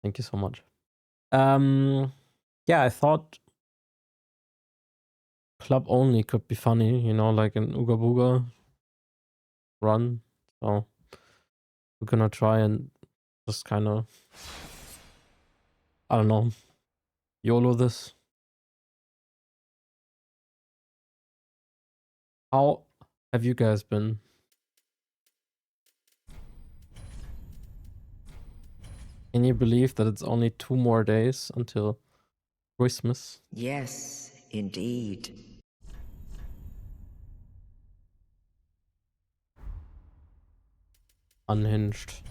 Thank you so much. Yeah, I thought club only could be funny, you know, like an Ooga Booga run. So we're gonna try and just kind of, I don't know, YOLO this. How have you guys been? Can you believe that it's only 2 more days until Christmas? Yes, indeed. Unhinged.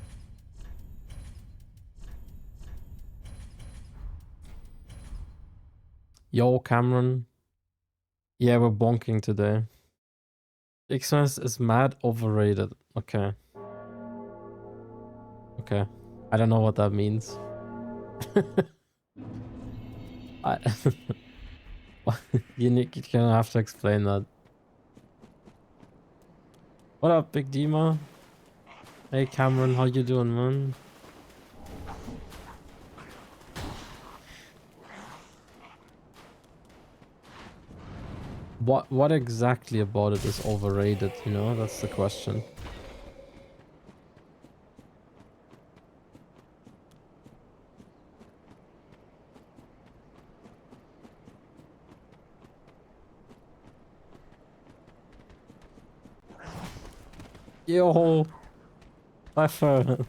Yo, Cameron. Yeah, we're bonking today. Xmas is mad overrated. Okay. Okay. I don't know what that means. I you're gonna have to explain that. What up, Big Dima? Hey, Cameron, how you doing, man? What exactly about it is overrated, you know? That's the question. Yo, Pfeffer.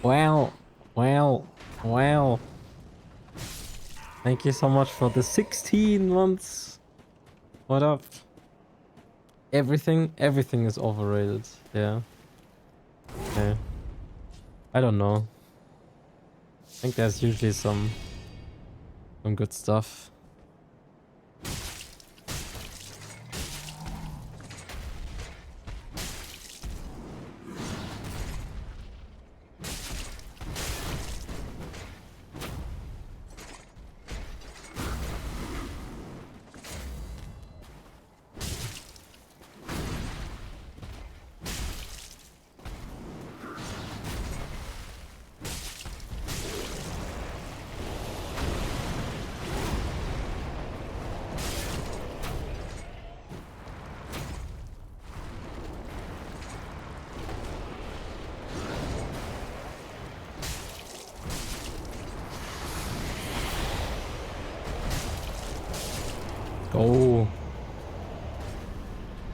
Well, well. Thank you so much for the 16 months. What up? Everything is overrated. Yeah. Okay. I don't know. I think there's usually some good stuff. Go.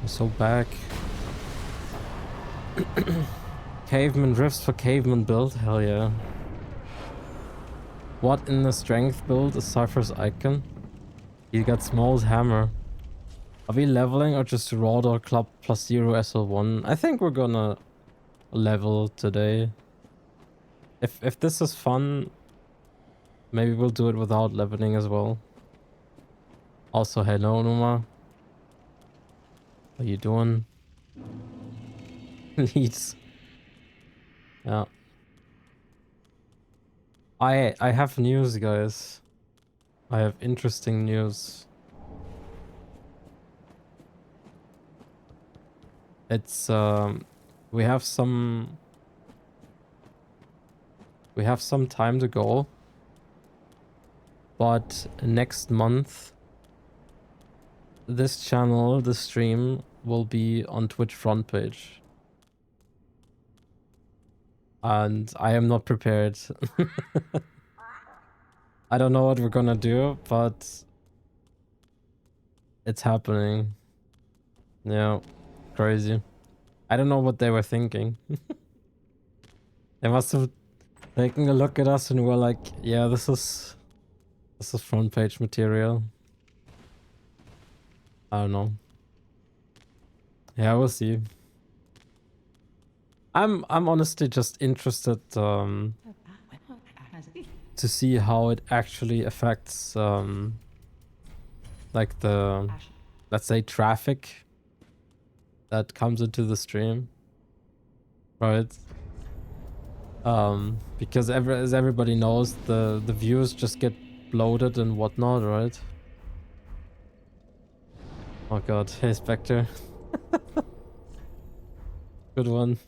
I'm so back. Caveman drifts for caveman build? Hell yeah. What in the strength build is Cypher's icon? He got Small's hammer. Are we leveling or just raw club plus 0 SL1? I think we're gonna level today. If this is fun, maybe we'll do it without leveling as well. Also, hello Numa. How you doing? Leads. Yeah. I have news, guys. I have interesting news. It's we have some time to go. But next month this channel, this stream will be on Twitch front page. And I am not prepared. I don't know what we're gonna do, but it's happening. Yeah, crazy. I don't know what they were thinking. They must have taken a look at us and were like, yeah, this is front page material. I don't know. Yeah, we'll see. I'm honestly just interested to see how it actually affects like the, let's say, traffic that comes into the stream, right? Because as everybody knows, the views just get bloated and whatnot, right? Oh god, hey Spectre. Good one.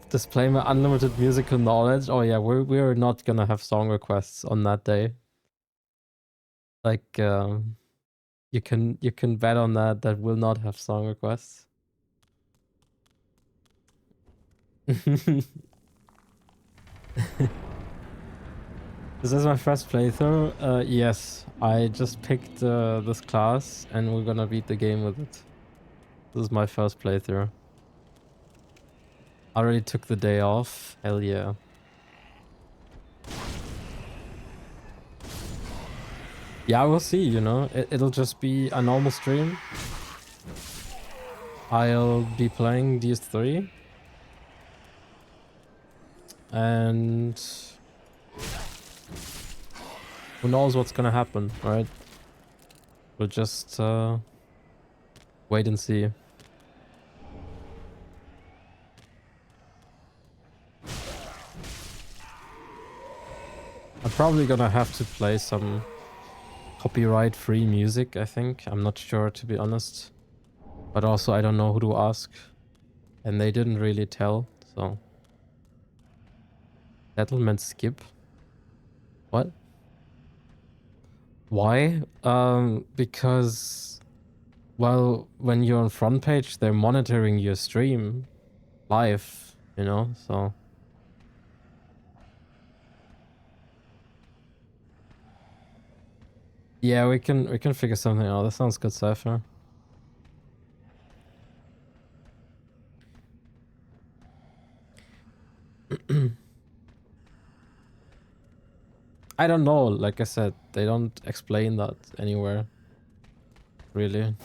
Display my unlimited musical knowledge. Oh yeah, we're not gonna have song requests on that day. Like you can bet on that we'll not have song requests. This is my first playthrough. Yes, I just picked this class and we're gonna beat the game with it. This is my first playthrough. I already took the day off. Hell yeah. Yeah, we'll see, you know. It'll just be a normal stream. I'll be playing these three. And who knows what's gonna happen, right? We'll just wait and see. I'm probably gonna have to play some copyright-free music, I think. I'm not sure, to be honest. But also, I don't know who to ask. And they didn't really tell, so... Settlement skip? What? Why? Because... Well, when you're on front page, they're monitoring your stream live, you know, so... Yeah, we can figure something out. That sounds good, Cypher. I don't know. Like I said, they don't explain that anywhere. Really.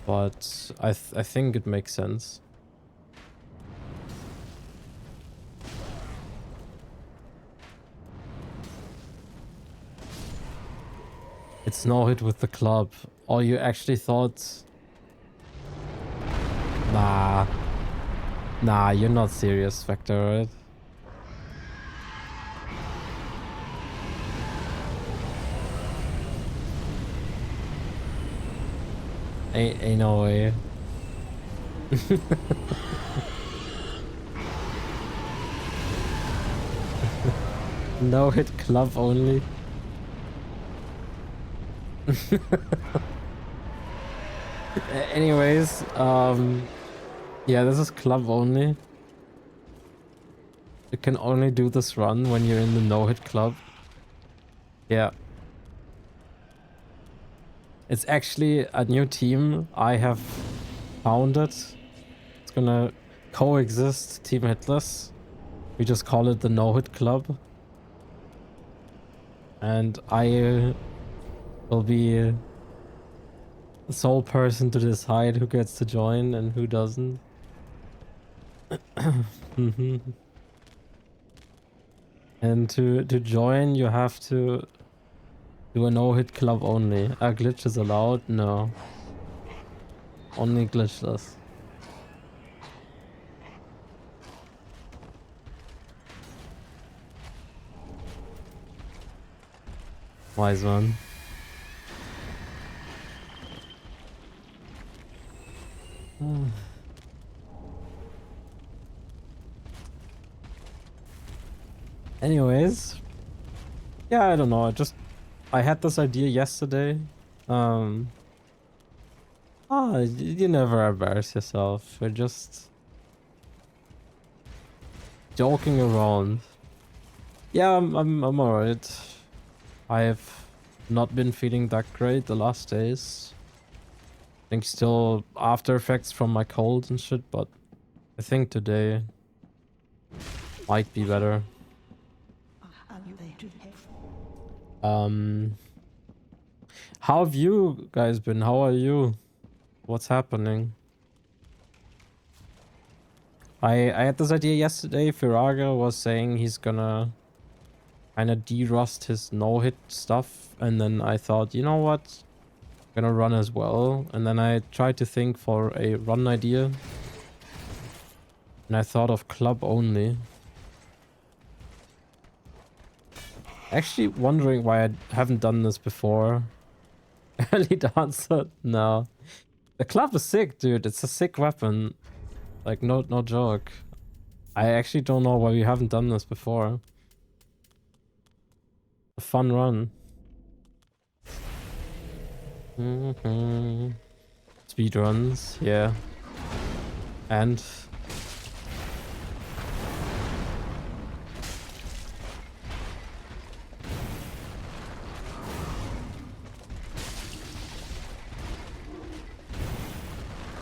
But I think it makes sense. It's no hit with the club. Oh, you actually thought... Nah. Nah, you're not serious, Vector, right? Ain't no way. No hit club only. Anyways, yeah, this is club only. You can only do this run when you're in the no-hit club. Yeah. It's actually a new team I have founded. It's gonna coexist Team Hitless. We just call it the No-Hit Club. And I will be the sole person to decide who gets to join and who doesn't. And to join, you have to do a no-hit club only. Are glitches allowed? No. Only glitchless. Wise one. Anyways, yeah, I don't know. I had this idea yesterday. You never embarrass yourself. We're just joking around. Yeah, I'm alright. I've not been feeling that great the last days. I think still after effects from my cold and shit, but I think today might be better. How have you guys been? How are you? What's happening? I had this idea yesterday. Firaga was saying he's gonna kind of de-rust his no-hit stuff, and then I thought, you know what? I'm gonna run as well. And then I tried to think for a run idea, and I thought of club only. Actually wondering why I haven't done this before. Early dancer? No. The club is sick, dude. It's a sick weapon. Like, no joke. I actually don't know why we haven't done this before. A fun run. Speed runs, yeah. And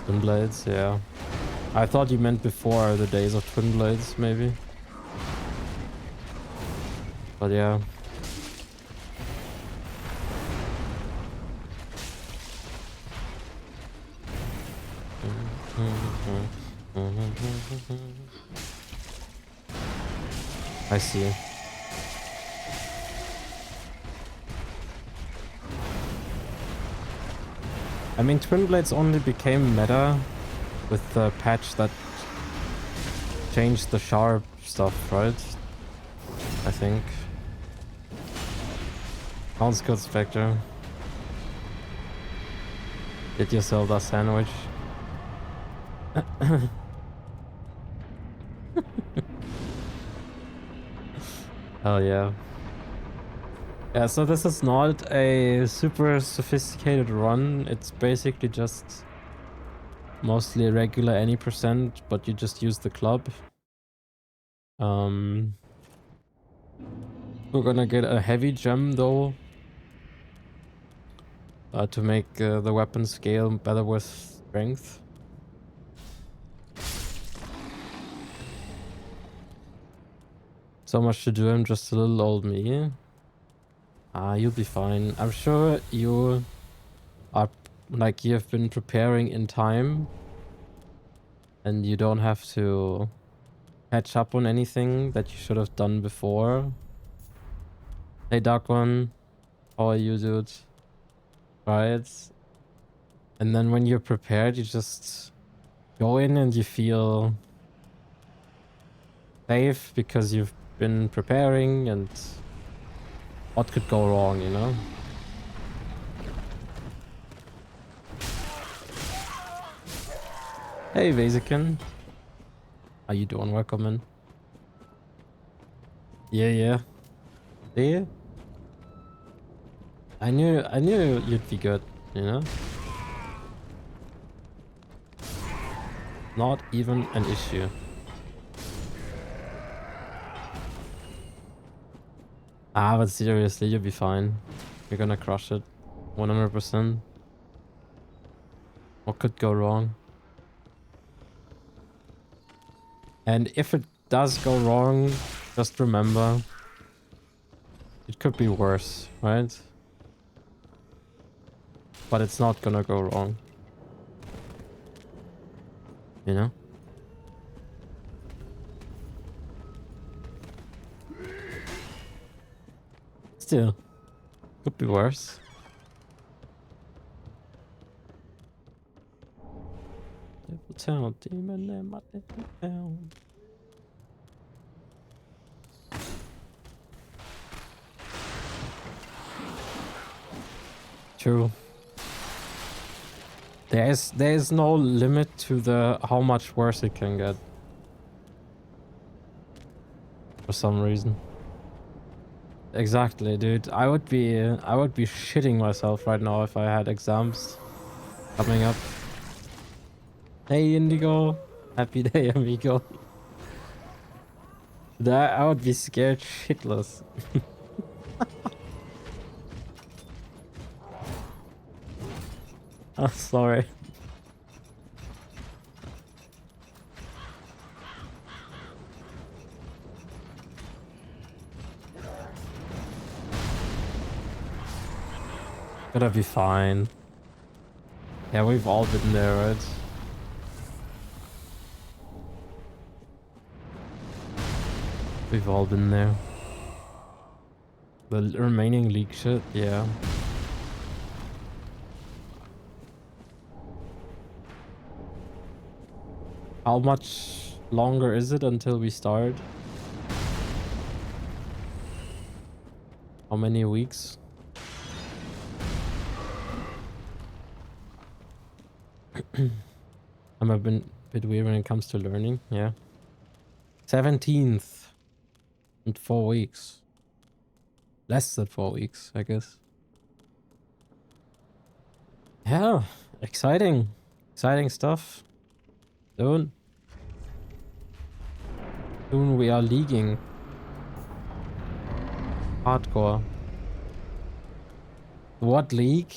Twin Blades, yeah. I thought you meant before the days of Twin Blades, maybe. But yeah. I see. I mean, Twin Blades only became meta with the patch that changed the sharp stuff, right? I think. Sounds good, Spectre. Get yourself a sandwich. Hell yeah. Yeah, so this is not a super sophisticated run. It's basically just mostly a regular any percent, but you just use the club. We're gonna get a heavy gem though, to make the weapon scale better with strength. So much to do, I'm just a little old me. You'll be fine. I'm sure you are, like, you have been preparing in time and you don't have to catch up on anything that you should have done before. Hey Dark One, how are you, dude? Right? And then when you're prepared, you just go in and you feel safe because you've been preparing, and what could go wrong, you know? Hey Vasican, how you doing? Welcome in. Yeah. See? I knew you'd be good, you know? Not even an issue. But seriously, you'll be fine. You're gonna crush it. 100%. What could go wrong? And if it does go wrong, just remember, it could be worse, right? But it's not gonna go wrong. You know? Still, could be worse. Devil Town, demon in my devil town. True. There is no limit to the how much worse it can get. For some reason. Exactly, dude. I would be shitting myself right now if I had exams coming up. Hey Indigo, happy day amigo. That I would be scared shitless. I'm sorry. Gonna be fine. Yeah, we've all been there, right? We've all been there. The remaining league shit, yeah. How much longer is it until we start? How many weeks? I'm a bit weird when it comes to learning, yeah. 17th in 4 weeks. Less than 4 weeks, I guess. Yeah, exciting. Exciting stuff. Soon. Soon we are leaguing. Hardcore. What league?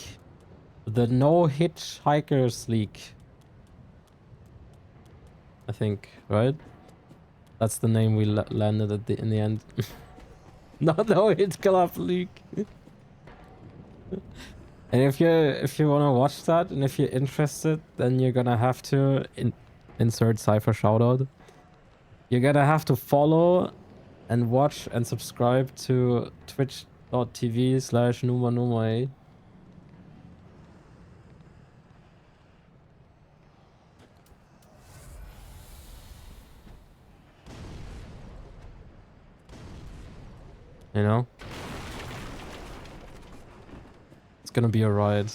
The No Hitchhikers League. I think, right? That's the name we landed at in the end. Not No Hit Club League. And if you want to watch that and if you're interested, then you're gonna have to insert Cypher shoutout. You're gonna have to follow and watch and subscribe to twitch.tv/numanuma. You know? It's gonna be a ride.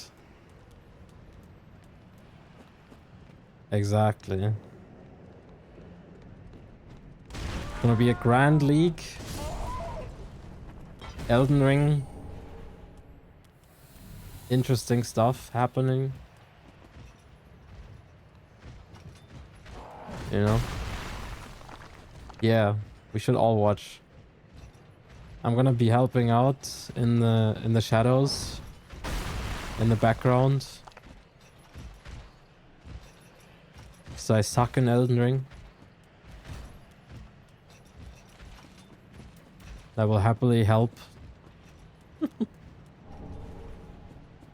Exactly. It's gonna be a grand league. Elden Ring. Interesting stuff happening. You know? Yeah, we should all watch. I'm gonna be helping out in the shadows, in the background. Cause I suck in Elden Ring. I will happily help.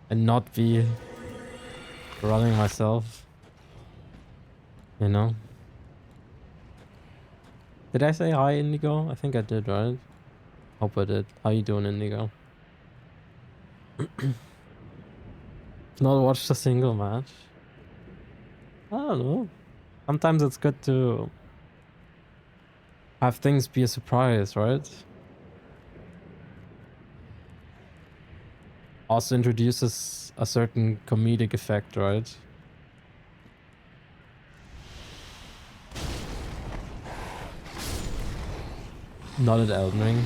And not be running myself. You know? Did I say hi, Indigo? I think I did, right? Hope I did. How you doing, Indigo? Not watched a single match. I don't know. Sometimes it's good to have things be a surprise, right? Also introduces a certain comedic effect, right? Not at Elden Ring.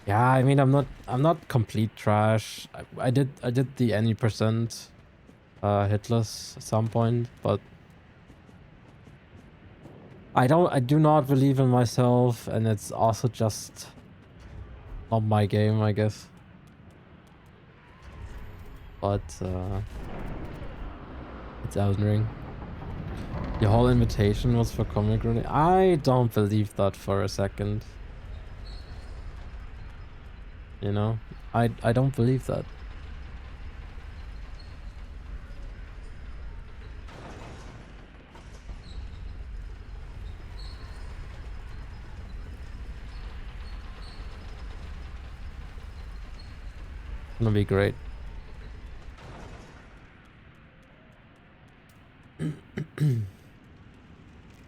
Yeah, I mean, I'm not complete trash. I did the any percent hitless at some point, but I do not believe in myself, and it's also just not my game, I guess. But it's Elden Ring. The whole invitation was for Comic Relief. I don't believe that for a second. You know, I don't believe that. Gonna be great.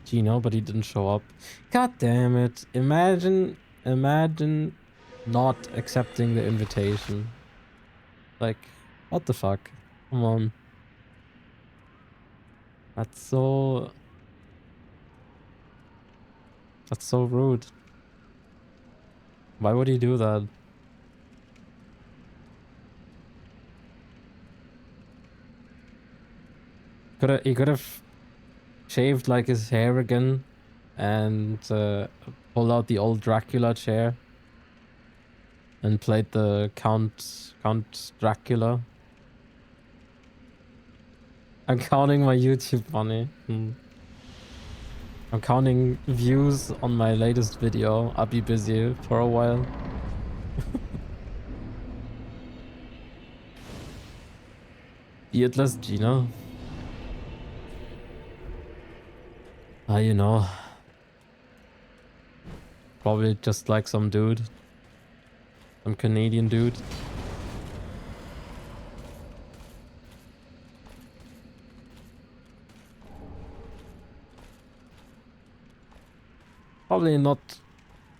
Gino, but he didn't show up. God damn it. Imagine not accepting the invitation. Like, what the fuck? Come on. That's so rude. Why would he do that? He could have shaved like his hair again and pulled out the old Dracula chair and played the Count Dracula. I'm counting my YouTube money. I'm counting views on my latest video. I'll be busy for a while. Beardless Gina. You know. Probably just like some dude. Some Canadian dude. Probably not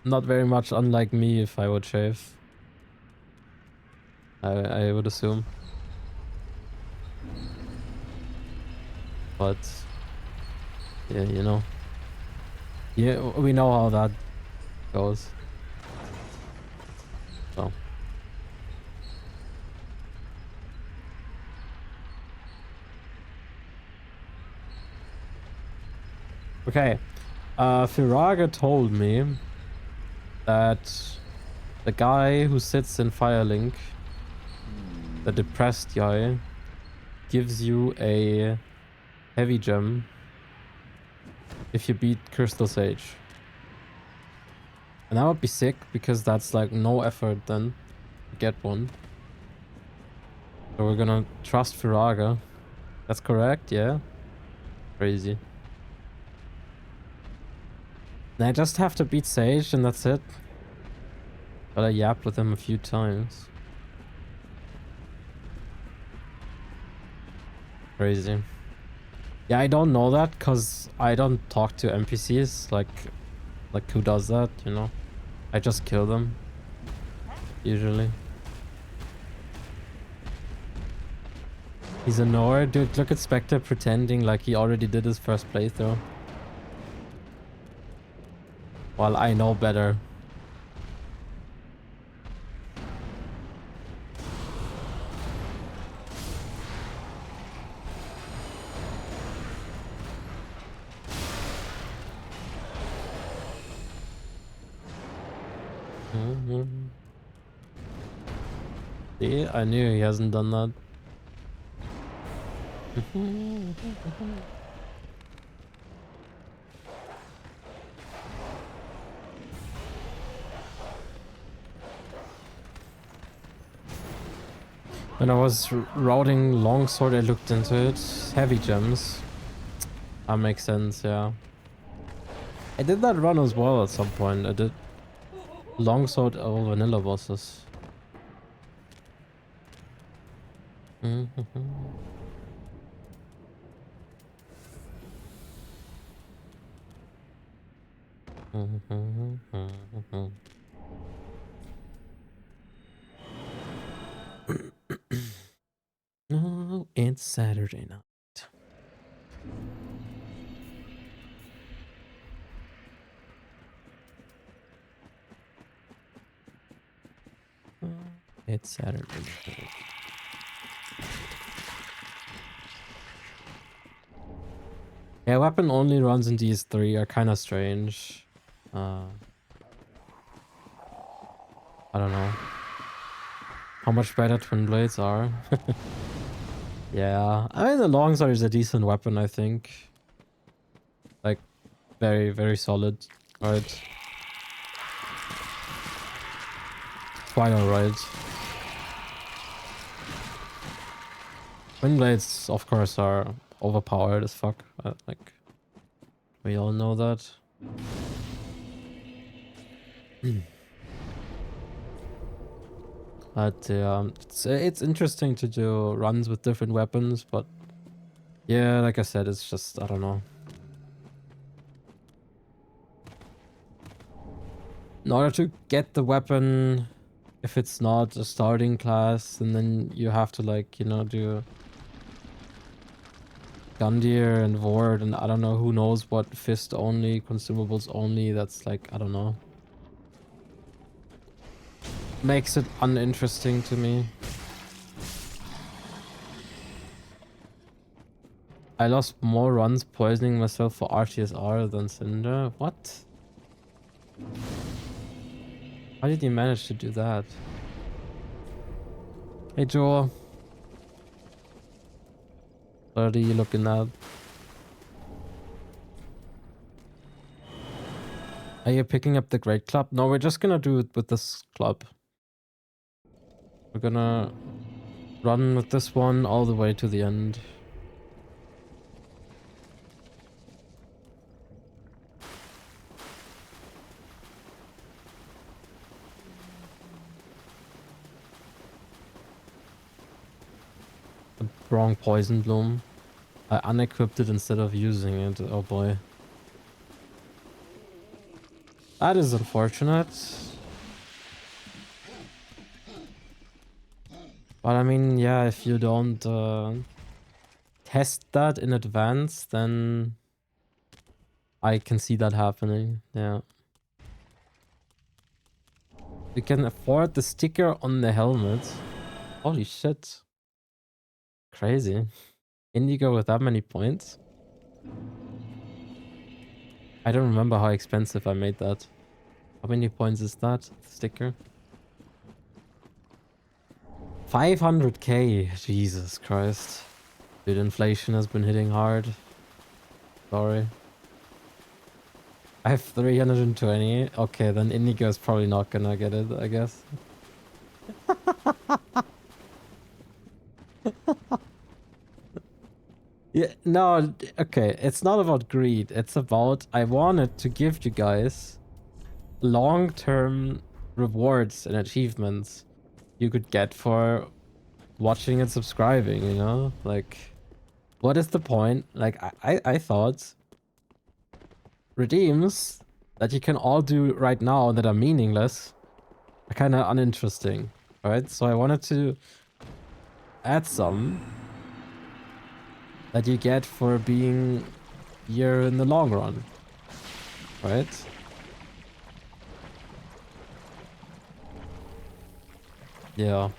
very much unlike me if I would shave. I would assume. But yeah, you know. Yeah, we know how that goes. So okay. Firaga told me that the guy who sits in Firelink, the depressed guy, gives you a heavy gem if you beat Crystal Sage. And that would be sick because that's like no effort then to get one. So we're gonna trust Firaga. That's correct, yeah? Crazy. And I just have to beat Sage and that's it. But I yapped with him a few times. Crazy. Yeah, I don't know that because I don't talk to NPCs. Like who does that, you know? I just kill them. Usually. He's a knower. Dude, look at Spectre pretending like he already did his first playthrough. Well, I know better. See, I knew he hasn't done that. When I was routing longsword, I looked into it. Heavy gems. That makes sense, yeah. I did that run as well at some point. I did longsword over vanilla bosses. No, it's Saturday night. It's Saturday night. Yeah, weapon only runs in these three are kind of strange. I don't know. How much better twin blades are. Yeah, I mean the longsword is a decent weapon, I think. Like, very, very solid. Right. Quite alright. Twin blades, of course, are overpowered as fuck. Like, we all know that. But it's interesting to do runs with different weapons, but yeah, like I said, it's just, I don't know. In order to get the weapon, if it's not a starting class, and then you have to like, you know, do Gundyr and Vord and I don't know who knows what fist only, consumables only, that's like, I don't know. Makes it uninteresting to me. I lost more runs poisoning myself for RTSR than Cinder. What? How did you manage to do that? Hey Joel. What are you looking at? Are you picking up the Great Club? No, we're just gonna do it with this club. We're gonna run with this one all the way to the end. The wrong poison bloom. I unequipped it instead of using it. Oh boy. That is unfortunate. But I mean, yeah, if you don't test that in advance, then I can see that happening. Yeah. You can afford the sticker on the helmet. Holy shit. Crazy. Indigo with that many points? I don't remember how expensive I made that. How many points is that sticker? 500k. Jesus Christ. Dude, inflation has been hitting hard. Sorry. I have 320. Okay, then Indigo is probably not gonna get it, I guess. Yeah, no, okay. It's not about greed. It's about I wanted to give you guys long-term rewards and achievements you could get for watching and subscribing, you know? Like, what is the point? Like, I thought redeems that you can all do right now that are meaningless are kind of uninteresting, right? So I wanted to add some that you get for being here in the long run, right? Yeah.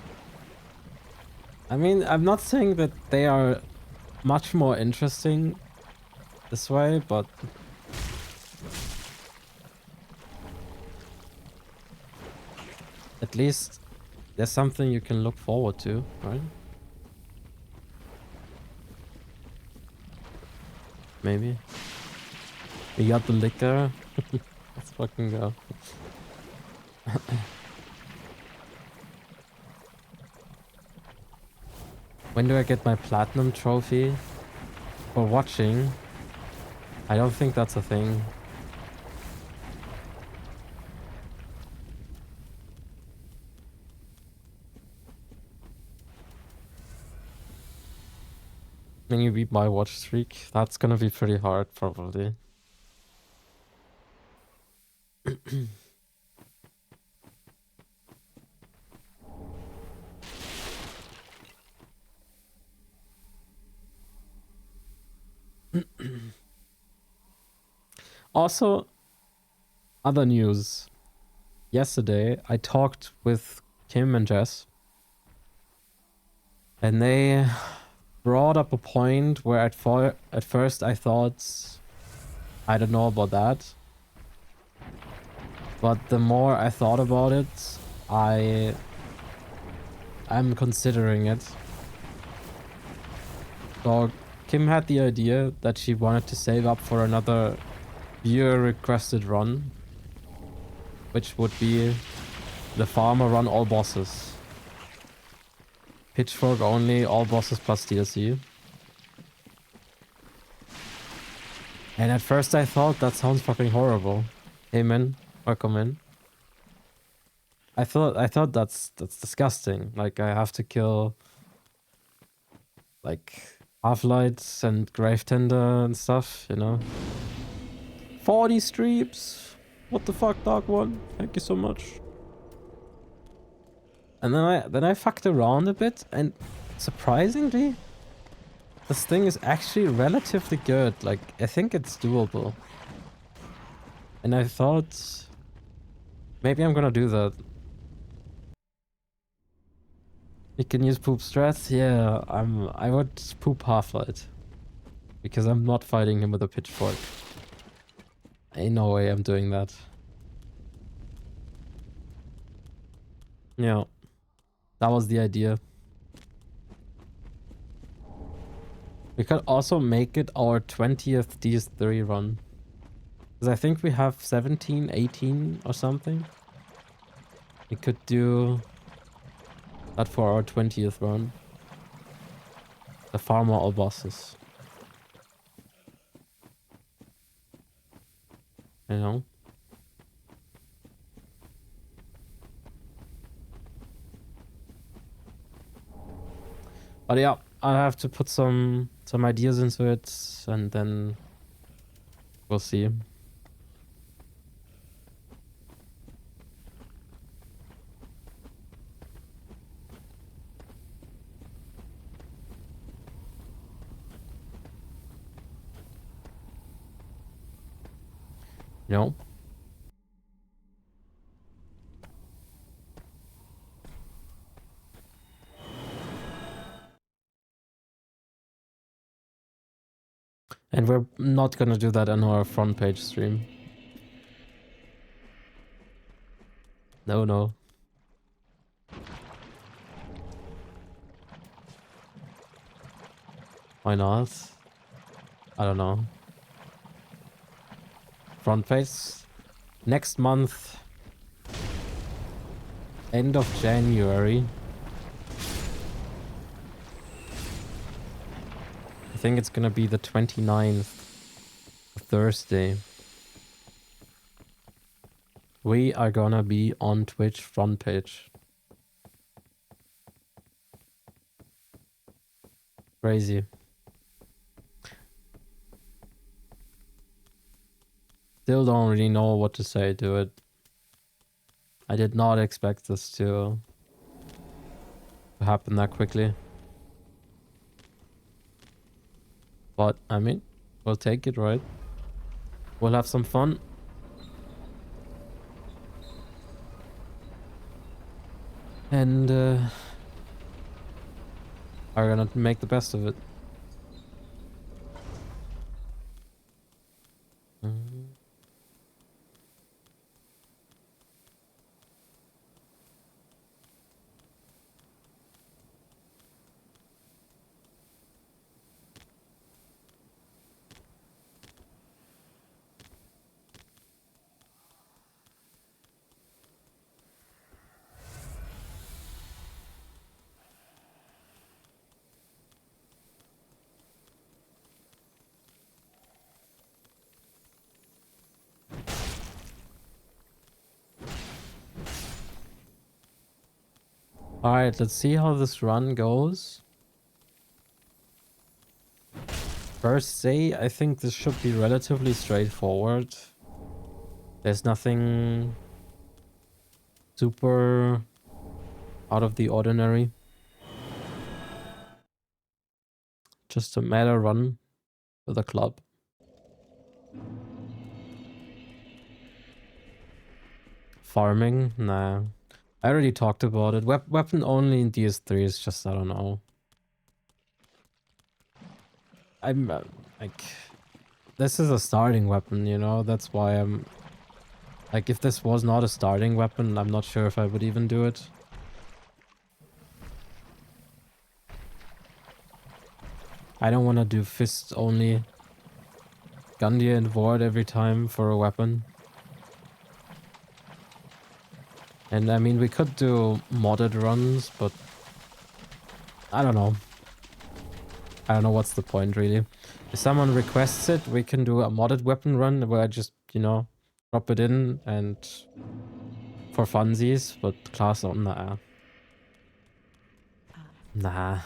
I mean, I'm not saying that they are much more interesting this way, but at least there's something you can look forward to, right? Maybe. You got the liquor. Let's fucking go. When do I get my platinum trophy? For watching? I don't think that's a thing. When you beat my watch streak, that's gonna be pretty hard, probably. Also, other news. Yesterday, I talked with Kim and Jess, and they brought up a point where at first I thought, I don't know about that. But the more I thought about it, I'm considering it. So Kim had the idea that she wanted to save up for another viewer requested run, which would be the farmer run all bosses. Pitchfork only, all bosses plus DLC. And at first I thought that sounds fucking horrible. Hey man, welcome in. I thought that's disgusting. Like I have to kill like Half-Lights and Gravetender and stuff, you know. 40 streams. What the fuck, Dark One? Thank you so much. And then I fucked around a bit, and surprisingly, this thing is actually relatively good. Like, I think it's doable. And I thought maybe I'm gonna do that. You can use poop strats? Yeah, I would poop Half-Light. Because I'm not fighting him with a pitchfork. Ain't no way I'm doing that. Yeah. That was the idea. We could also make it our 20th DS3 run. Because I think we have 17, 18 or something. We could do that for our 20th run. The farmer all bosses. You know? But yeah, I have to put some ideas into it and then we'll see. No. And we're not gonna do that on our front page stream. No, no. Why not? I don't know. Front page next month, end of January. I think it's gonna be the 29th, Thursday. We are gonna be on Twitch front page. Crazy. Still don't really know what to say to it. I did not expect this to happen that quickly. But, I mean, we'll take it, right? We'll have some fun. And, are gonna make the best of it. Alright, let's see how this run goes. First day, I think this should be relatively straightforward. There's nothing super out of the ordinary. Just a meta run for the club. Farming? Nah. I already talked about it. Weapon only in DS3 is just, I don't know. I'm like, this is a starting weapon, you know? That's why I'm like, if this was not a starting weapon, I'm not sure if I would even do it. I don't want to do fist only Gundyr and Ward every time for a weapon. And I mean, we could do modded runs, but I don't know. I don't know what's the point, really. If someone requests it, we can do a modded weapon run where I just, you know, drop it in and for funsies, but class on, nah. Nah.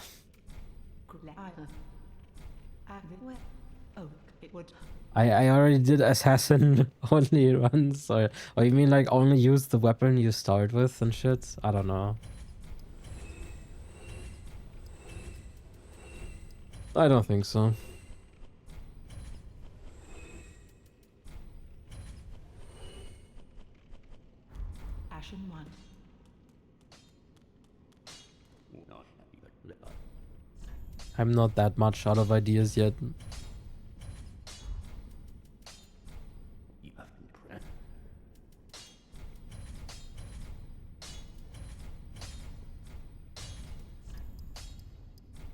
I already did assassin only runs, or you mean like only use the weapon you start with and shit? I don't know. I don't think so. Ashen one. I'm not that much out of ideas yet.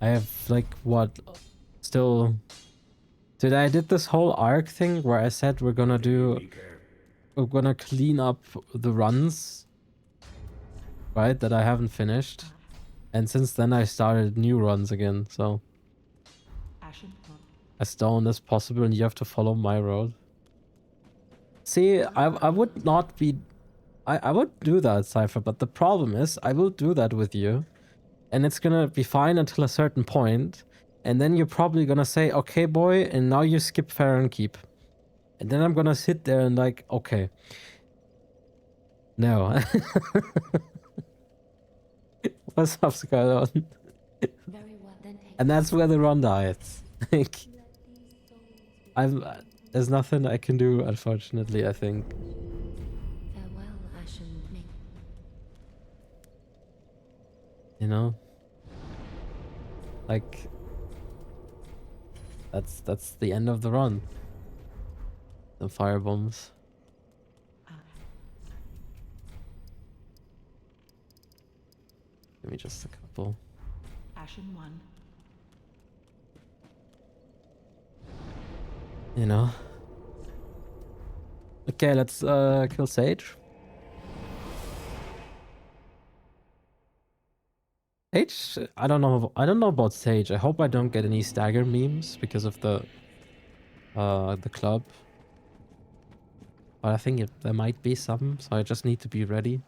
I have like what still did I did this whole arc thing where I said we're gonna clean up the runs, right, that I haven't finished, and since then I started new runs again, so as stone as possible, and you have to follow my road. See, I would not be I would do that, Cypher, but the problem is I will do that with you. And it's gonna be fine until a certain point, and then you're probably gonna say, okay boy, and now you skip Farron Keep. And then I'm gonna sit there and like, okay. No. What's up, Skylon? And that's where the run dies. Like, There's nothing I can do, unfortunately, I think. Farewell, Ashen Ming. You know? Like, that's the end of the run. The fire bombs. Give me just a couple. Ashen 1. You know? Okay, let's kill Sage. Sage, I don't know about Sage. I hope I don't get any stagger memes because of the club. But I think there might be some, so I just need to be ready.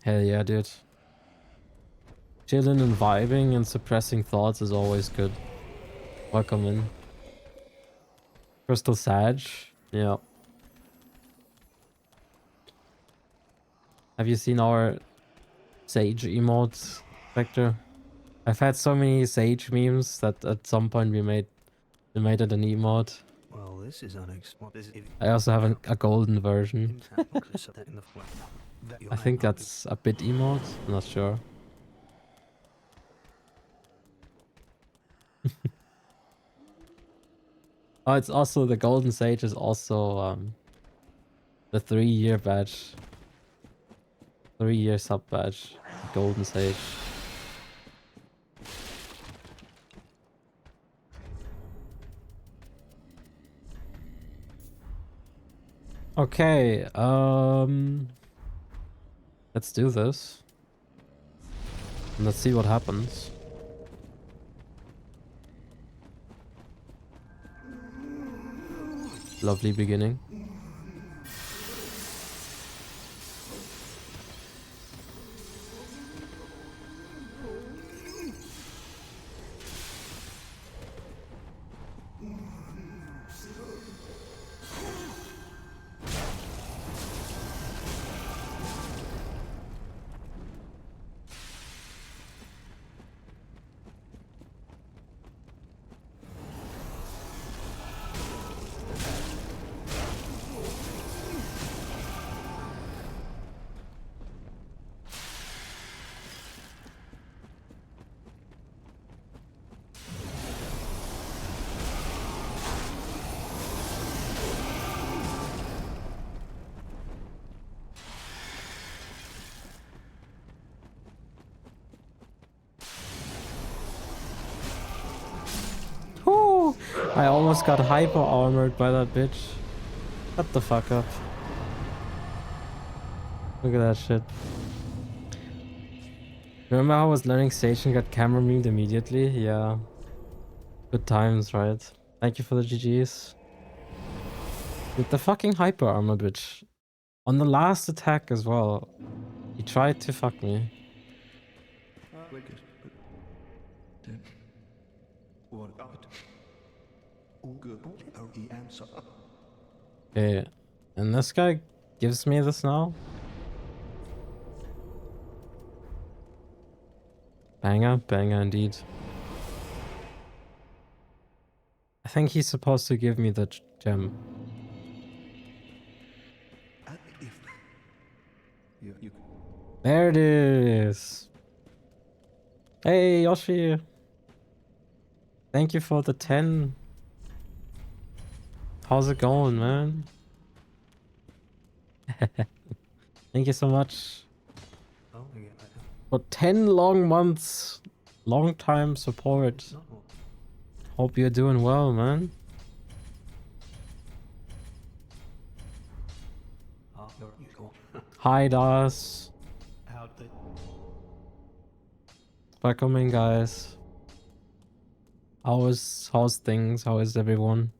Hell yeah, dude. Chilling and vibing and suppressing thoughts is always good. Welcome in. Crystal Sag. Yeah. Have you seen our Sage emotes, Vector? I've had so many Sage memes that at some point we made it an emote. Well, this is unexpected. I also have a golden version. I think that's a bit emote. I'm not sure. Oh, it's also the golden sage is also the 3-year badge. 3-year sub badge. Golden sage. Okay, let's do this. And let's see what happens. Lovely beginning. I almost got hyper armored by that bitch. Shut the fuck up. Look at that shit. Remember how I was learning Sage and got camera memed immediately? Yeah. Good times, right? Thank you for the GGs. With the fucking hyper armor bitch. On the last attack as well. He tried to fuck me. Wicked, but then what about it? All good. Oh, he answer. Okay. And this guy gives me this now? Banger? Banger indeed. I think he's supposed to give me the gem. If you There it is. Hey, Yoshi. Thank you for the 10. How's it going, man? Thank you so much oh yeah, for 10 long months. Long time support. no, Hope you're doing well, man. oh, you go. Hi, Das. How the Welcome in, guys. How's things? How is everyone?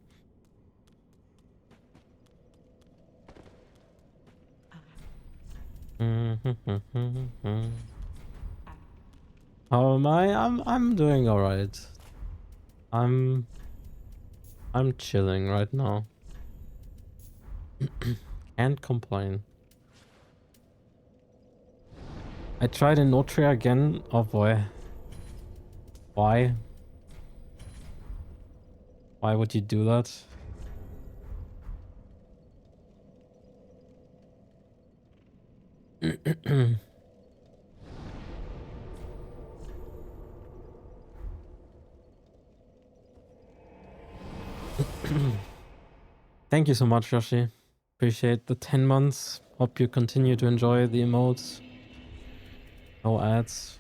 How am I? I'm doing all right. I'm chilling right now. Can't complain. I tried in Notria again. Oh boy. Why? Why would you do that? Thank you so much, Yoshi. Appreciate the 10 months. Hope you continue to enjoy the emotes. No ads.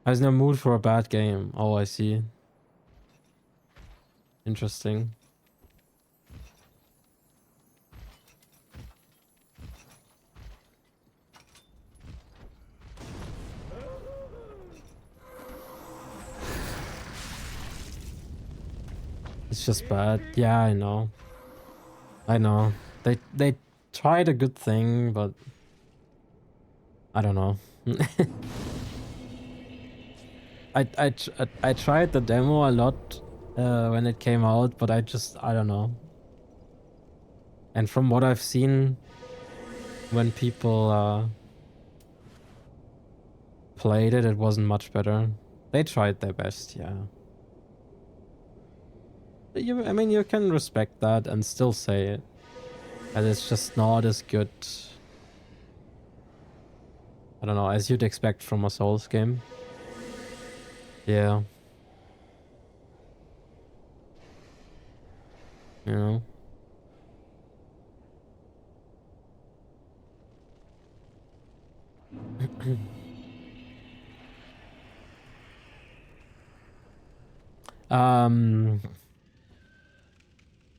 I was in a mood for a bad game. Oh, I see. Interesting. It's just bad. Yeah, I know. I know. They tried a good thing, but I don't know. I tried the demo a lot when it came out, but I don't know. And from what I've seen, when people played it, it wasn't much better. They tried their best, yeah. I mean, you can respect that and still say it. And it's just not as good, I don't know, as you'd expect from a Souls game. Yeah. You know?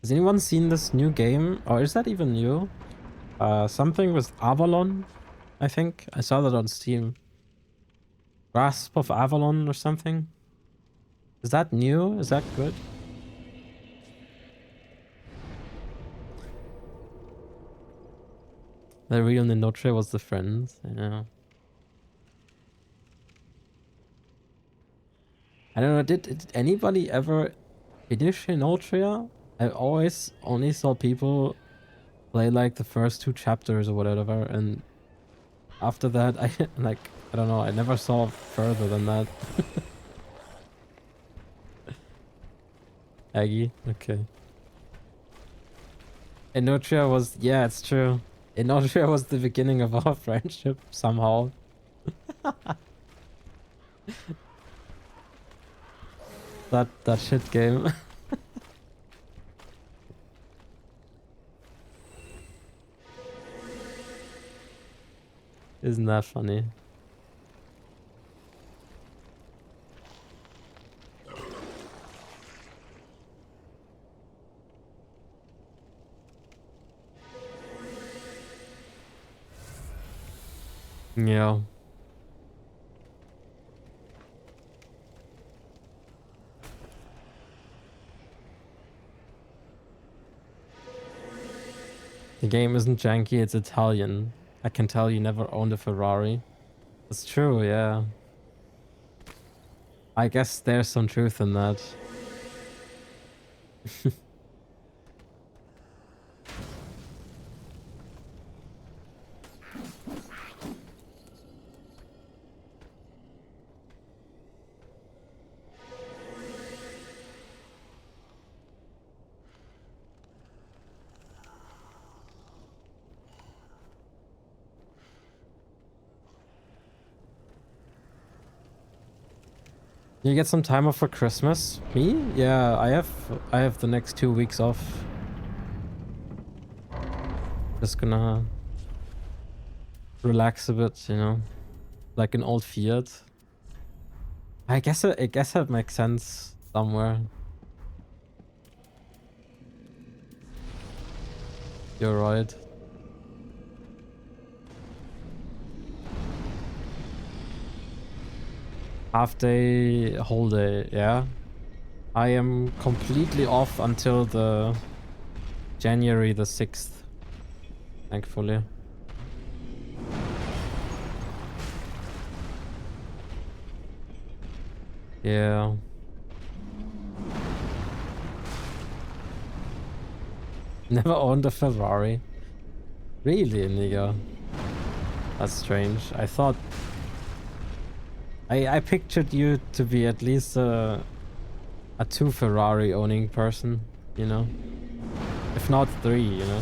Has anyone seen this new game? Or is that even new? Something with Avalon, I think. I saw that on Steam. Grasp of Avalon or something. Is that new? Is that good? The real Ninotre was the friends, yeah. I don't know, did anybody ever finish Notria? I always only saw people play like the first 2 chapters or whatever, and after that I I don't know, I never saw further than that. Aggie, okay. Enotria was, yeah, it's true. Enotria was the beginning of our friendship somehow. that shit game. Isn't that funny? Yeah. The game isn't janky, it's Italian. I can tell you never owned a Ferrari. It's true, yeah. I guess there's some truth in that. You get some time off for Christmas? Me? Yeah, I have the next 2 weeks off. Just gonna relax a bit, you know, like an old Fiat. I guess it makes sense somewhere. You're right. Half day, whole day, yeah. I am completely off until the January the 6th, thankfully. Yeah. Never owned a Ferrari. Really, Inigo? That's strange. I thought... I pictured you to be at least a 2 Ferrari owning person, you know? If not 3, you know?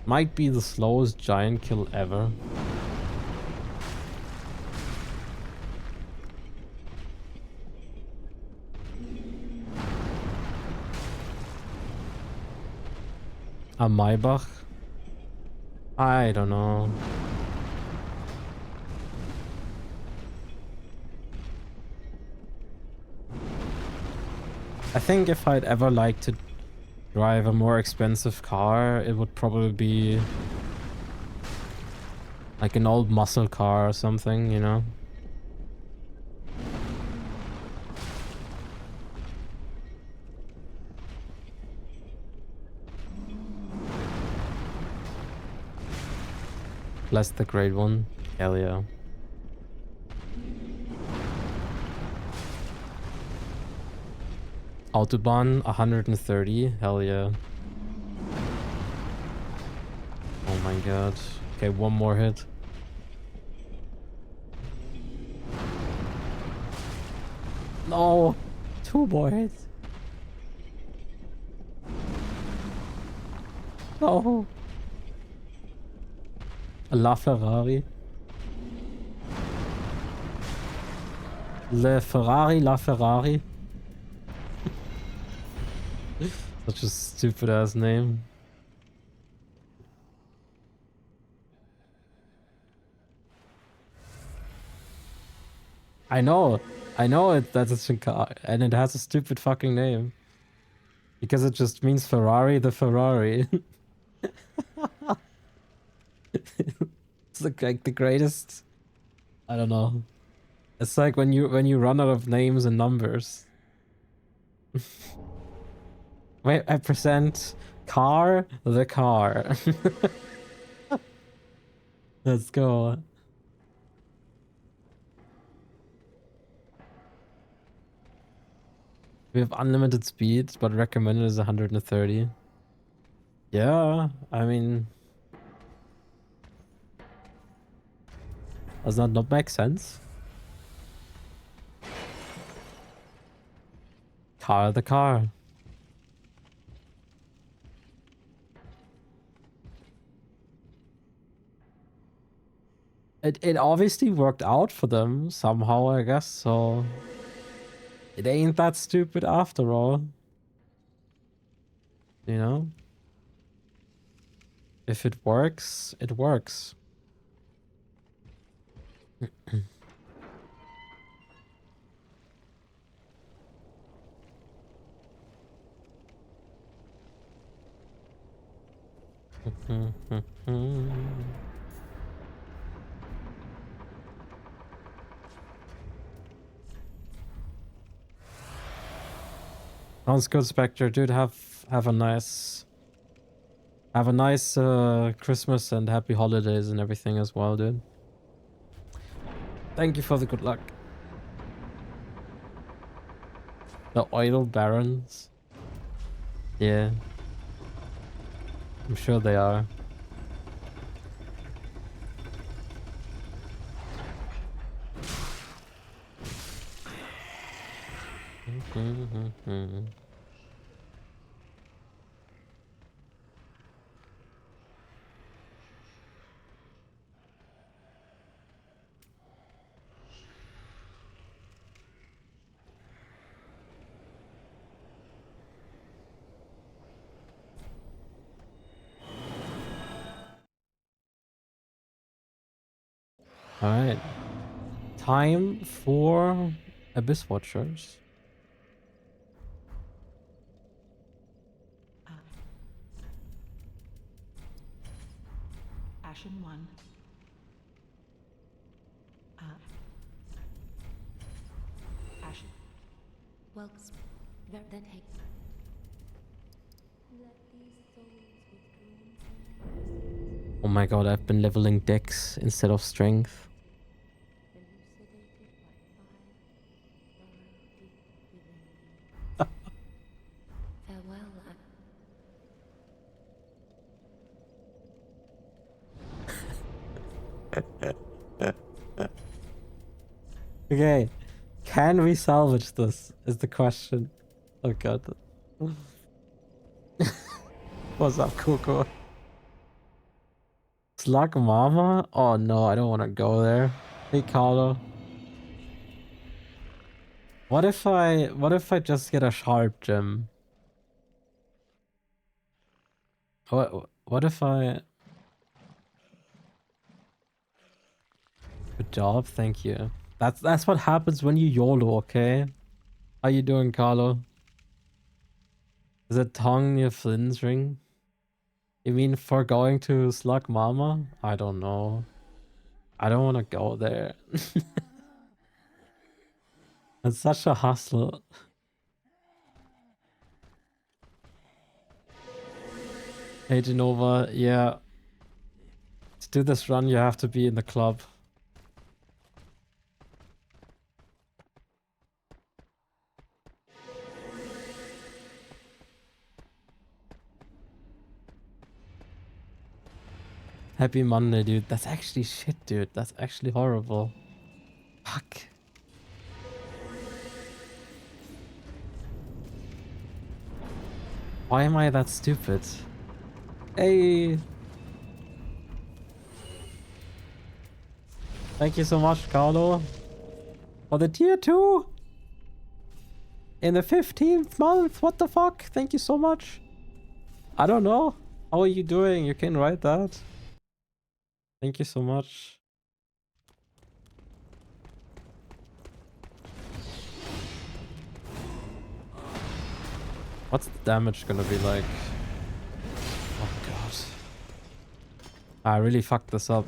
Might be the slowest giant kill ever. A Maybach? I don't know. I think if I'd ever like to drive a more expensive car, it would probably be like an old muscle car or something, you know? Less the great one. Hell yeah. Autobahn 130. Hell yeah. Oh my god. Okay, one more hit. No! 2 more hits. No! La Ferrari. Le Ferrari, La Ferrari. Such a stupid ass name. I know it. That's a car, and it has a stupid fucking name because it just means Ferrari, the Ferrari. It's like the greatest. I don't know. It's like when you run out of names and numbers. Wait, I present car, the car. Let's go. We have unlimited speed, but recommended is 130. Yeah, I mean... Does that not make sense? Car the car. It obviously worked out for them somehow, I guess, so... It ain't that stupid after all. You know? If it works, it works. Sounds good, Spectre. Dude, have a nice Christmas and happy holidays and everything as well, dude. Thank you for the good luck. The oil barons. Yeah. I'm sure they are. Alright. Time for Abyss Watchers. Ashen 1. Ashen. Well, then take. Let these souls withdrawn from Oh my god, I've been leveling dex instead of strength. Farewell. Okay, can we salvage this is the question. Oh god. What's up, Coco? Slug Mama? Oh no, I don't want to go there. Hey, Carlo. What if I just get a sharp gem? What if I... Good job, thank you. That's what happens when you YOLO, okay? How you doing, Carlo? Is it tongue near Flynn's ring? You mean for going to Slug Mama? I don't know. I don't want to go there. It's such a hustle. Hey, Genova, yeah. To do this run, you have to be in the club. Happy Monday, dude. That's actually shit, dude. That's actually horrible. Fuck. Why am I that stupid? Hey! Thank you so much, Carlo. For the tier 2! In the 15th month? What the fuck? Thank you so much. I don't know. How are you doing? You can write that. Thank you so much. What's the damage gonna be like? Oh god. I really fucked this up.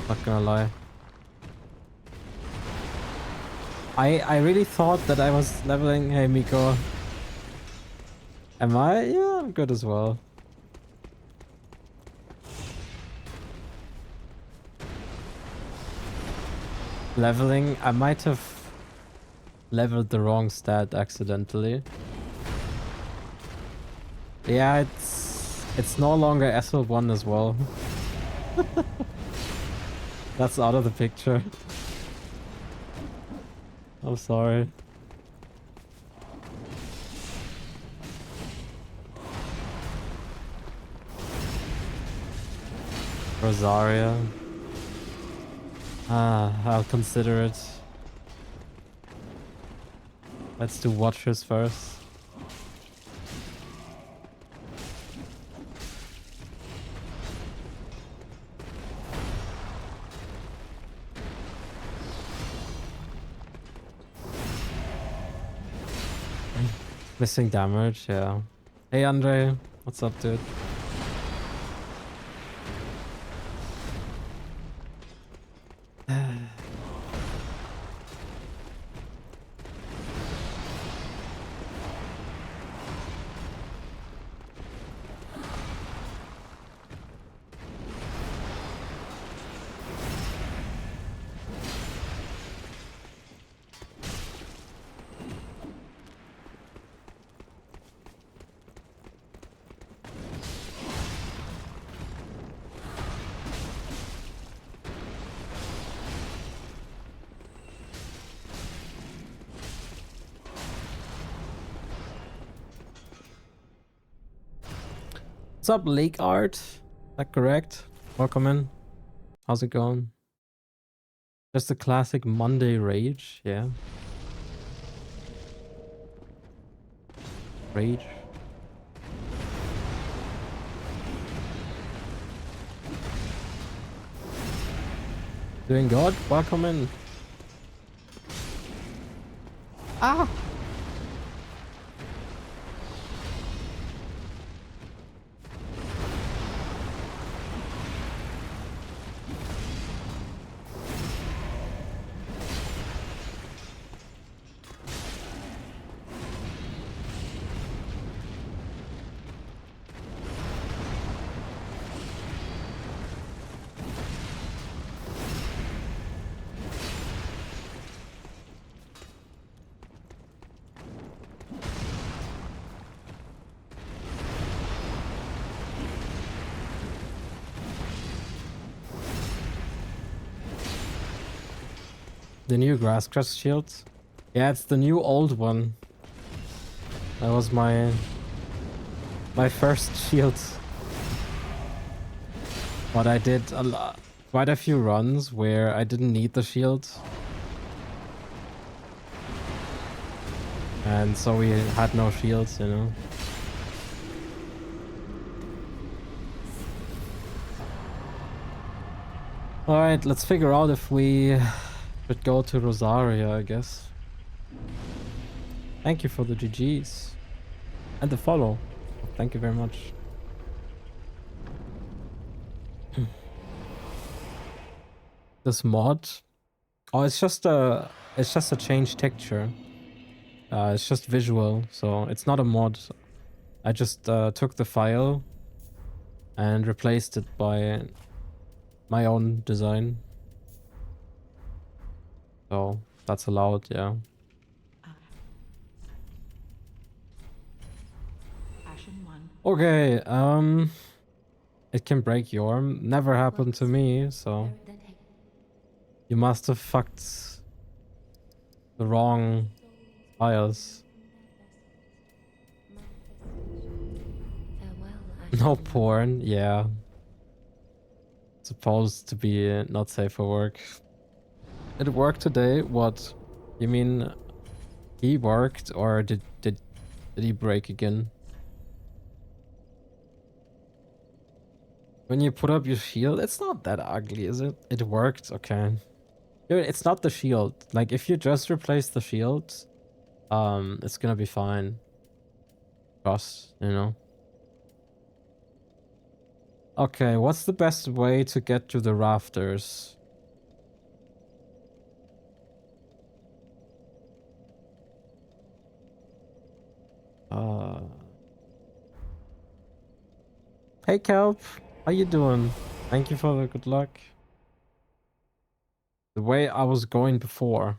Not gonna lie. I really thought that I was leveling. Hey Miko. Am I? Yeah, I'm good as well. Leveling, I might have leveled the wrong stat accidentally. Yeah, it's no longer SL1 as well. That's out of the picture. I'm sorry. Rosaria. I'll consider it. Let's do Watchers first. Missing damage, yeah. Hey Andre, what's up, dude? What's up, Lake Art? Is that correct? Welcome in. How's it going? Just a classic Monday rage, yeah. Rage. Doing good? Welcome in. Ah! The new grass crest shield? Yeah, it's the new old one. That was my first shield. But I did quite a few runs where I didn't need the shield. And so we had no shields, you know. Alright, let's figure out if we should go to Rosaria, I guess. Thank you for the GGs. And the follow. Thank you very much. This mod. Oh, it's just a changed texture. It's just visual, so it's not a mod. I just took the file and replaced it by my own design. So that's allowed, yeah. Ashen 1. Okay, it can break Yorm. Never happened to me, so you must have fucked the wrong files. No porn, yeah. Supposed to be not safe for work. It worked today? What? You mean he worked, or did he break again? When you put up your shield, it's not that ugly, is it? It worked, okay. Dude, it's not the shield. Like, if you just replace the shield, it's gonna be fine. Trust, you know. Okay, what's the best way to get to the rafters? Hey Kelp, how you doing? Thank you for the good luck. The way I was going before.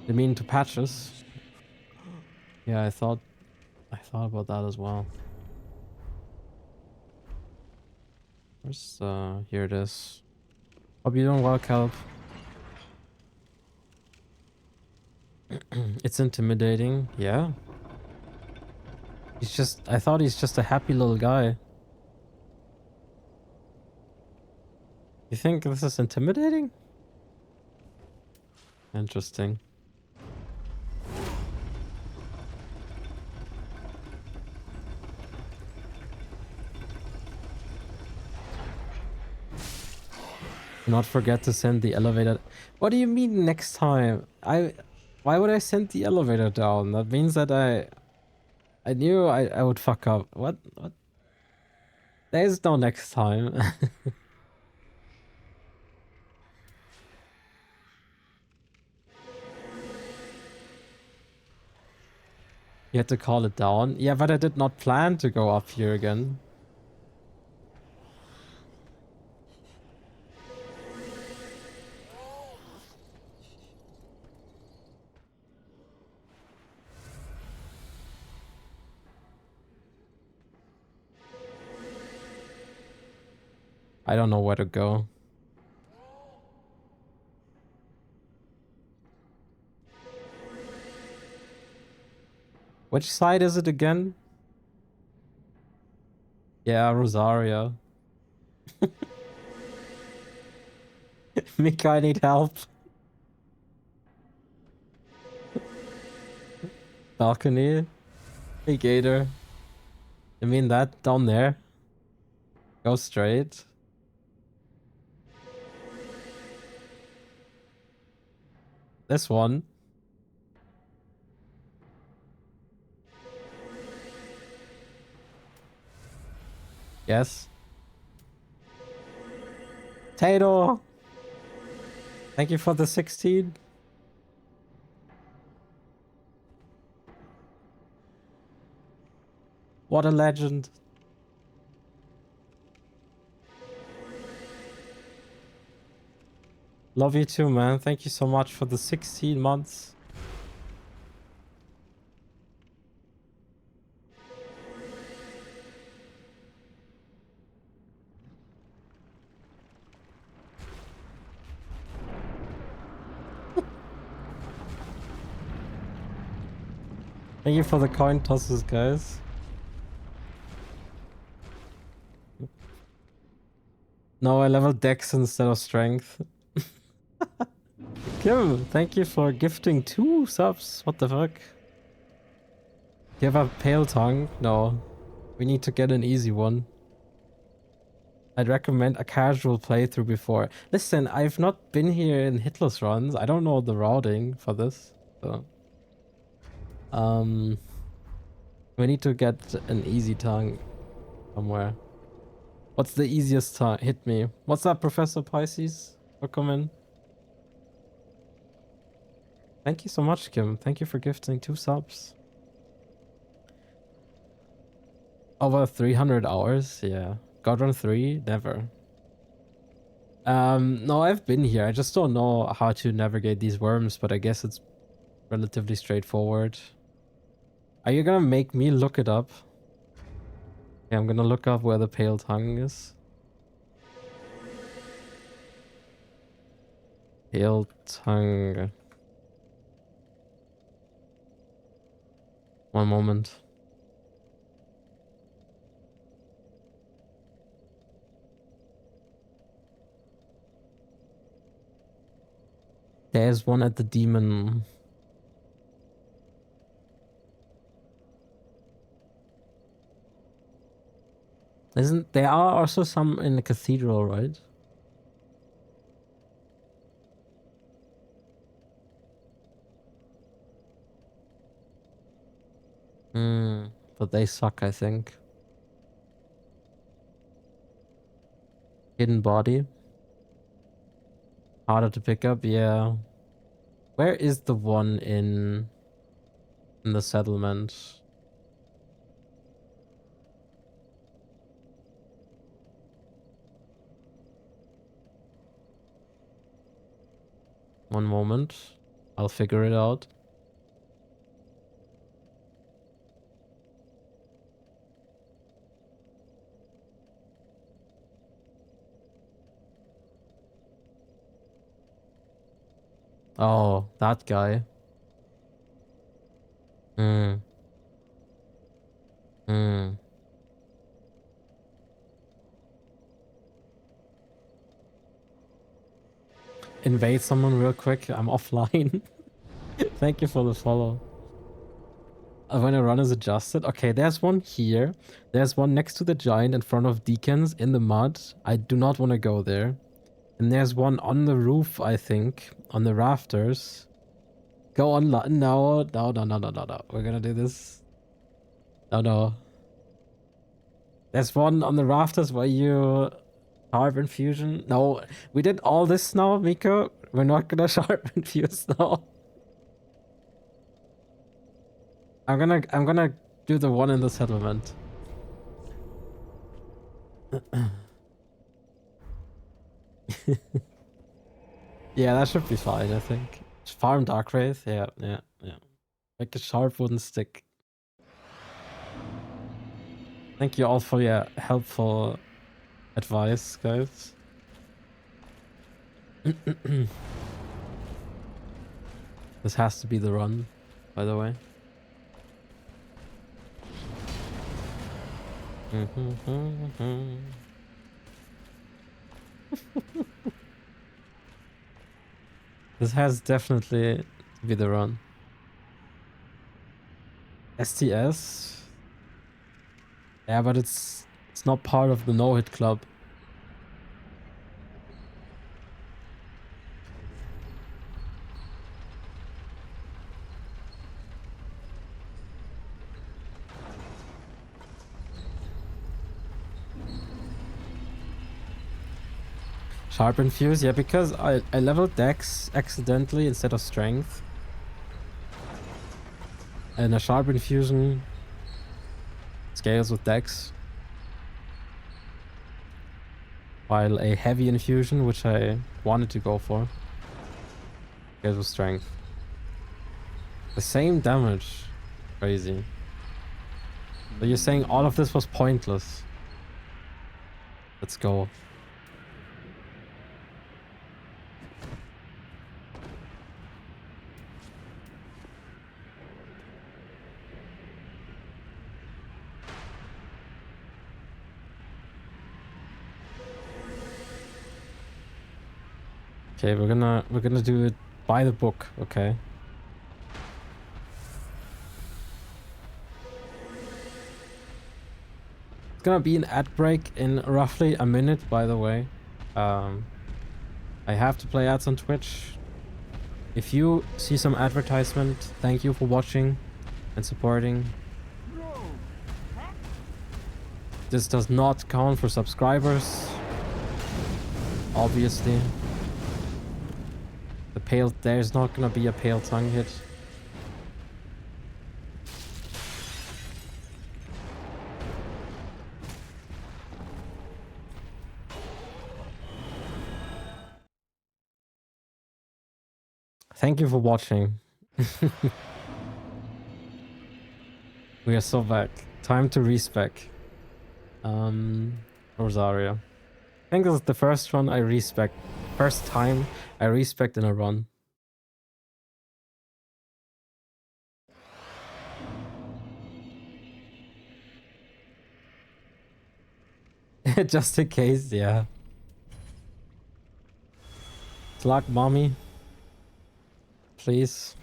You mean to patches? Yeah, I thought about that as well. Where's here it is. Hope you're doing well, Kelp. It's intimidating, yeah. I thought he's just a happy little guy. You think this is intimidating? Interesting. Do not forget to send the elevator. What do you mean next time? Why would I send the elevator down? That means that I knew I would fuck up. What? There's no next time. You had to call it down? Yeah, but I did not plan to go up here again. I don't know where to go. Which side is it again? Yeah, Rosaria. Mika, I need help. Balcony. Hey, Gator. You mean that down there? Go straight. This one. Yes. Tato. Thank you for the 16. What a legend. Love you too, man. Thank you so much for the 16 months. Thank you for the coin tosses, guys. No, I leveled Dex instead of Strength. Kim, thank you for gifting 2 subs. What the fuck? Do you have a pale tongue? No. We need to get an easy one. I'd recommend a casual playthrough before. Listen, I've not been here in Hitler's runs. I don't know the routing for this. So. We need to get an easy tongue somewhere. What's the easiest tongue? Hit me. What's up, Professor Pisces? Welcome in. Thank you so much, Kim. Thank you for gifting 2 subs. Over 300 hours? Yeah. Godrun 3? Never. No, I've been here. I just don't know how to navigate these worms, but I guess it's relatively straightforward. Are you gonna make me look it up? Yeah, I'm gonna look up where the pale tongue is. Pale tongue. One moment. There's one at the demon. Isn't there are also some in the cathedral, right? But they suck, I think. Hidden body. Harder to pick up, yeah. Where is the one in the settlement? One moment. I'll figure it out. Oh, that guy. Hmm. Hmm. Invade someone real quick. I'm offline. Thank you for the follow. When a run is adjusted. Okay, there's one here. There's one next to the giant in front of Deacons in the mud. I do not want to go there. And there's one on the roof, I think. On the rafters. Go on. No. No. We're gonna do this. No. There's one on the rafters where you sharp infusion. No, we did all this now, Miko. We're not gonna sharp infuse now. I'm gonna do the one in the settlement. Yeah, that should be fine, I think. Farm Dark Wraith, yeah. Like a sharp wooden stick. Thank you all for your helpful advice, guys. This has to be the run, by the way. This has definitely to be the run. STS? Yeah, but it's not part of the no-hit club. Sharp infuse, yeah, because I leveled Dex accidentally instead of Strength. And a sharp infusion scales with Dex. While a heavy infusion, which I wanted to go for, scales with Strength. The same damage. Crazy. So you're saying all of this was pointless? Let's go. Okay, we're gonna do it by the book, okay? It's gonna be an ad break in roughly a minute, by the way. I have to play ads on Twitch. If you see some advertisement, thank you for watching and supporting. This does not count for subscribers. Obviously. There's not gonna be a pale tongue hit. Thank you for watching. We are so back. Time to respec. Rosaria. I think this is the first run I respec. First time I respec in a run. Just in case, yeah. Slug mommy. Please.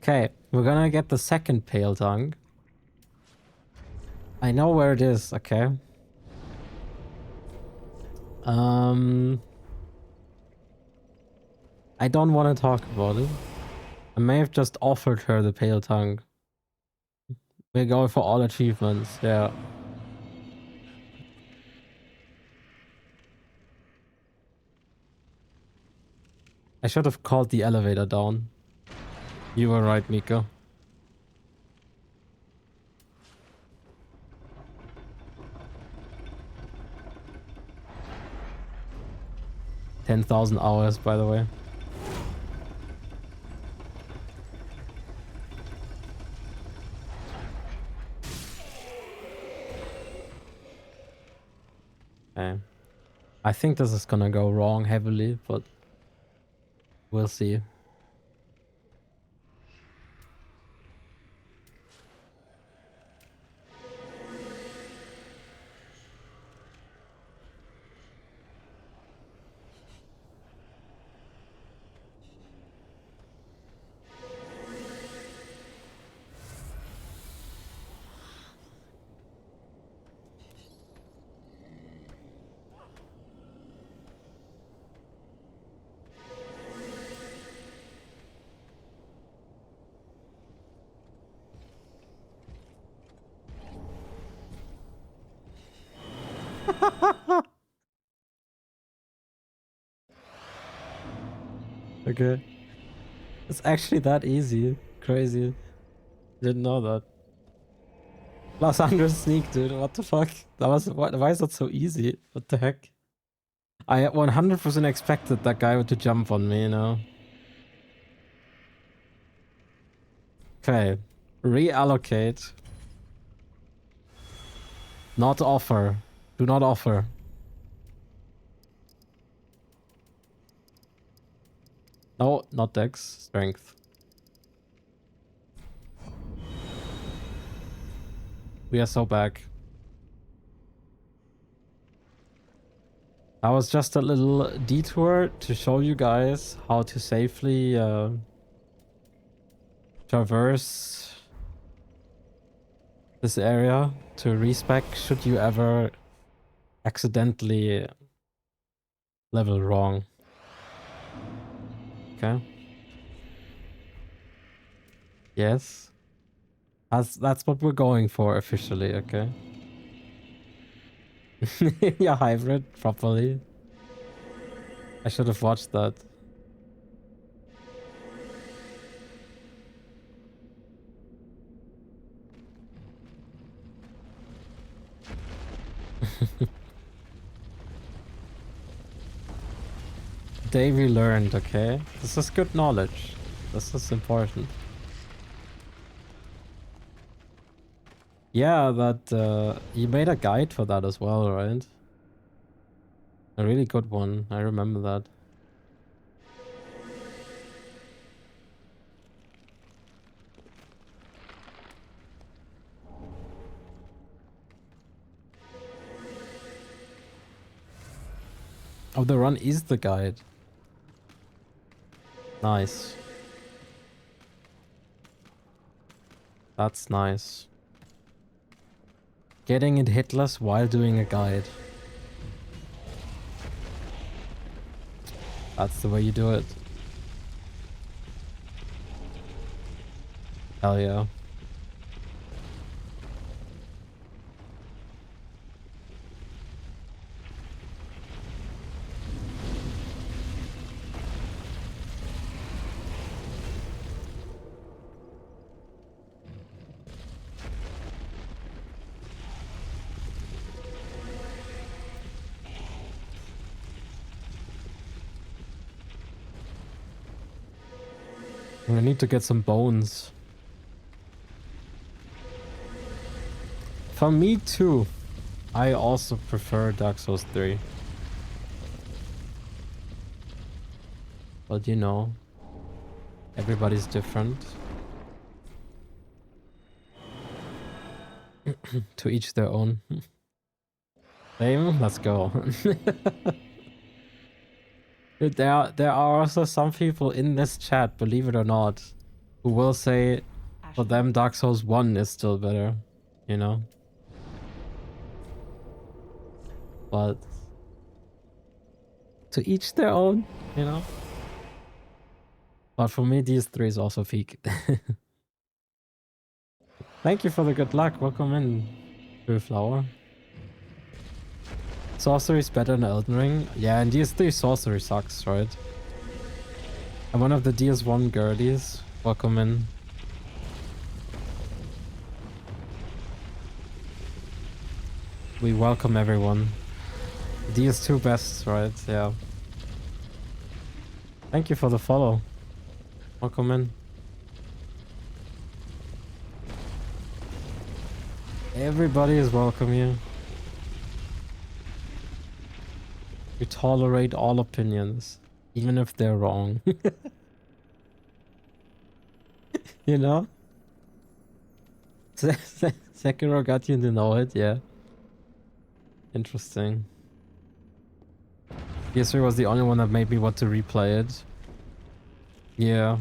Okay, we're gonna get the second pale tongue. I know where it is, okay? I don't want to talk about it. I may have just offered her the pale tongue. We're going for all achievements, yeah. I should have called the elevator down. You were right, Miko. $10,000 hours, by the way. Okay. I think this is gonna go wrong heavily, but we'll see. Okay. It's actually that easy. Crazy. Didn't know that. Plus 100 sneak, dude. What the fuck? That was why is that so easy? What the heck? I 100% expected that guy to jump on me, you know? Okay. Reallocate. Not offer. Do not offer. No, not Dex. Strength. We are so back. That was just a little detour to show you guys how to safely traverse this area to respec should you ever accidentally level wrong. Okay. Yes. That's what we're going for officially, okay? Yeah, hybrid properly. I should have watched that. Today we learned, okay? This is good knowledge. This is important. Yeah, that you made a guide for that as well, right? A really good one. I remember that. Oh, the run is the guide. Nice. That's nice. Getting it hitless while doing a guide. That's the way you do it. Hell yeah. I need to get some bones. For me too. I also prefer Dark Souls 3. But you know, everybody's different. To each their own. Same, let's go. Dude, there are also some people in this chat, believe it or not, who will say for Ashley. them Dark Souls 1 is still better, you know? But to each their own, you know? But for me, DS3 is also peak. Thank you for the good luck. Welcome in, Blue Flower. Sorcery is better than Elden Ring. Yeah, and DS3 sorcery sucks, right? I'm one of the DS1 girlies. Welcome in. We welcome everyone. DS2 best, right? Yeah. Thank you for the follow. Welcome in. Everybody is welcome here. We tolerate all opinions, even if they're wrong. You know? Sekiro got you to know it, yeah. Interesting. PS3 was the only one that made me want to replay it. Yeah.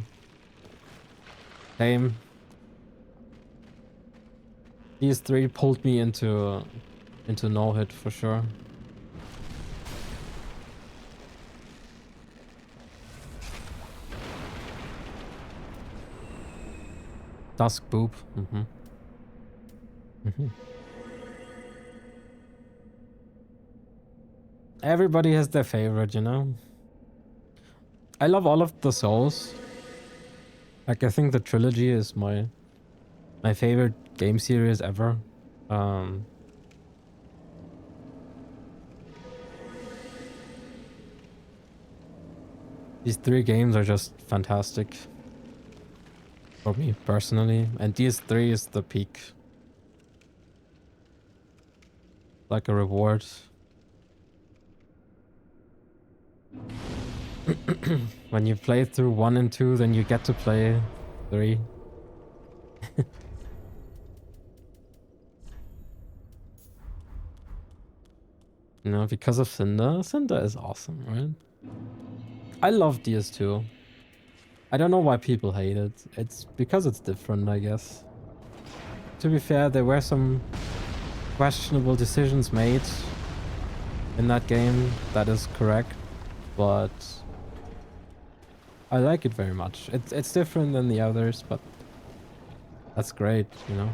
Same. PS3 pulled me into no hit for sure. Dusk Boop. Everybody has their favorite, you know? I love all of the Souls. Like, I think the trilogy is my favorite game series ever. These 3 games are just fantastic. For me, personally. And DS3 is the peak. Like a reward. When you play through 1 and 2, then you get to play 3. You know, because of Cinder. Cinder is awesome, right? I love DS2. I don't know why people hate it. It's because it's different, I guess. To be fair, there were some questionable decisions made in that game. That is correct. But I like it very much. It's different than the others, but that's great, you know?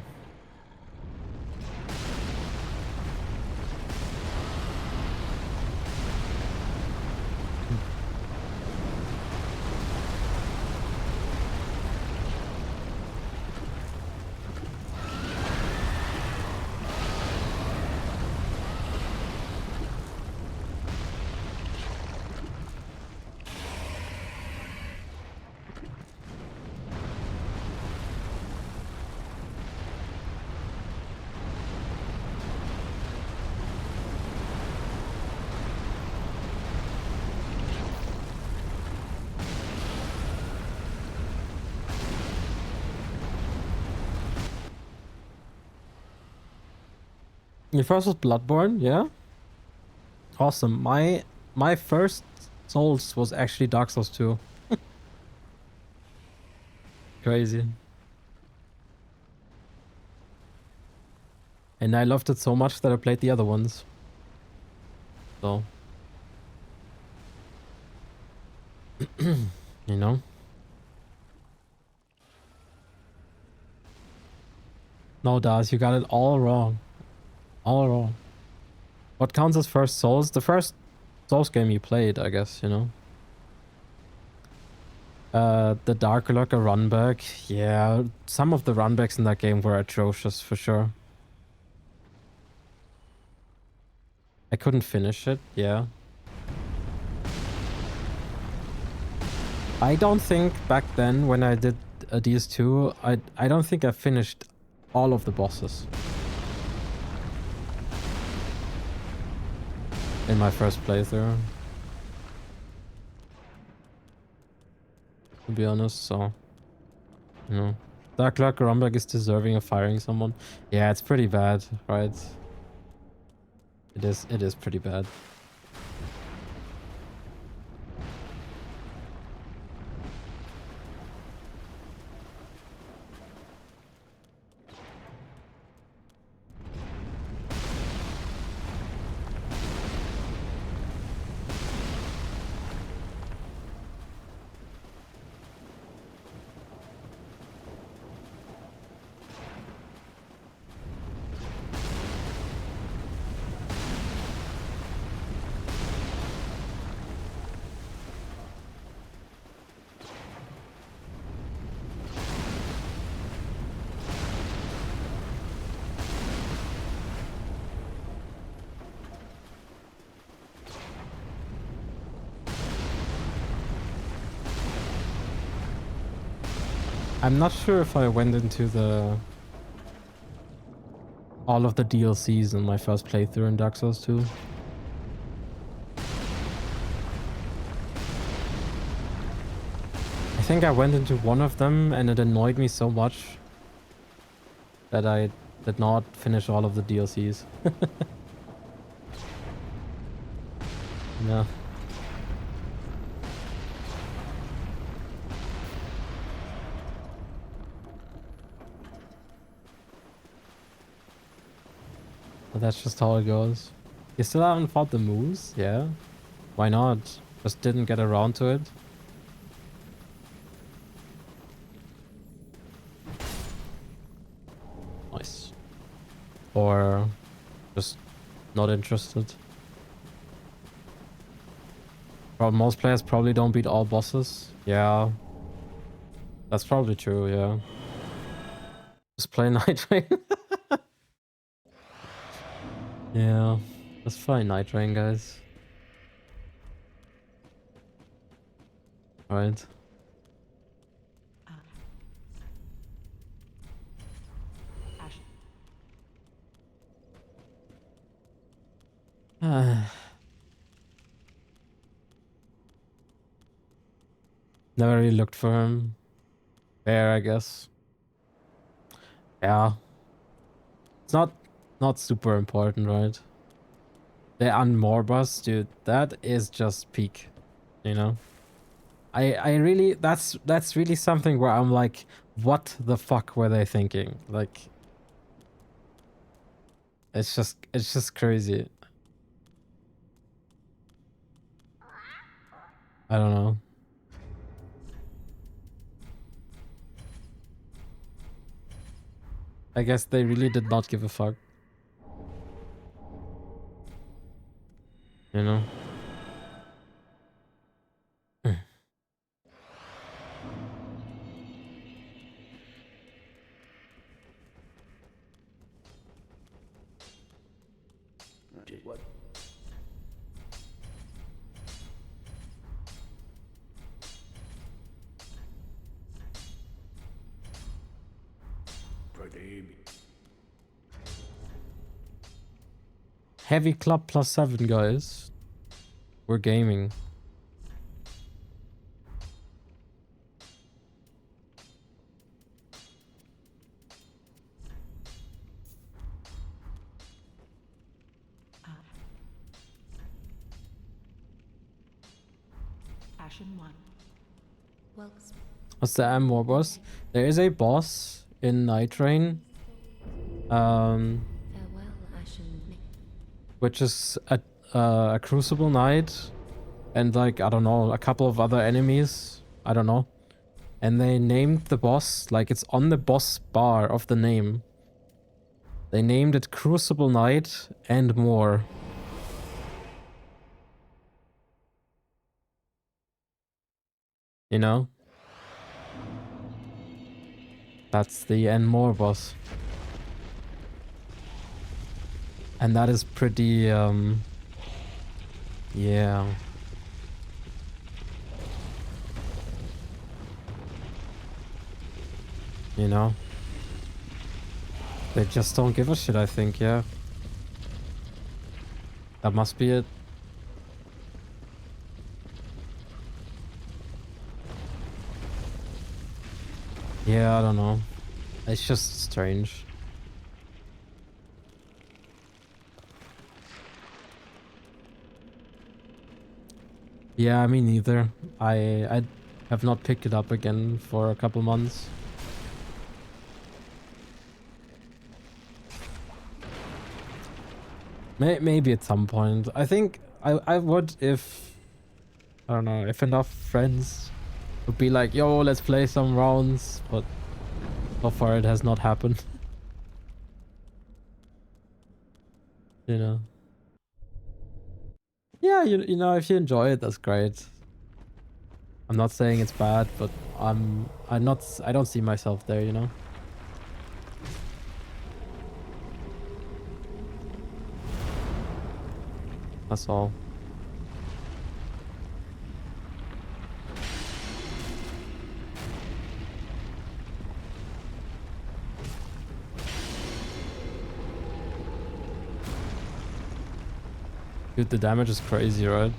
Your first was Bloodborne, yeah? Awesome. My first Souls was actually Dark Souls 2. Crazy. And I loved it so much that I played the other ones. So, you know? No, Daz, you got it all wrong. All wrong. What counts as first Souls? The first Souls game you played, I guess, you know? The Dark Lurker runback. Yeah, some of the runbacks in that game were atrocious, for sure. I couldn't finish it, yeah. I don't think back then when I did a DS2, I don't think I finished all of the bosses in my first playthrough. To be honest, so you know. Dark Lurker Rumberg is deserving of firing someone. Yeah, it's pretty bad, right? It is pretty bad. I'm not sure if I went into all of the DLCs in my first playthrough in Dark Souls 2. I think I went into one of them and it annoyed me so much that I did not finish all of the DLCs. Yeah. But that's just how it goes. You still haven't fought the moose? Yeah. Why not? Just didn't get around to it. Nice. Or just not interested. Most players probably don't beat all bosses. Yeah. That's probably true, yeah. Just play Night Rain. Yeah. Let's try Night Rain, guys. Alright. Ashen. Never really looked for him. Fair, I guess. Yeah. It's not super important, right? The Unmorbus, dude, that is just peak, you know? I really that's really something where I'm like, what the fuck were they thinking? Like it's just crazy. I don't know. I guess they really did not give a fuck. You know? What? Heavy club +7, guys. We're gaming. Ashen one. Well, What's the Amor boss? There is a boss in Night Rain, farewell, Ashen. which is a Crucible Knight, and like, I don't know, a couple of other enemies. I don't know. And they named the boss, like it's on the boss bar of the name. They named it Crucible Knight and more. You know? That's the and more boss. And that is pretty, yeah. You know? They just don't give a shit, I think, yeah. That must be it. Yeah, I don't know. It's just strange. Yeah, me neither. I have not picked it up again for a couple months. Maybe at some point. I think I would if, I don't know, if enough friends would be like, yo, let's play some rounds, but so far it has not happened. You know. Yeah, you know, if you enjoy it, that's great. I'm not saying it's bad, but I don't see myself there, you know. That's all. Dude, the damage is crazy, right?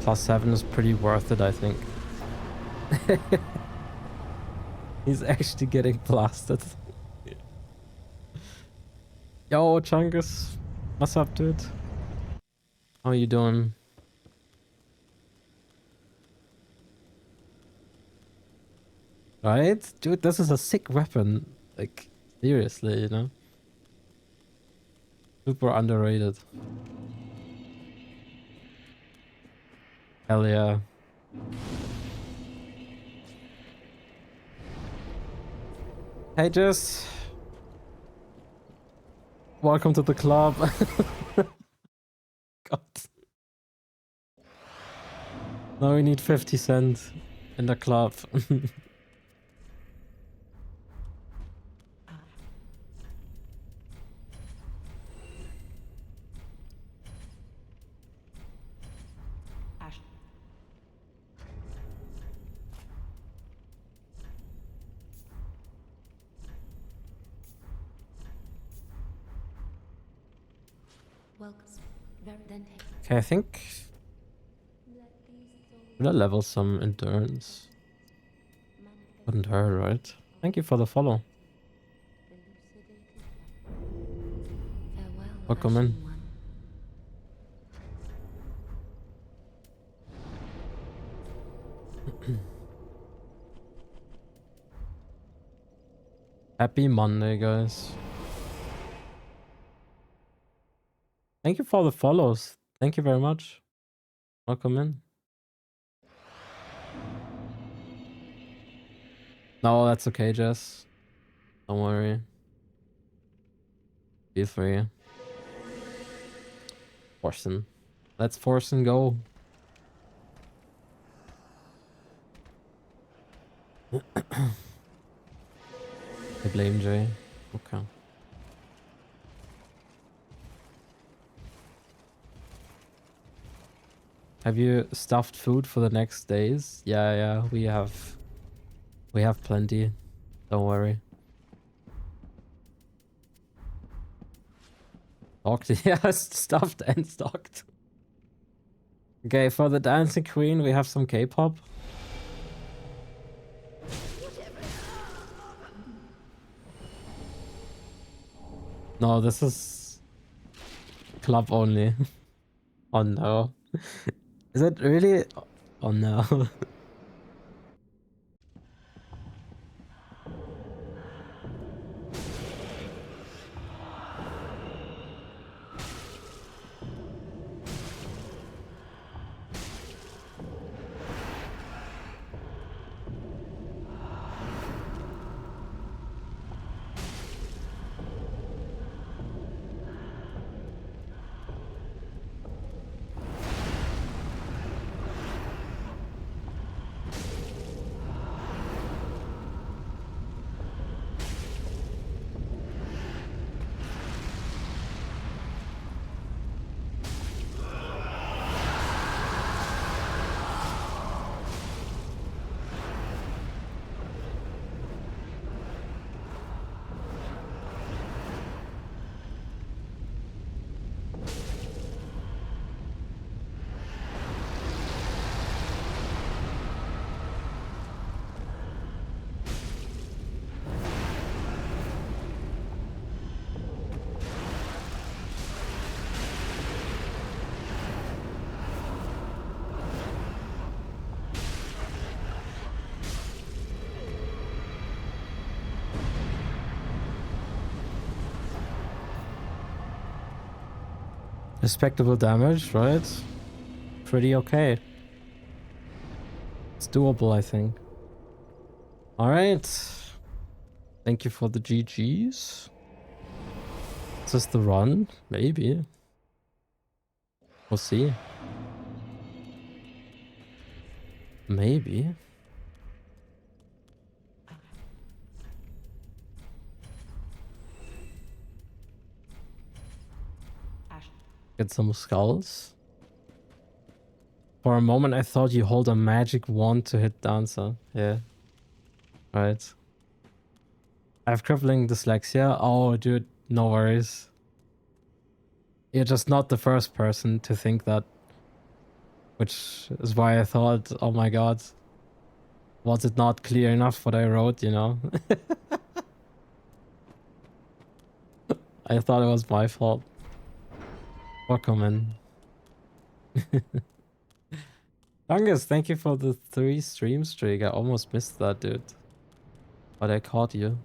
+7 is pretty worth it, I think. He's actually getting blasted. Yo, Chungus. What's up, dude? How you doing? Right? Dude, this is a sick weapon. Like, seriously, you know? Super underrated. Hell yeah. Hey, Jess. Welcome to the club. God. Now we need 50 cents in the club. Ashen. Welcome. Very then take. Okay, I think should I level some endurance? Wouldn't hurt, right? Thank you for the follow. Farewell, Welcome in. Ashen one. Happy Monday, guys. Thank you for the follows. Thank you very much. Welcome in. No, that's okay, Jess. Don't worry. Feel free. Forsen. Let's force and go. I blame Jay. Okay. Have you stuffed food for the next days? Yeah, we have plenty. Don't worry. Stocked, yeah, stuffed and stocked. Okay, for the Dancing Queen, we have some K-pop. No, this is club only. Oh no. Is it really? Oh no. Respectable damage, right? Pretty okay. It's doable, I think. Alright. Thank you for the GGs. Is this the run? Maybe. We'll see. Maybe. Ash. Get some skulls. For a moment I thought you hold a magic wand to hit Dancer. Yeah. Right. I have crippling dyslexia. Oh, dude, no worries. You're just not the first person to think that. Which is why I thought, oh my god. Was it not clear enough what I wrote, you know? I thought it was my fault. Welcome in. Angus, thank you for the 3 stream streak. I almost missed that, dude. But I caught you.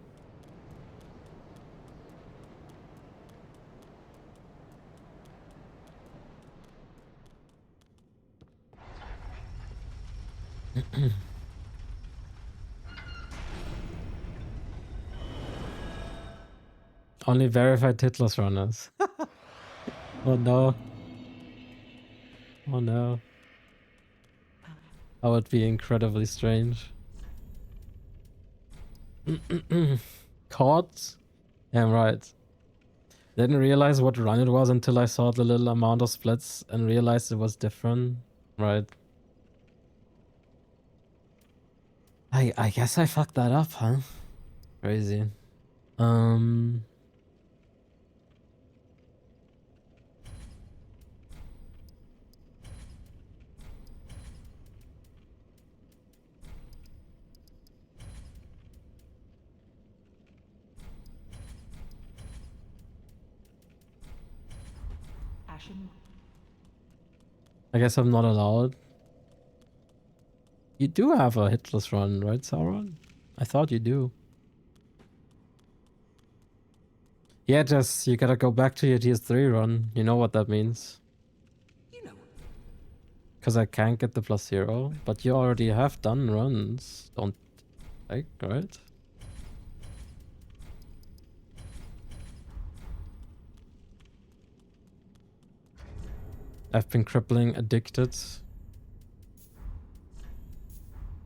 Only verified titless runners. Oh no. Oh no. That would be incredibly strange. Caught? Yeah, I'm right. Didn't realize what run it was until I saw the little amount of splits and realized it was different. Right. I guess I fucked that up, huh? Crazy. Ashen. I guess I'm not allowed. You do have a hitless run, right, Sauron? I thought you do. Yeah, Jess, you gotta go back to your TS3 run. You know what that means. You know. Because I can't get the +0, but you already have done runs. Don't like, right? I've been crippling addicted.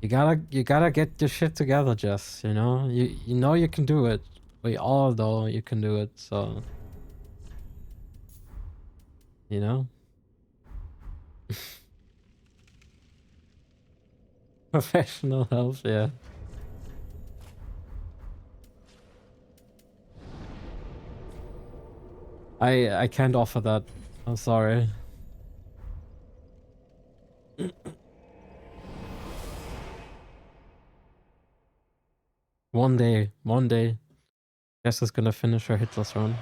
You gotta get your shit together, Jess, you know? You know you can do it. We all know you can do it, so you know? Professional help, yeah. I can't offer that. I'm sorry. One day, Jess is gonna finish her hitless run.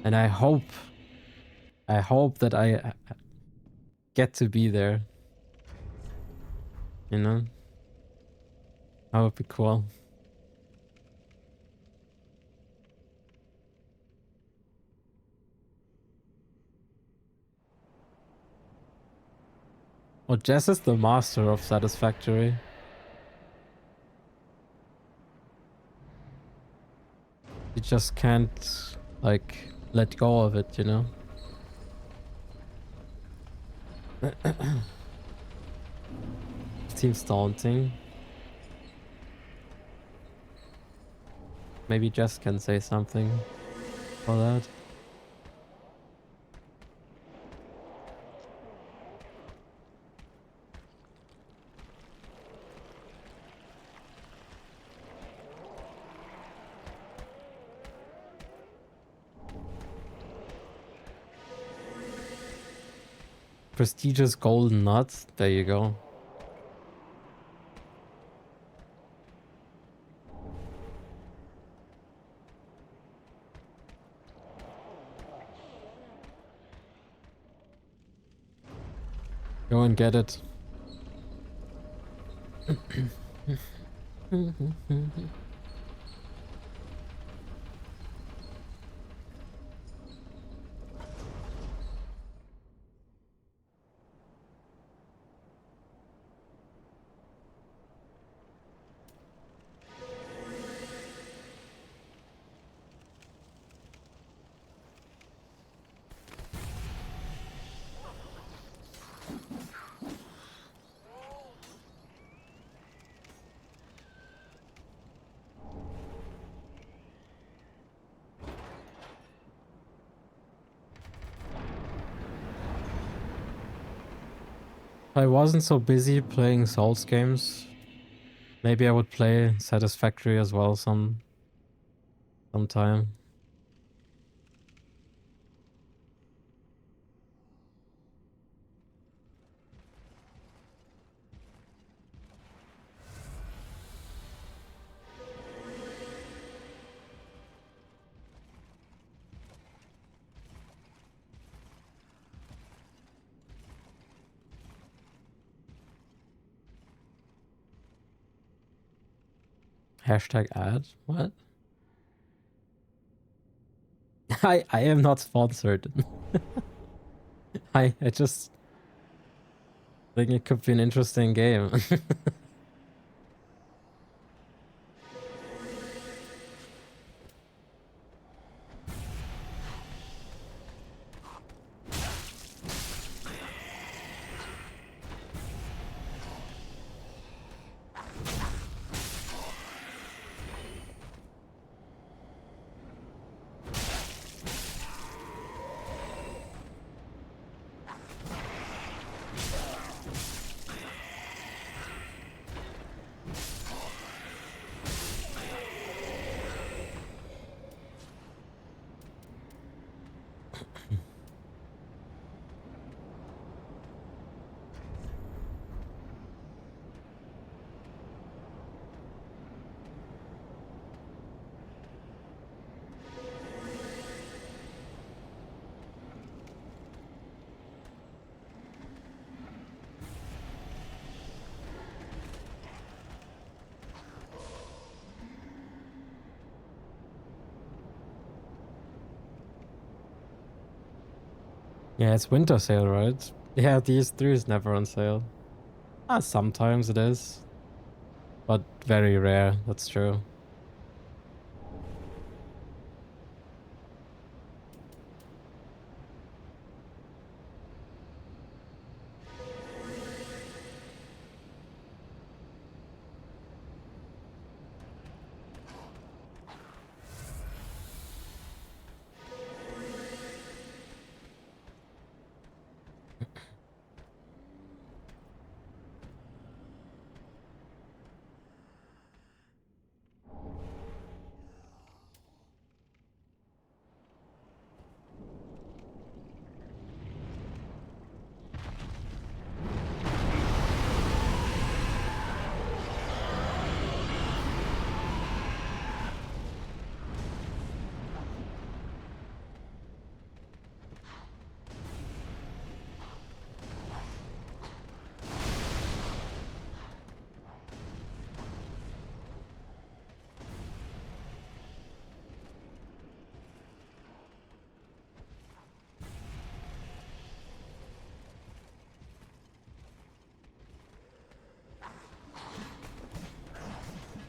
And I hope that I get to be there. You know? That would be cool. Well, Jess is the master of Satisfactory. You just can't, like, let go of it, you know? Seems daunting. Maybe Jess can say something for that. Prestigious golden nuts. There you go. Go and get it. If I wasn't so busy playing Souls games, maybe I would play Satisfactory as well sometime. Hashtag ad? What? I am not sponsored. I just think it could be an interesting game. Yeah, it's winter sale, right? Yeah, DS3 is never on sale. Ah, sometimes it is. But very rare, that's true.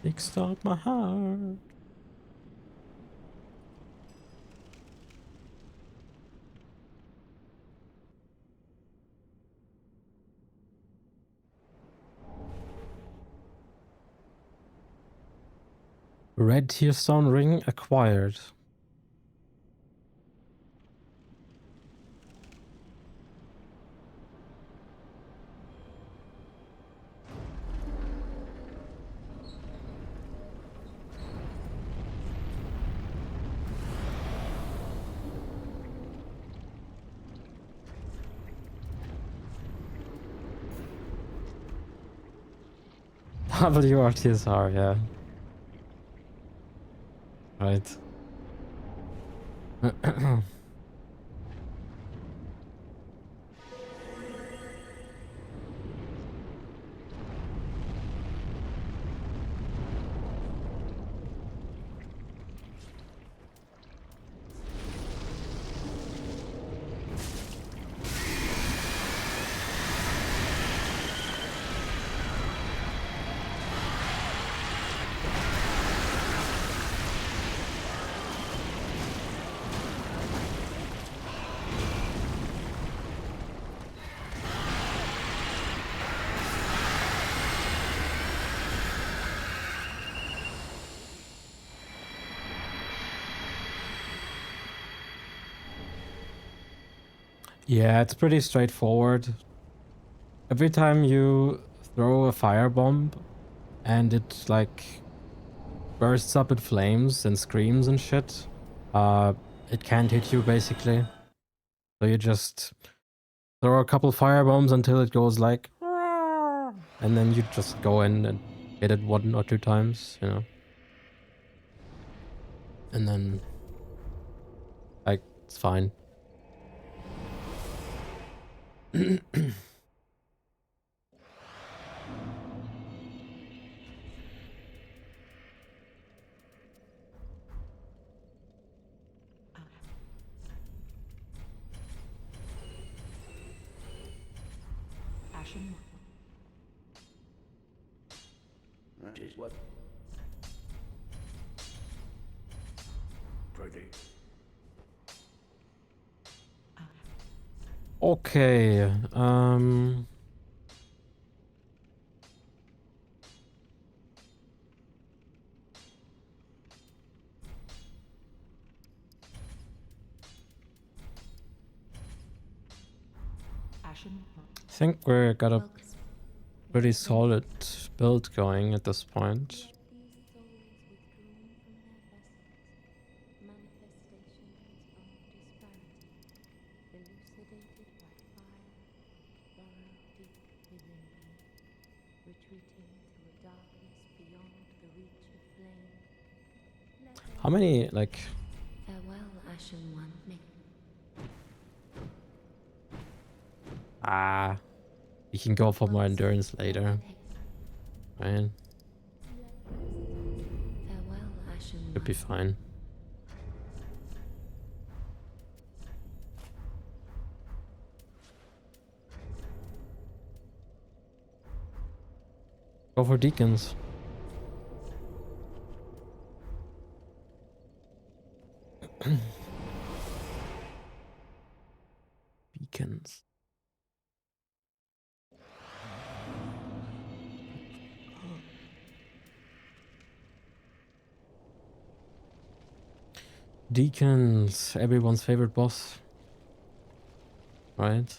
Kickstart my heart. Red Tearstone ring acquired. WRTSR, yeah. Right. Yeah, it's pretty straightforward. Every time you throw a firebomb and it like bursts up in flames and screams and shit, it can't hit you basically. So you just throw a couple firebombs until it goes like, and then you just go in and hit it 1 or 2 times, you know. And then like it's fine. Ashen That is what. Pretty. Okay, Ashen I think we got a Welcome. pretty solid build going at this point. Let these souls withdrawn from their vessels, manifestations of disparity, elucidated by fire, burrow deep within me, retreating to a darkness beyond the reach of flame. Let How many, like, farewell, Ashen One. we can go for more endurance later, right? Farewell, Ashen Should be One. fine. Go for deacons. Beacons. Deacons, everyone's favorite boss, right?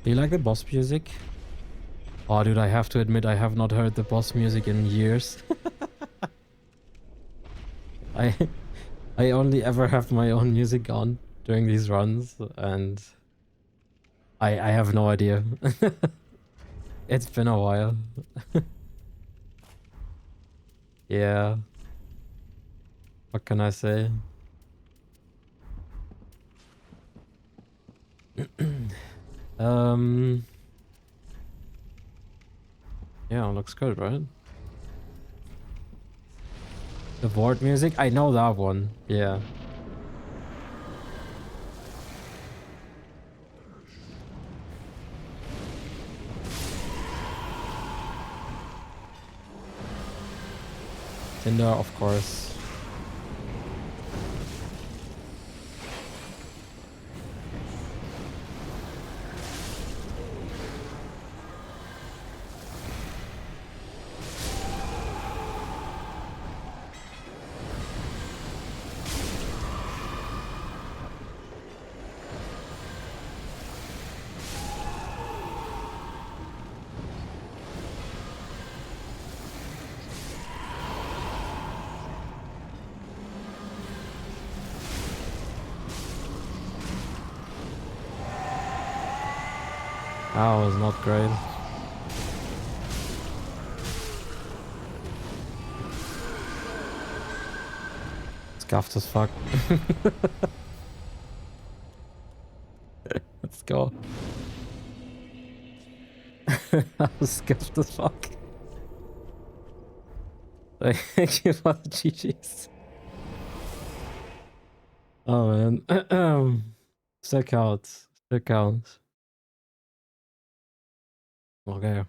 Do you like the boss music? Oh, dude, I have to admit, I have not heard the boss music in years. I I only ever have my own music on during these runs, and I have no idea. It's been a while. Yeah. What can I say? um. Yeah, looks good, right? The board music? I know that one. Yeah. Tinder, of course. That was not great. Scuffed as fuck. Let's go. That was scuffed as fuck. Thank you for the GG's. Oh man. Still counts. Still counts. Okay.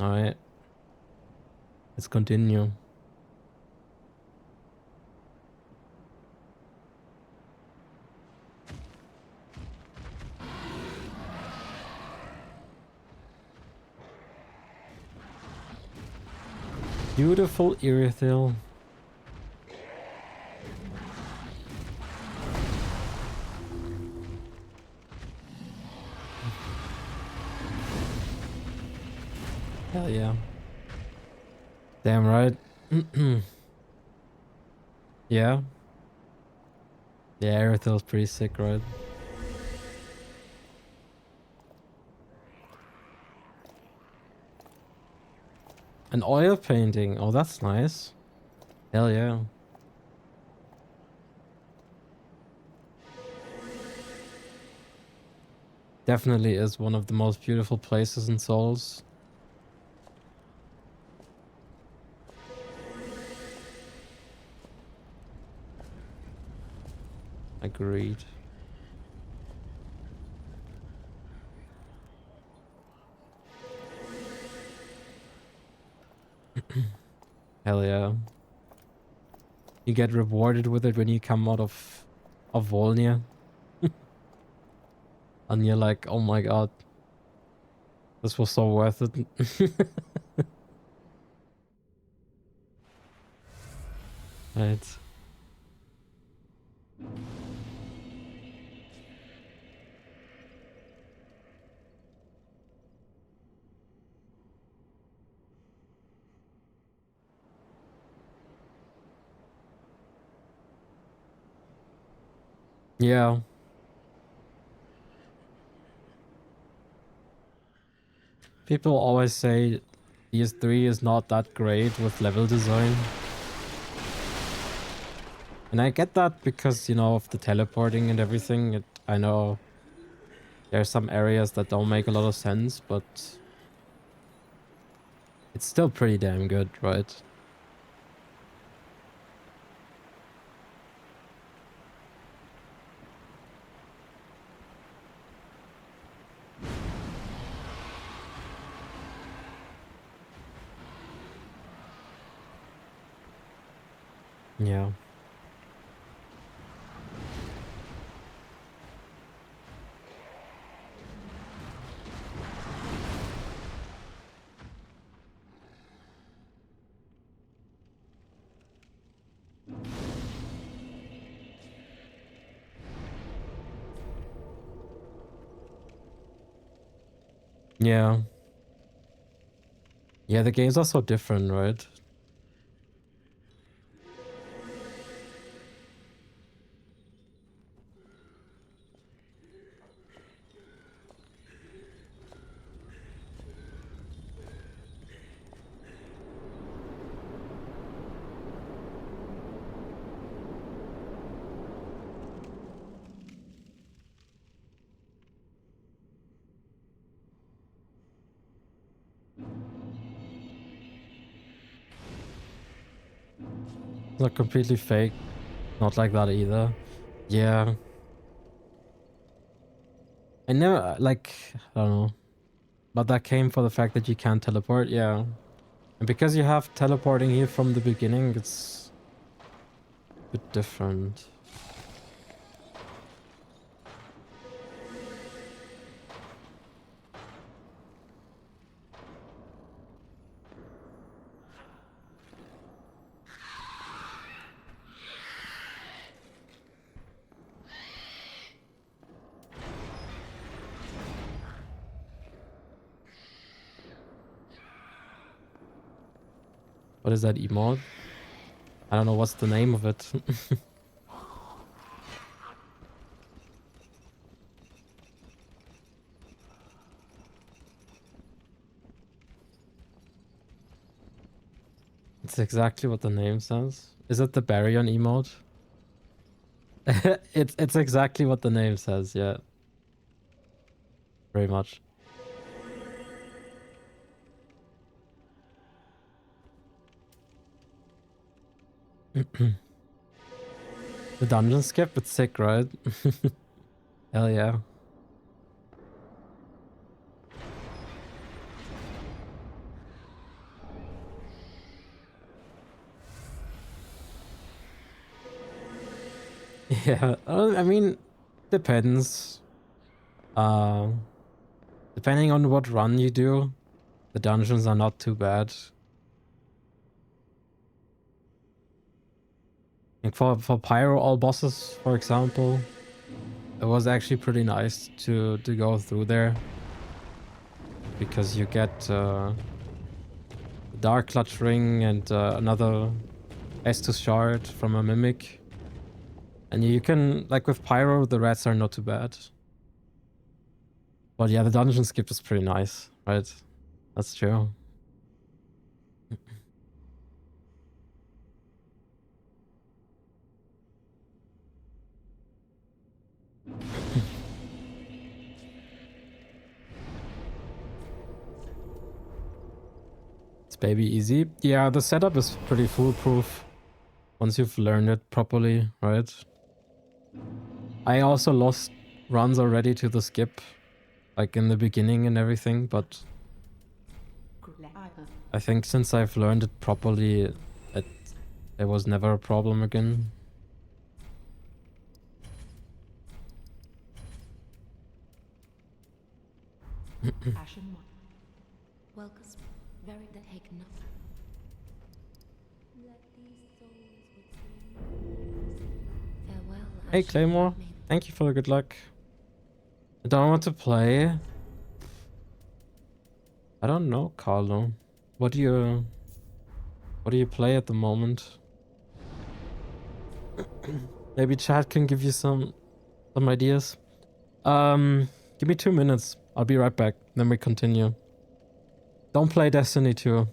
Alright. Let's continue. Beautiful Irithyll. Hell yeah. Damn right. Yeah. Yeah, Irithyll's pretty sick, right? An oil painting. Oh, that's nice. Hell yeah. Definitely is one of the most beautiful places in Souls. Agreed. Hell yeah. You get rewarded with it when you come out of Volnia. And you're like, oh my god. This was so worth it. Right. Yeah. People always say DS3 is not that great with level design. And I get that because, you know, of the teleporting and everything. I know there are some areas that don't make a lot of sense, but it's still pretty damn good, right? Yeah. Yeah. Yeah, the games are so different, right? not completely fake. Not like that either. Yeah. I never, like, I don't know. But that came for the fact that you can't teleport, yeah. And because you have teleporting here from the beginning, it's a bit different. What is that emote? I don't know what's the name of it. It's exactly what the name says. Is it the Baryon emote? It's exactly what the name says, yeah. Very much. The dungeon skip, it's sick, right? Hell yeah. Yeah, I mean, depends. Depending on what run you do, the dungeons are not too bad. Like for Pyro all bosses, for example, it was actually pretty nice to go through there because you get the Dark Clutch Ring and another Estus Shard from a Mimic. And you can, like with Pyro, the rats are not too bad. But yeah, the dungeon skip is pretty nice, right? That's true. It's baby easy. Yeah, the setup is pretty foolproof once you've learned it properly, right? I also lost runs already to the skip, like in the beginning and everything, but I think since I've learned it properly, there was never a problem again. Ashen one. Welcome, very the Hegna. Let these souls return. Farewell. Hey Ashen Claymore, maiden. thank you for the good luck. I don't want to play. I don't know, Carlo. What do you play at the moment? Maybe chat can give you some ideas. Give me 2 minutes. I'll be right back. Then we continue. Don't play Destiny 2.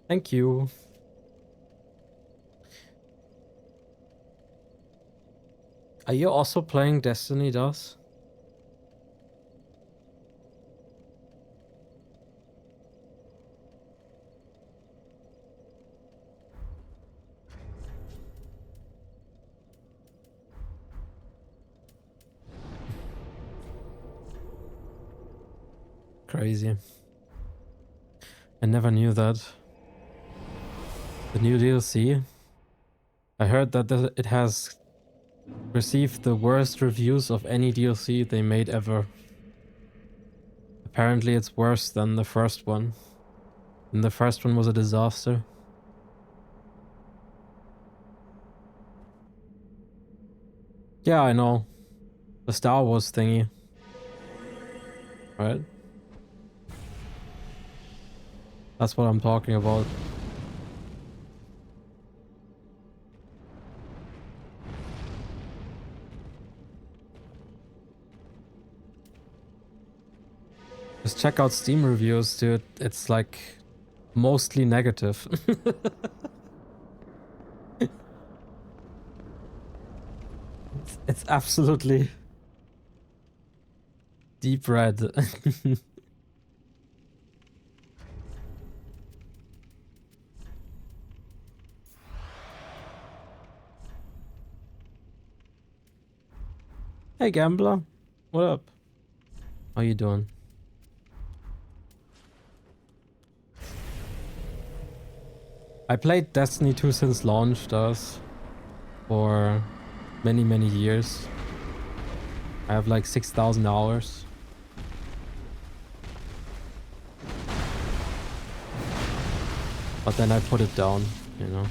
Thank you. Are you also playing Destiny, DOS? Crazy. I never knew that. The new DLC. I heard that it has received the worst reviews of any DLC they made ever. Apparently it's worse than the first one. And the first one was a disaster. Yeah, I know. The Star Wars thingy. Right? That's what I'm talking about. Just check out Steam reviews, dude. It's like mostly negative. It's absolutely deep red. Hey Gambler, what up? How you doing? I played Destiny 2 since launch, does for many years. I have like 6,000 hours. But then I put it down, you know.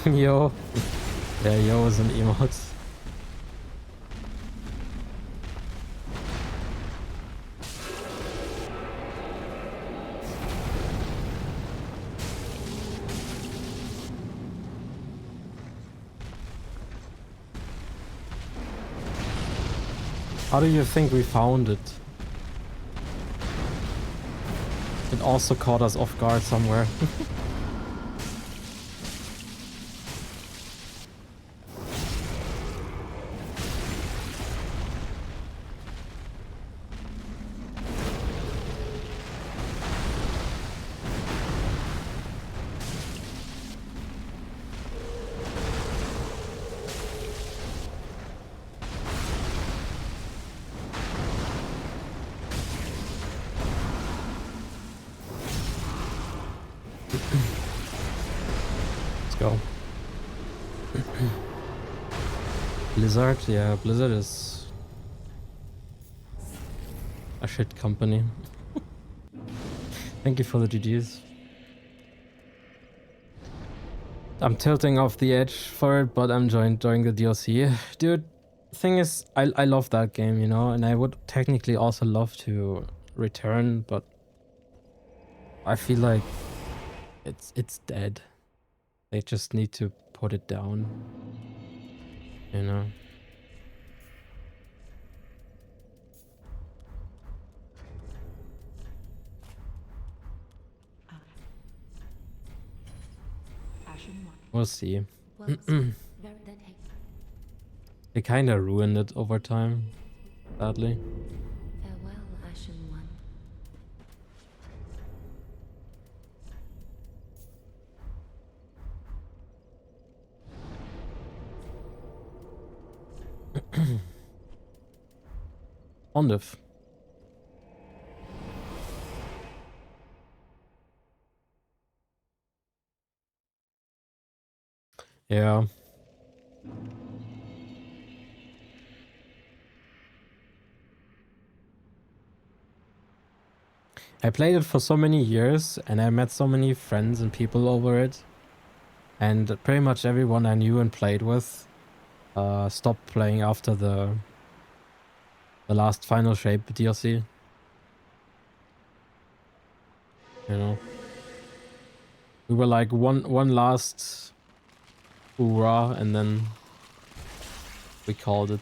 Yo. Yeah, yo is an emote. How do you think we found it? It also caught us off guard somewhere. Blizzard? Yeah, Blizzard is a shit company. Thank you for the GGs. I'm tilting off the edge for it, but I'm enjoying the DLC. Dude, thing is, I love that game, you know, and I would technically also love to return, but I feel like it's dead. They just need to put it down, you know. We'll see. They kind of ruined it over time, sadly. Farewell, Ashen One. Ondif. Yeah. I played it for so many years and I met so many friends and people over it. And pretty much everyone I knew and played with stopped playing after the last Final Shape DLC. You know? We were like one last hoorah, and then we called it.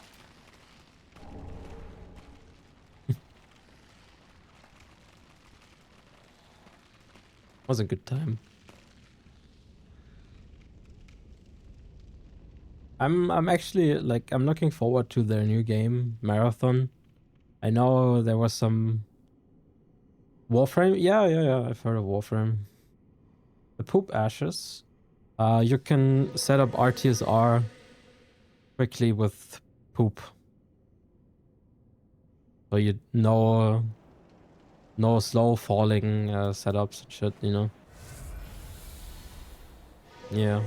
Was a good time. I'm actually like I'm looking forward to their new game, Marathon. I know there was some Warframe. Yeah. I've heard of Warframe. The Poop Ashes. You can set up RTSR quickly with Poop. So you know no slow falling setups and shit, you know. Yeah.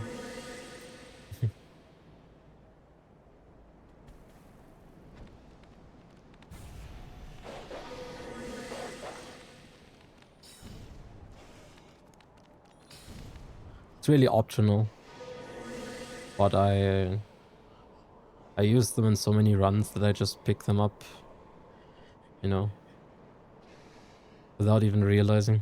It's really optional, but I use them in so many runs that I just pick them up, you know, without even realizing.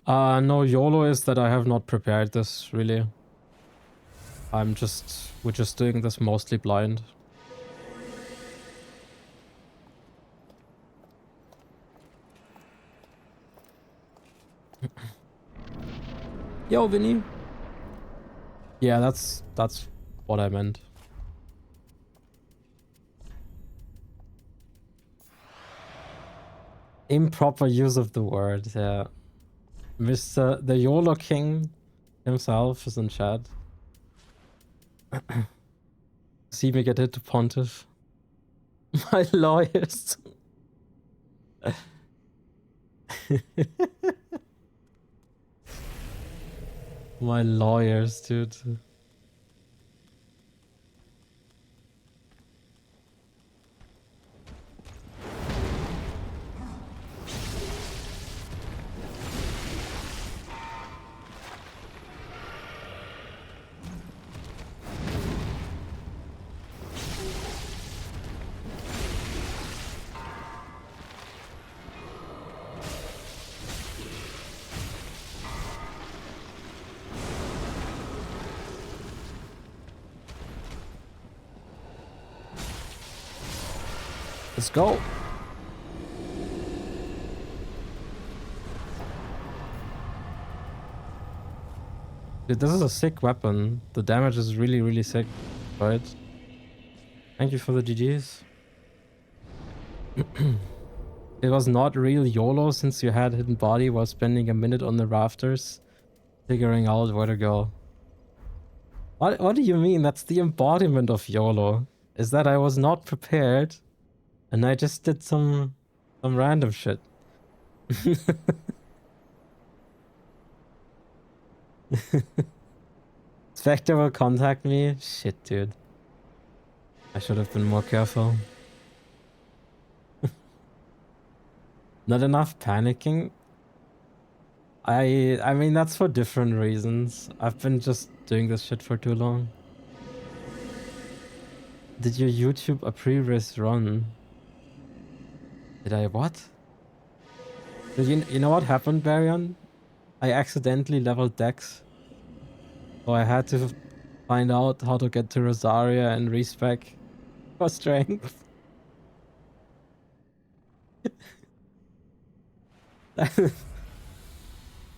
No, YOLO is that I have not prepared this really. We're just doing this mostly blind. Yo, Vinny. Yeah, that's what I meant. Improper use of the word, yeah. Mr. the YOLO King himself is in chat. See me get hit to Pontiff. My lawyers. My lawyers, dude. Let's go. Dude, this is a sick weapon. The damage is really, really sick, right? Thank you for the GGs. It was not real YOLO since you had hidden body while spending a minute on the rafters, figuring out where to go. What do you mean? That's the embodiment of YOLO. Is that I was not prepared and I just did some random shit. Spectre will contact me? Shit, dude. I should have been more careful. Not enough panicking? I mean, that's for different reasons. I've been just doing this shit for too long. Did you YouTube a pre-race run? Did I what? You know what happened, Baryon? I accidentally leveled Dex. So I had to find out how to get to Rosaria and respec for strength.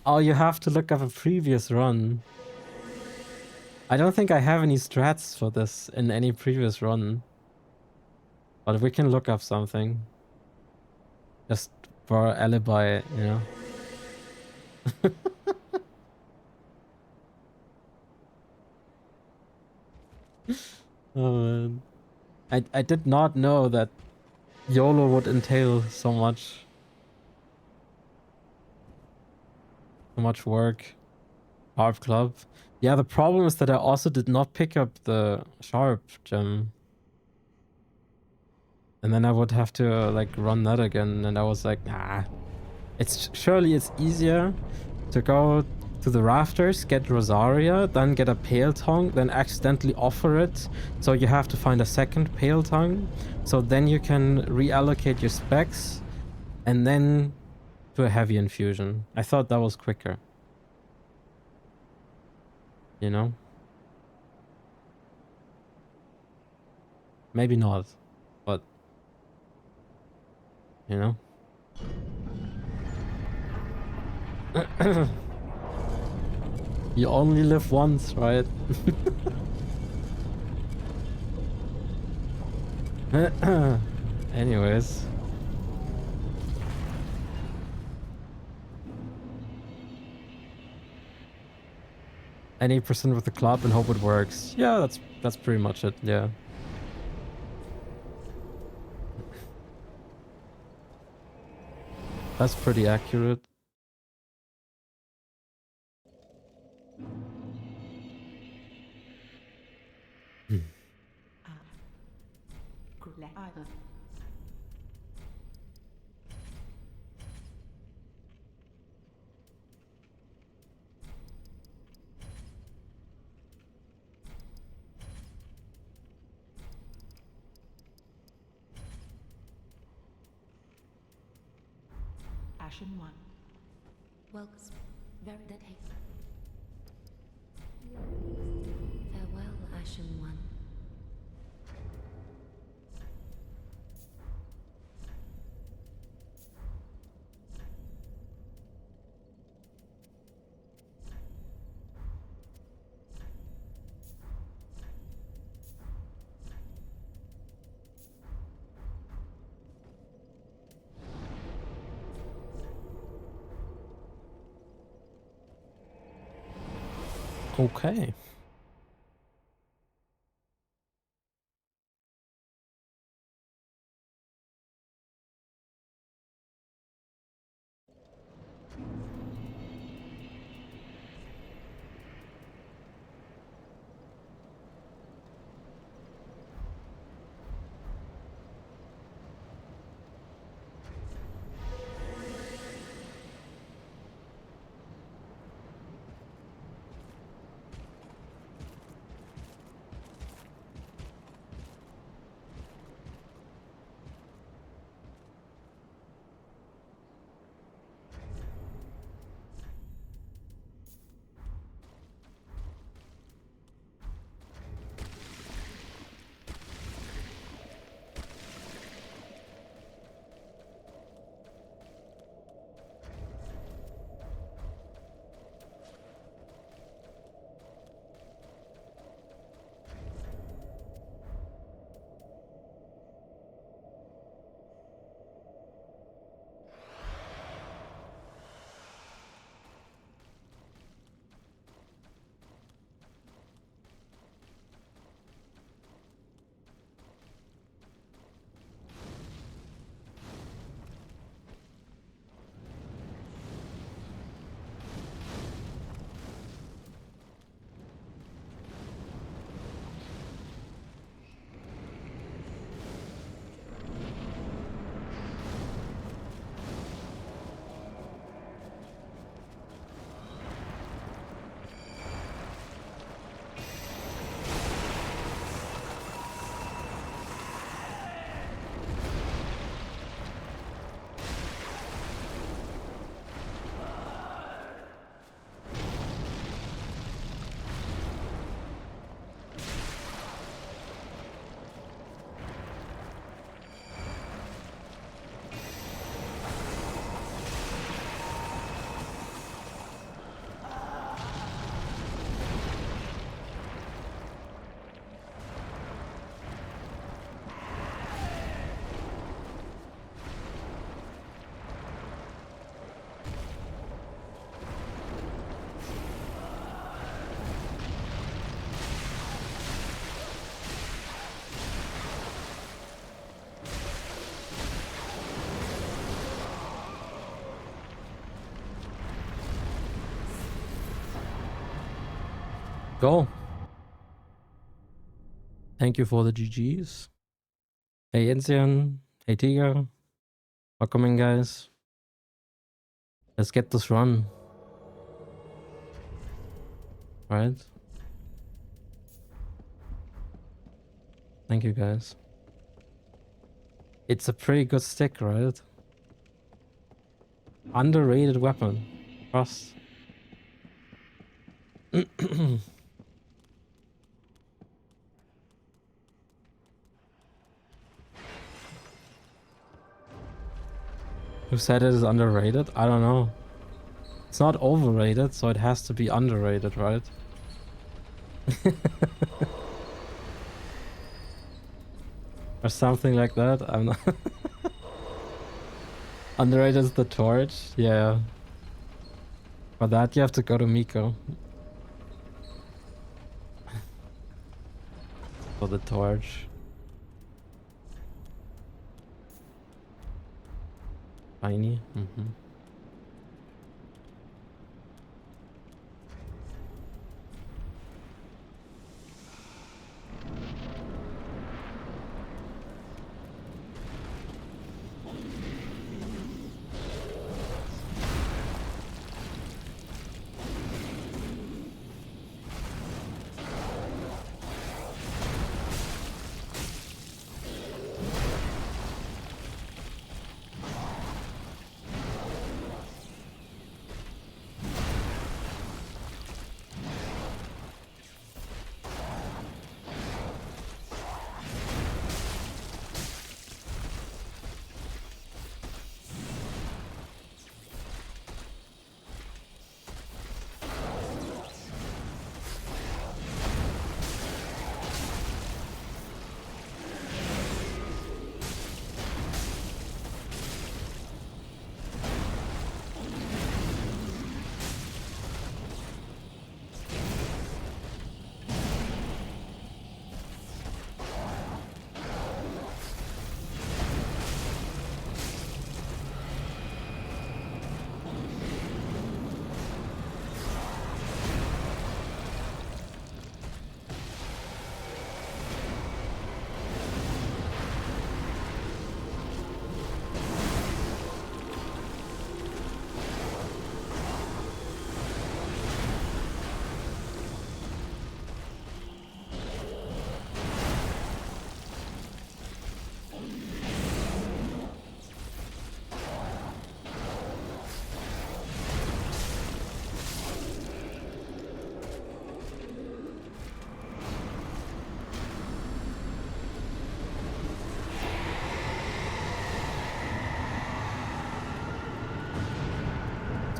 Oh, you have to look up a previous run. I don't think I have any strats for this in any previous run. But we can look up something. Just for alibi, you know. Oh man. I did not know that YOLO would entail so much work. Sharp Club. Yeah, the problem is that I also did not pick up the Sharp gem. And then I would have to like run that again, and I was like, nah. Surely it's easier to go to the rafters, get Rosaria, then get a Pale Tongue, then accidentally offer it. So you have to find a second Pale Tongue. So then you can reallocate your specs and then to a heavy infusion. I thought that was quicker. You know? Maybe not, but you know? You only live once, right? Anyways. Any percent with the club and hope it works. Yeah, that's pretty much it, yeah. That's pretty accurate. Ashen 1. Welcome. Very that haste. Farewell, Ashen One. Okay. Go. Thank you for the GGs. Hey Enzian. Hey Tiger. Welcome in, guys. Let's get this run. right? Thank you guys. It's a pretty good stick, right? Underrated weapon. Trust. Who said it is underrated? I don't know. It's not overrated, so it has to be underrated, right? Or something like that. I'm not underrated is the torch. Yeah. For that you have to go to Miko. For the torch. Tiny.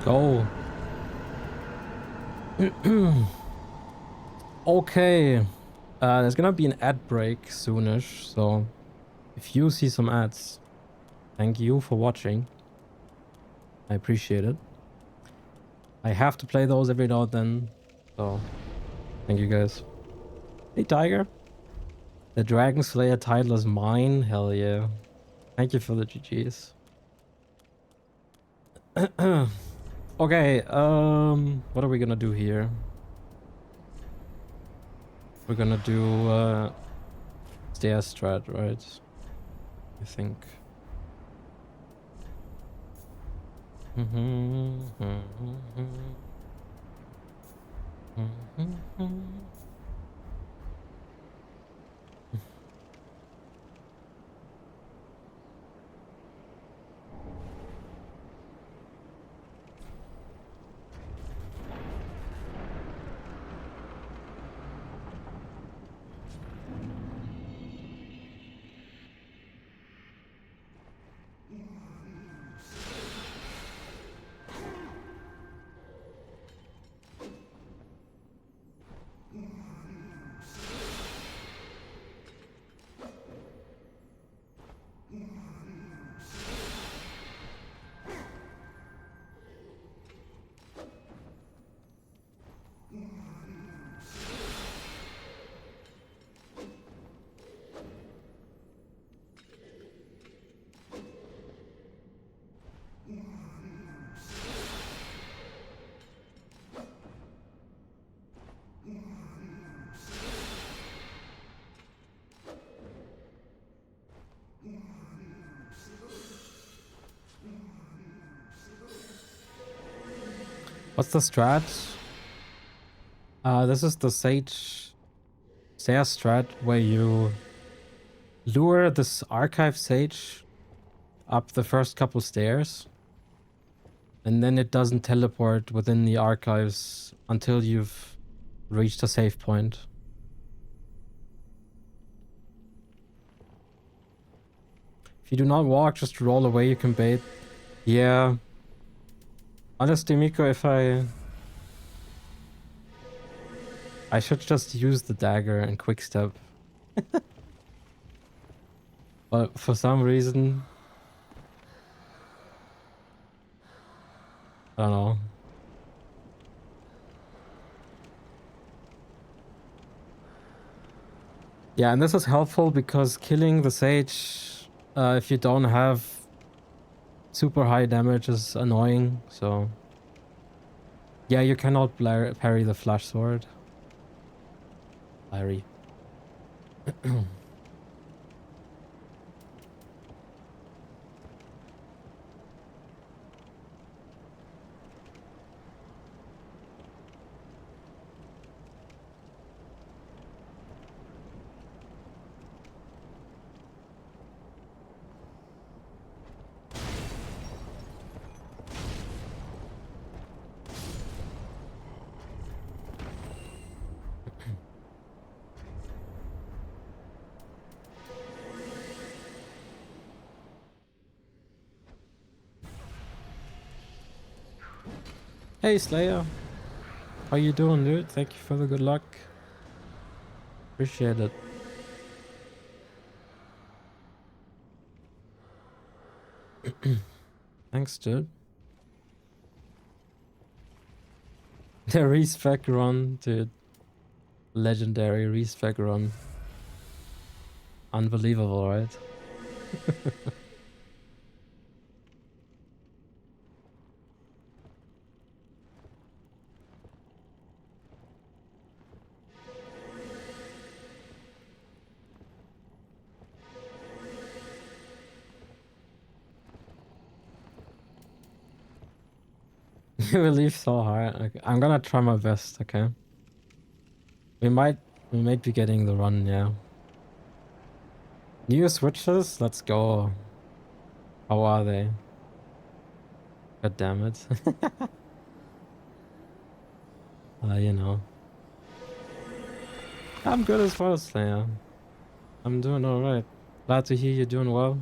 Go. Okay. There's gonna be an ad break soonish, so if you see some ads, thank you for watching. I appreciate it. I have to play those every now and then, so thank you guys. Hey Tiger. The Dragon Slayer title is mine? Hell yeah. Thank you for the GGs. Okay, what are we gonna do here? We're gonna do stair strat, right? I think. What's the strat? This is the Sage stair strat where you lure this archive Sage up the first couple stairs, and then it doesn't teleport within the archives until you've reached a save point. If you do not walk, just roll away, you can bait. Yeah. Honestly, Miko, if I should just use the dagger and quickstep. But for some reason, I don't know. Yeah, and this is helpful because killing the Sage, if you don't have super high damage, is annoying, so... Yeah, you cannot parry the flash sword. Parry. Hey Slayer, how you doing, dude? Thank you for the good luck. Appreciate it. Thanks, dude. The respec run, dude. Legendary respec run. Unbelievable, right? You will leave so hard. Okay. I'm gonna try my best, okay? We might be getting the run, yeah. New switches? Let's go. How are they? God damn it. You know. I'm good as well, Slayer. I'm doing alright. Glad to hear you're doing well.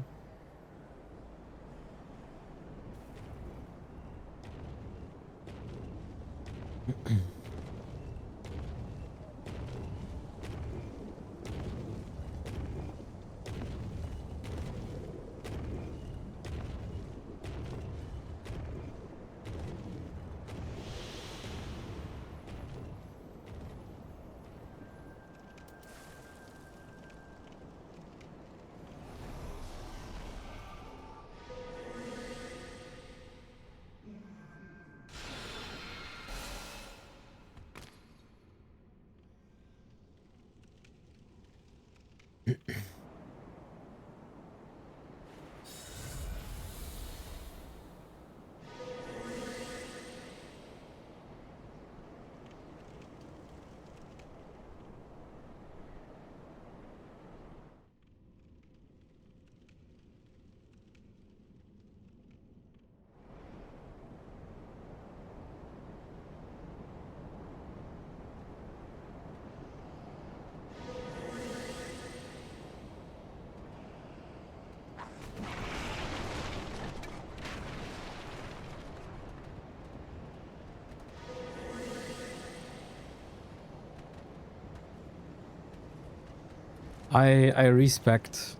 I respect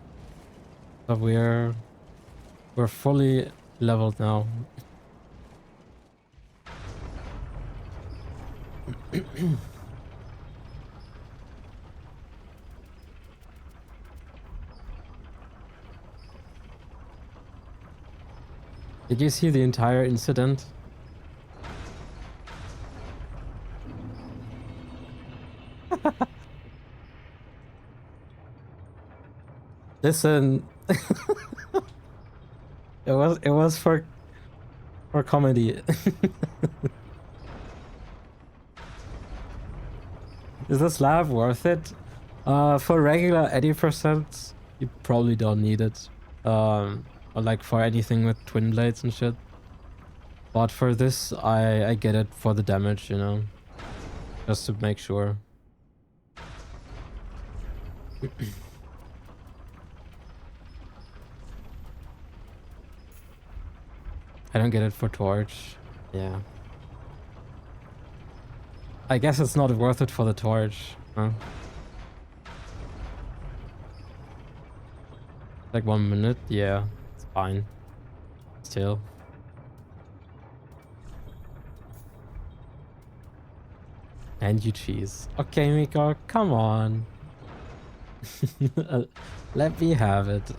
that we're fully leveled now. Did you see the entire incident? Listen, it was for comedy. Is the slab worth it? For regular 80%, you probably don't need it. Or like for anything with twin blades and shit. But for this, I get it for the damage, you know, just to make sure. I don't get it for torch. Yeah. I guess it's not worth it for the torch, huh? Like 1 minute? Yeah, it's fine. Still. And you cheese. Okay, Miko, come on. Let me have it.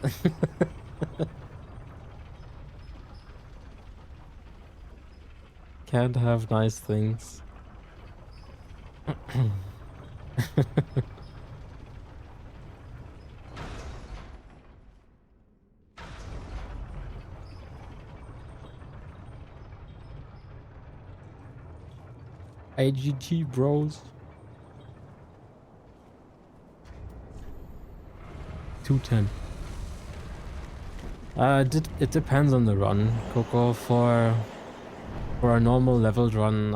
Can't have nice things. AGT bros. 210. It depends on the run, Coco. For a normal leveled run,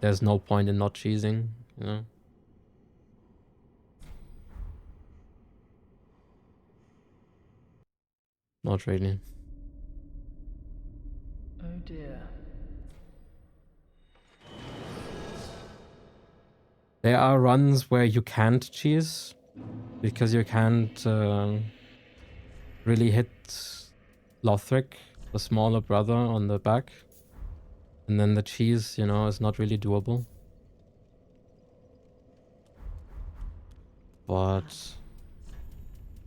there's no point in not cheesing, you know. Not really. Oh dear. There are runs where you can't cheese because you can't really hit Lothric, the smaller brother, on the back. And then the cheese, you know, is not really doable. But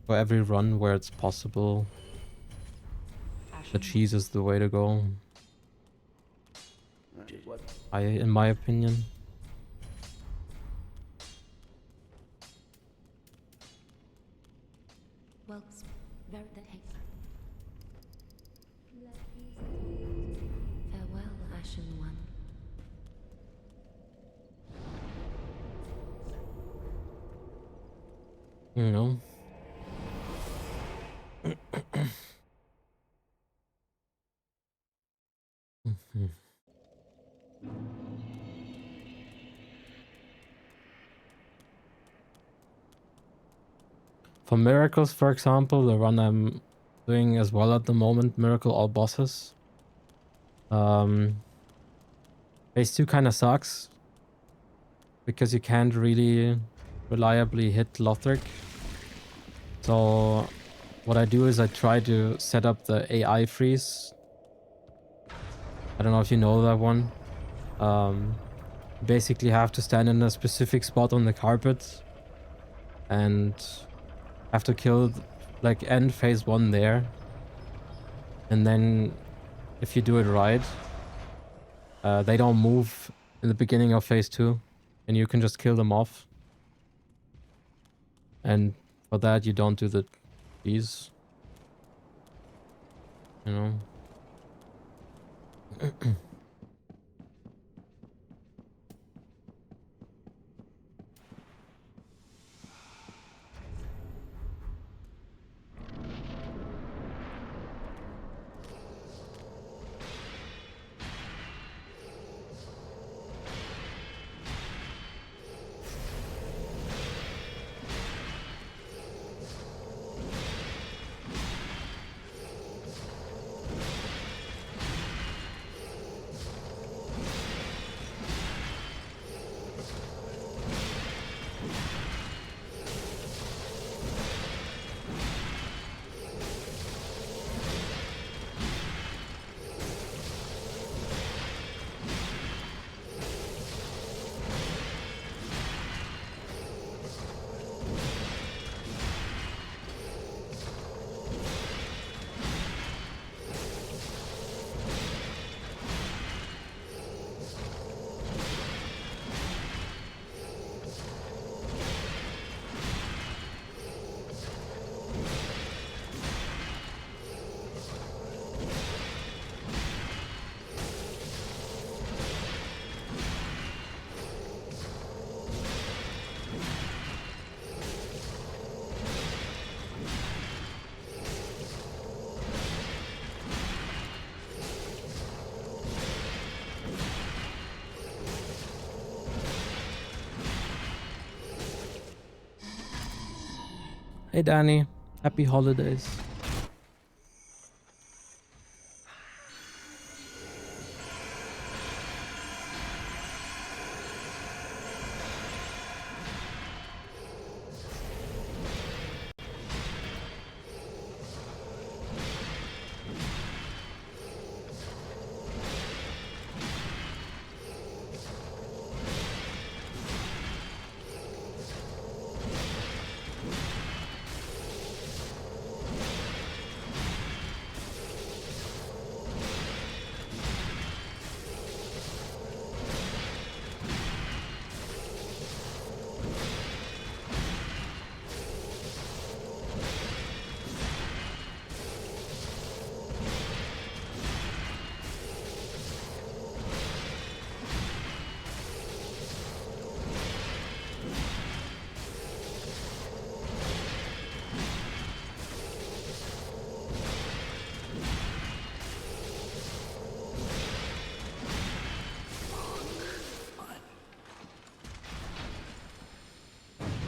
for every run where it's possible, the cheese is the way to go. What? In my opinion. Well, very that hey. Farewell, Ashen One. You know. For miracles, for example, the run I'm doing as well at the moment, Miracle All Bosses. Phase 2 kind of sucks because you can't really reliably hit Lothric. So what I do is I try to set up the AI freeze. I don't know if you know that one. Basically have to stand in a specific spot on the carpet and have to kill, like, end phase 1 there. And then if you do it right, they don't move in the beginning of phase 2 and you can just kill them off. And for that you don't do the cheese, you know. Hey Danny, happy holidays.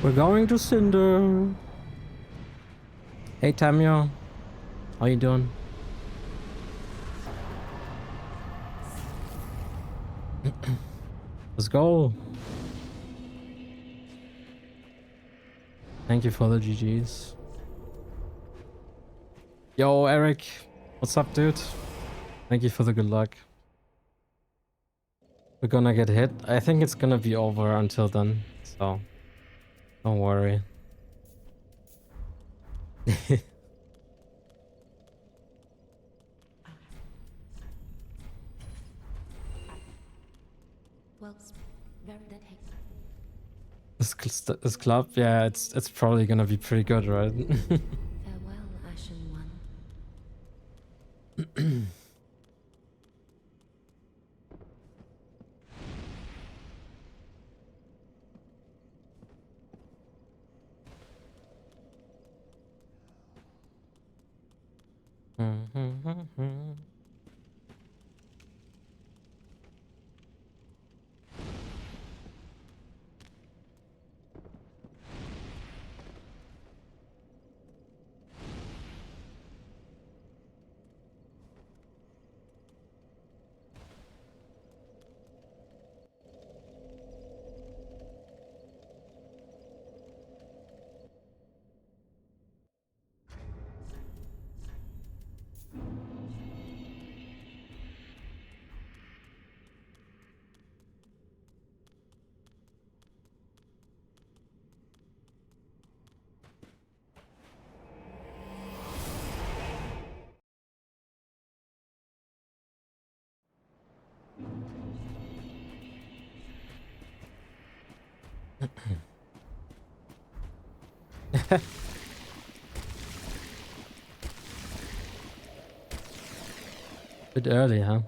We're going to Cinder. Hey Tamio, how you doing? Let's go. Thank you for the GGs. Yo, Eric. What's up, dude? Thank you for the good luck. We're gonna get hit. I think it's gonna be over until then, so don't worry. Well, very that heck. This club, yeah, it's probably gonna be pretty good, right? Farewell, Ashen One. Bit early, huh?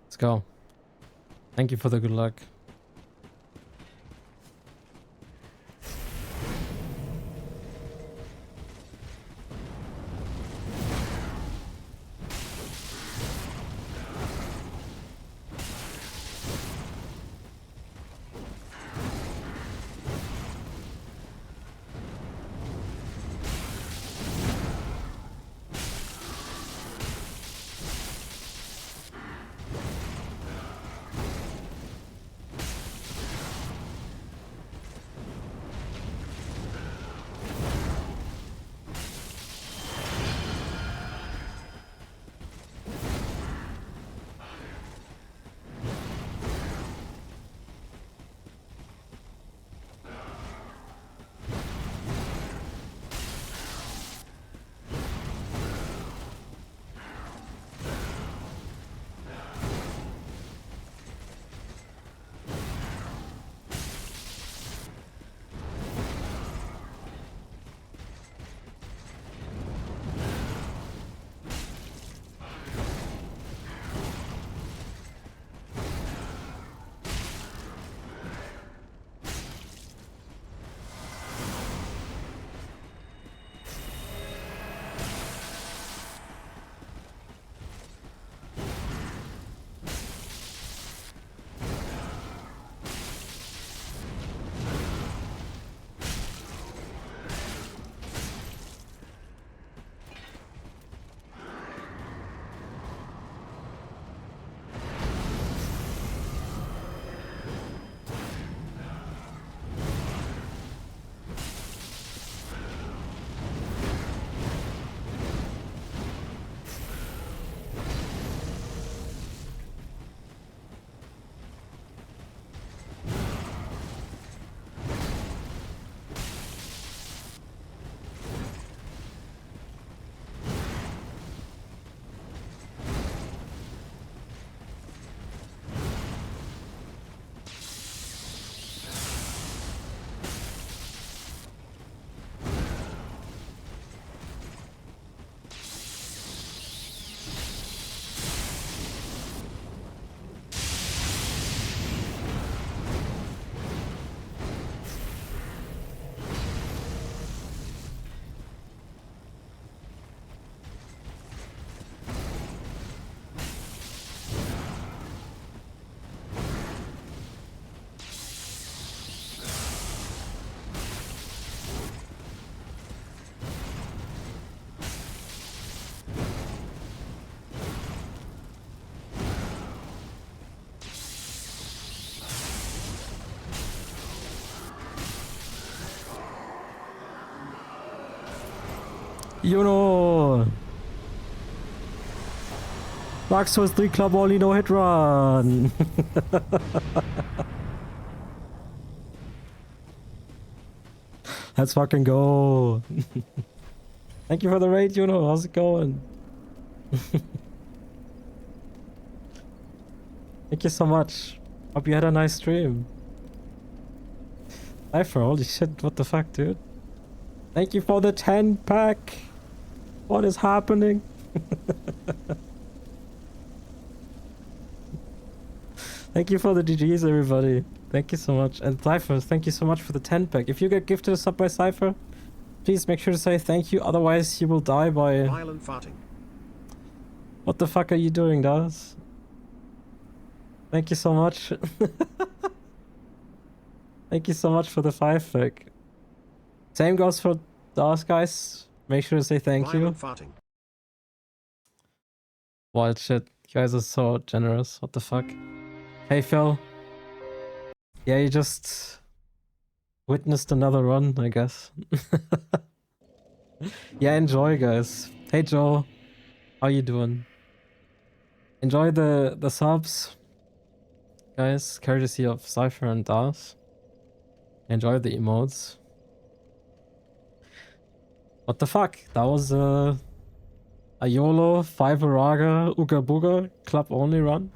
Let's go. Thank you for the good luck. You know. Dark Souls 3 Club only no hit run. Let's fucking go. Thank you for the raid, Juno. How's it going? Thank you so much. Hope you had a nice stream. Cypher, holy shit, what the fuck, dude? Thank you for the 10 pack. What is happening? Thank you for the GGs, everybody. Thank you so much. And Cypher, thank you so much for the 10 pack. If you get gifted a sub by Cypher, please make sure to say thank you. Otherwise, you will die by... Violent farting. What the fuck are you doing, Daz? Thank you so much. Thank you so much for the 5 pack. Same goes for Daz, guys. Make sure to say thank you. Violent farting. Wild shit. You guys are so generous. What the fuck? Hey, Phil. Yeah, you just witnessed another run, I guess. Yeah, enjoy, guys. Hey, Joe. How you doing? Enjoy the subs, guys. Courtesy of Cypher and Daz. Enjoy the emotes. What the fuck? That was a YOLO, 5 Araga, Ooga Booga, club only run.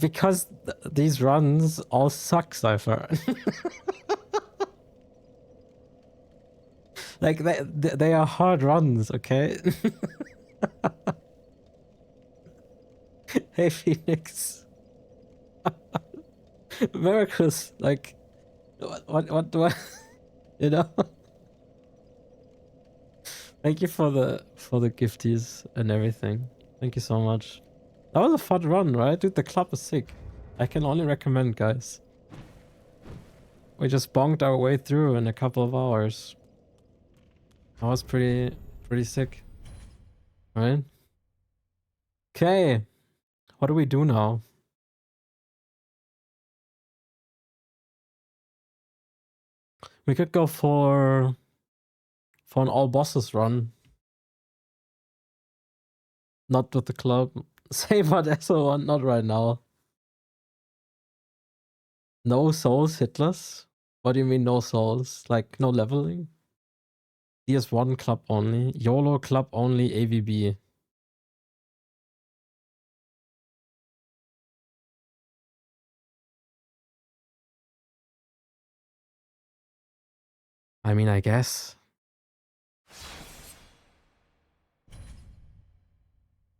Because these runs all suck, Cypher. Like, they are hard runs, okay? Hey, Phoenix. Miracles, like, what do I, you know? Thank you for the gifties and everything. Thank you so much. That was a fun run, right? Dude, the club is sick. I can only recommend, guys. We just bonked our way through in a couple of hours. That was pretty sick. Right? Okay. What do we do now? We could go for an all bosses run. Not with the club. Save what SO1, not right now. No souls hitless? What do you mean no souls? Like no leveling? DS1 club only. YOLO club only AVB. I mean, I guess.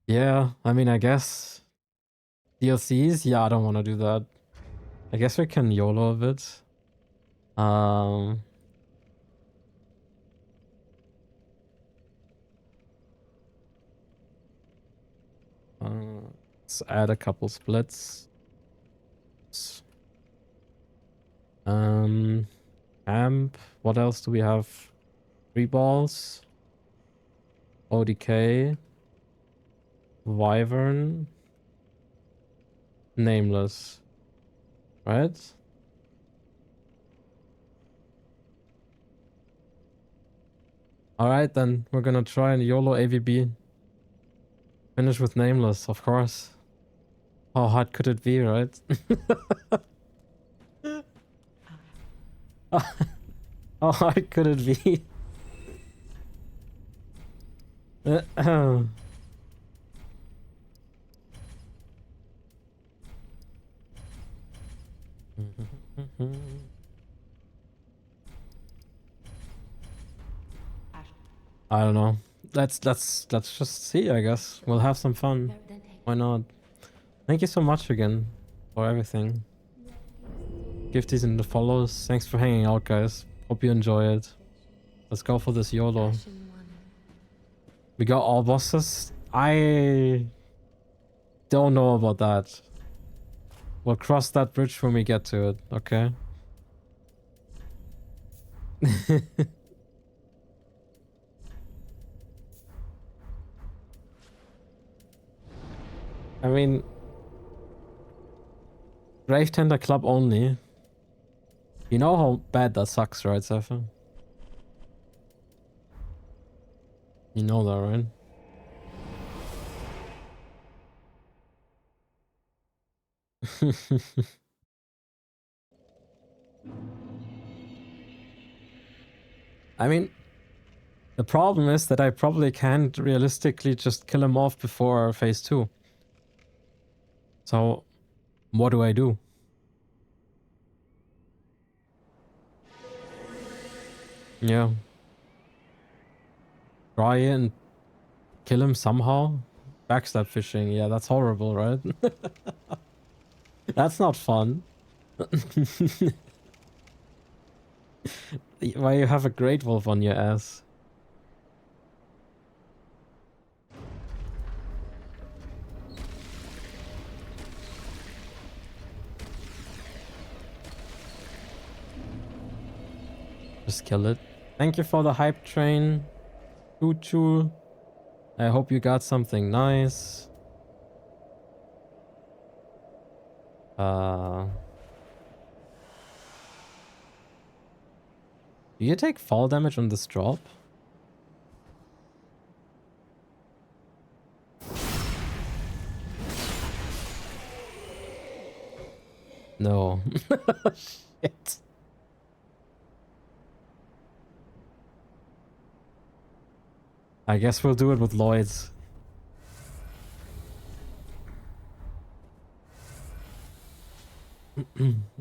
Yeah, I mean, I guess. DLCs? Yeah, I don't want to do that. I guess we can YOLO a bit. Let's add a couple splits. Amp. What else do we have? 3 balls. ODK. Wyvern. Nameless. Right? Alright then, we're gonna try and YOLO AVB. Finish with Nameless, of course. How hard could it be, right? How hard could it be? I don't know. Let's just see, I guess. We'll have some fun. Why not? Thank you so much again for everything. Gifties and the follows. Thanks for hanging out, guys. Hope you enjoy it. Let's go for this YOLO. We got all bosses. I don't know about that. We'll cross that bridge when we get to it, okay? I mean, Grave Tender Club only. You know how bad that sucks, right, Zephyr? You know that, right? I mean, the problem is that I probably can't realistically just kill him off before phase 2. So, what do I do? Yeah. Try and kill him somehow? Backstab fishing, yeah, that's horrible, right? That's not fun. Why you have a great wolf on your ass? Just kill it. Thank you for the hype train, Choo Choo. I hope you got something nice. Do you take fall damage on this drop? No. Shit. I guess we'll do it with Lloyd's.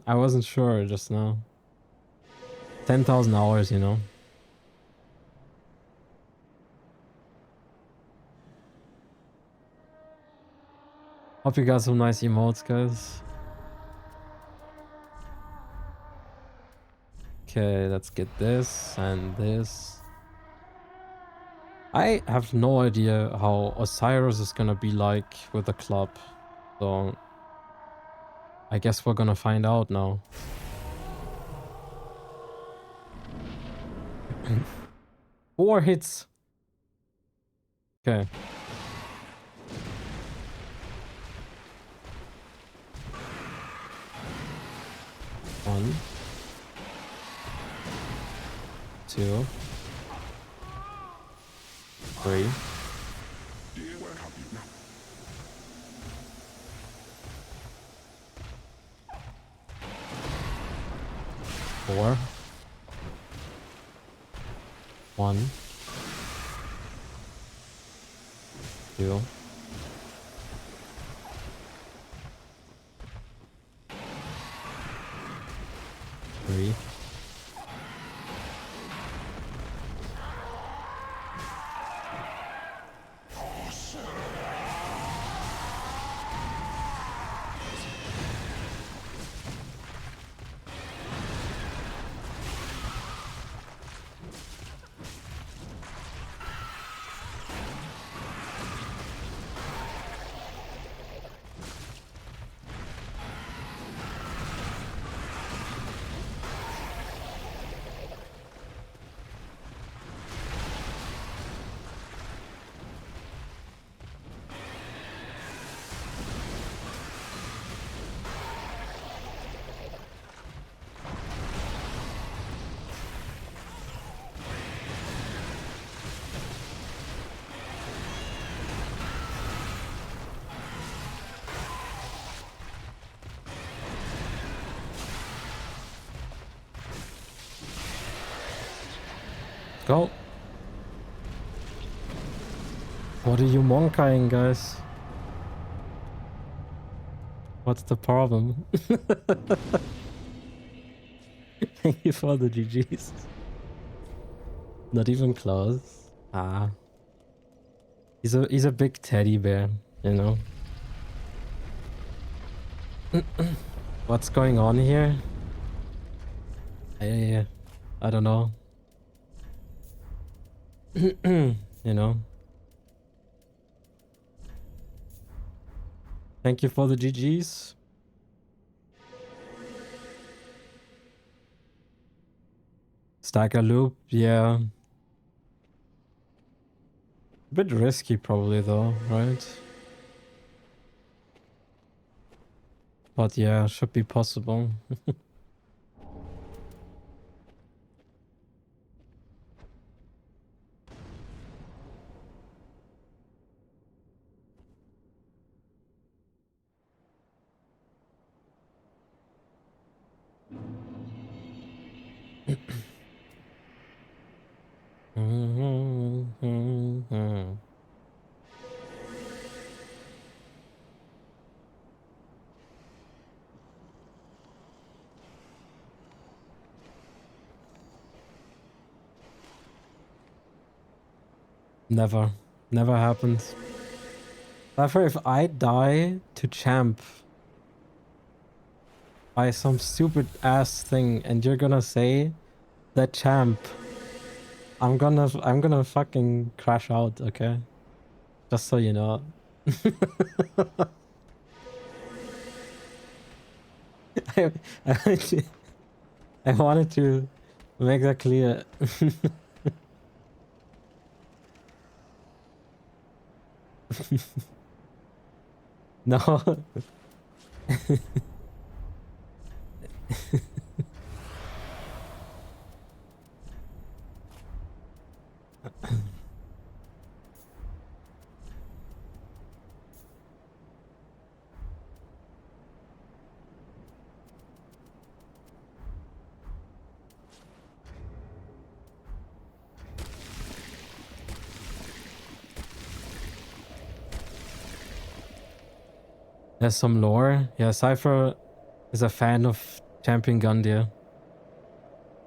I wasn't sure just now. 10,000 hours, you know. Hope you got some nice emotes, guys. Okay, let's get this and this. I have no idea how Osiris is gonna be like with the club. So I guess we're gonna find out now. 4 hits. Okay. One. 2. 3. 4. 1. 2. 3. Go. What are you monkeying, guys? What's the problem? Thank you for the GGs. Not even close. Ah. He's a big teddy bear, you know. What's going on here? I don't know. You know. Thank you for the GGs. Stagger loop, yeah. A bit risky probably though, right? But yeah, should be possible. Never. Never happens. However, if I die to champ by some stupid ass thing and you're gonna say that champ, I'm gonna fucking crash out, okay? Just so you know. I, I, I wanted to make that clear. No. There's some lore. Yeah, Cypher is a fan of Champion Gundyr.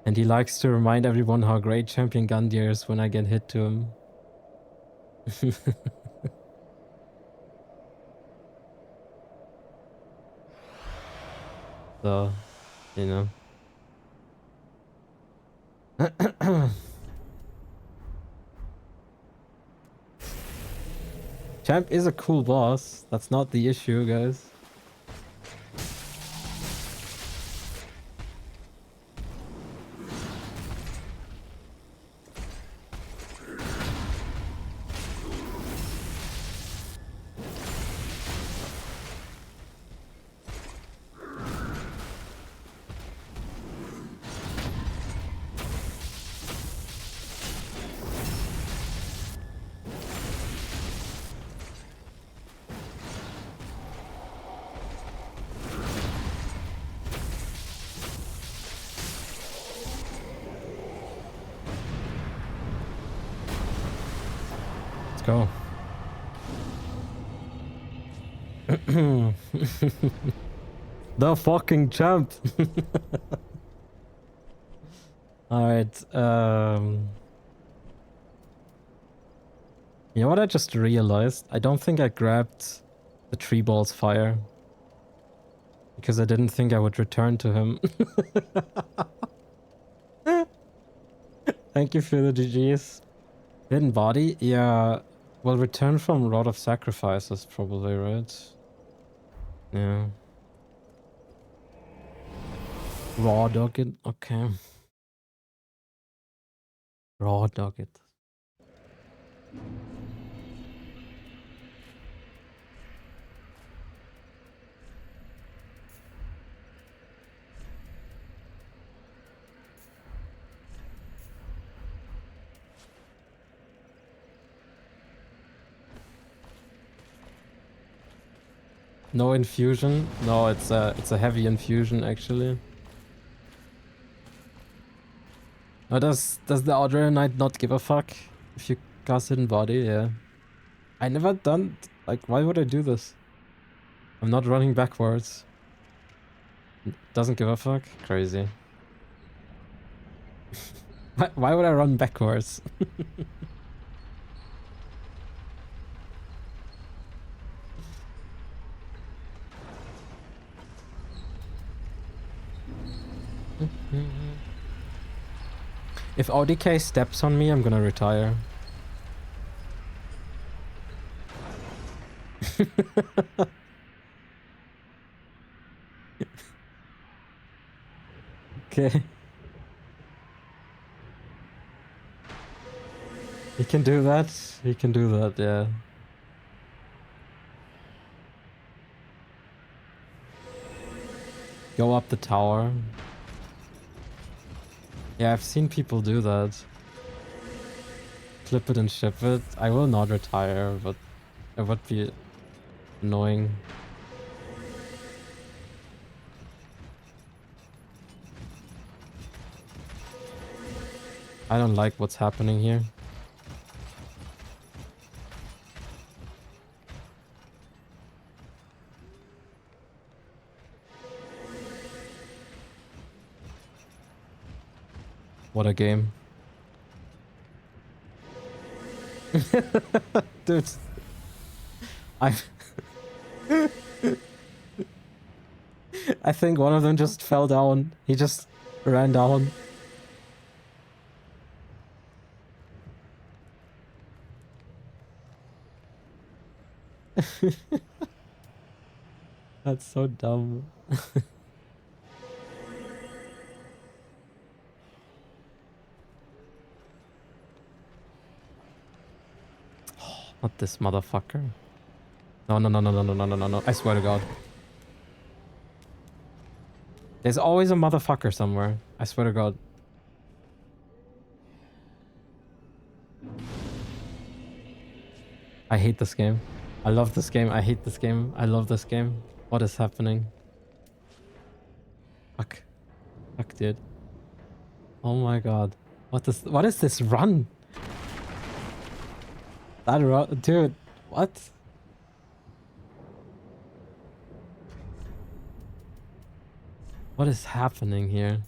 And he likes to remind everyone how great Champion Gundyr is when I get hit to him. So, you know. Champ is a cool boss. That's not the issue, guys. Go. The fucking champ. Alright, you know what I just realized? I don't think I grabbed the tree ball's fire. Because I didn't think I would return to him. Thank you for the GGs. Hidden body? Yeah. Well, return from Rod of Sacrifices, probably, right? Yeah. Raw dog it? Okay. Raw dog it. No infusion? No, it's a heavy infusion actually. Oh, does the Outrider Knight not give a fuck if you cast Hidden Body? Yeah. I never done, like, why would I do this? I'm not running backwards. Doesn't give a fuck? Crazy. Why would I run backwards? If ODK steps on me, I'm gonna retire. Okay. He can do that. He can do that, yeah. Go up the tower. Yeah, I've seen people do that. Clip it and ship it. I will not retire, but it would be annoying. I don't like what's happening here. What a game. Dude. I I think one of them just fell down. He just ran down. That's so dumb. Not this motherfucker. No, no, no, no, no, no, no, no, no, no. I swear to God. There's always a motherfucker somewhere. I swear to God. I hate this game. I love this game. I hate this game. I love this game. What is happening? Fuck. Fuck, dude. Oh my God. What is this run? That run, dude. What? What is happening here?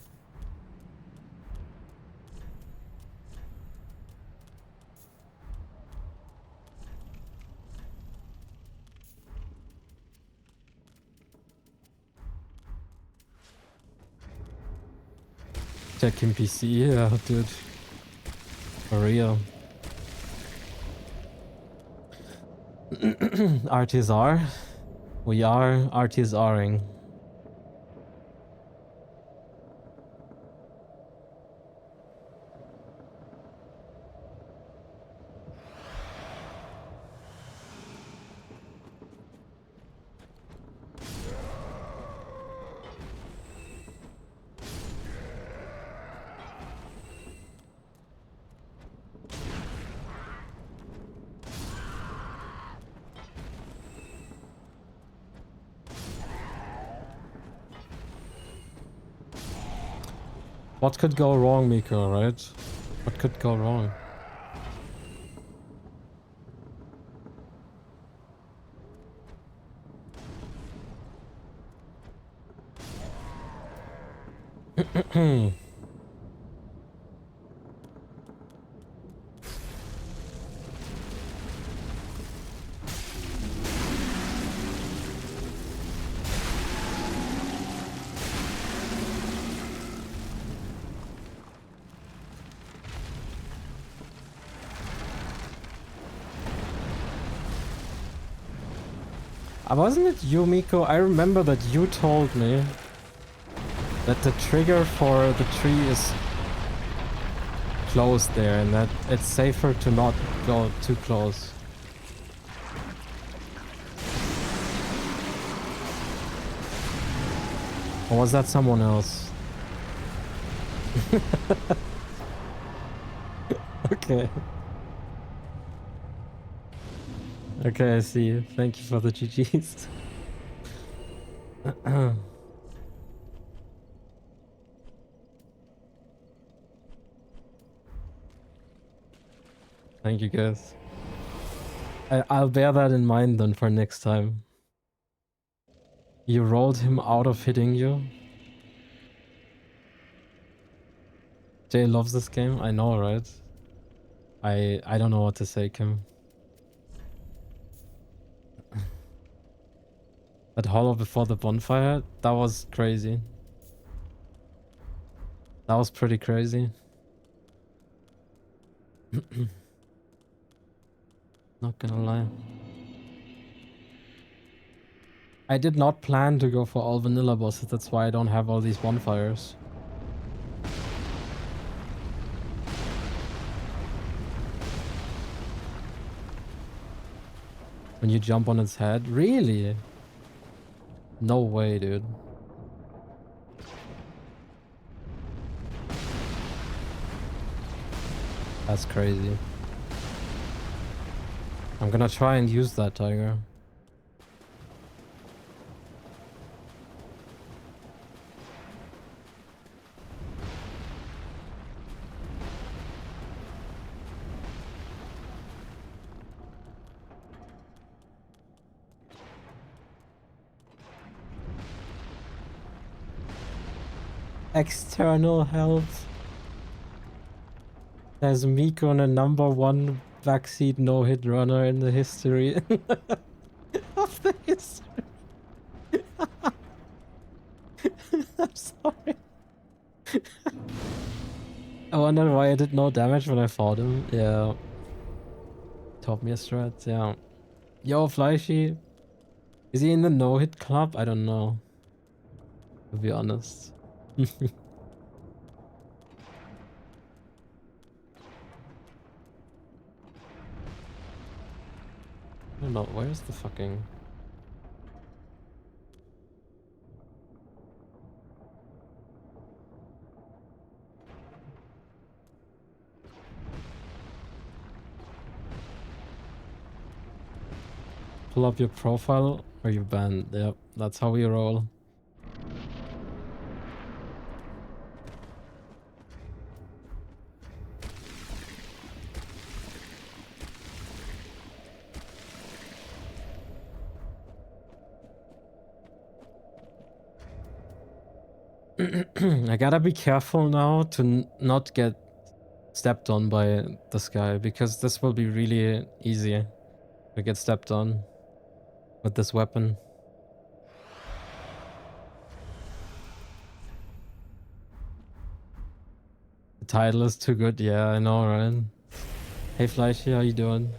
Checking PC, yeah, dude. For real. RTSR? We are RTSRing. What could go wrong, Miko, right? What could go wrong? Wasn't it you, Miko? I remember that you told me that the trigger for the tree is close there and that it's safer to not go too close. Or was that someone else? Okay. Okay, I see you. Thank you for the GGs. Thank you, guys. I'll bear that in mind then for next time. You rolled him out of hitting you? Jay loves this game? I know, right? I don't know what to say, Kim. That hollow before the bonfire? That was crazy. That was pretty crazy. Not gonna lie. I did not plan to go for all vanilla bosses, that's why I don't have all these bonfires. When you jump on its head? Really? No way, dude. That's crazy. I'm gonna try and use that, Tiger. External help. There's Miko on a #1 backseat no-hit runner in the history of the history. I'm sorry. I wonder why I did no damage when I fought him. Yeah. Taught me a strat, yeah. Yo, Fleishy. Is he in the no-hit club? I don't know. To be honest. I don't know. Where's the fucking... Pull up your profile or you banned. Yep, that's how we roll. I gotta be careful now to not get stepped on by this guy, because this will be really easy to get stepped on with this weapon. The title is too good. Yeah, I know, right? Hey Fleishy, how you doing?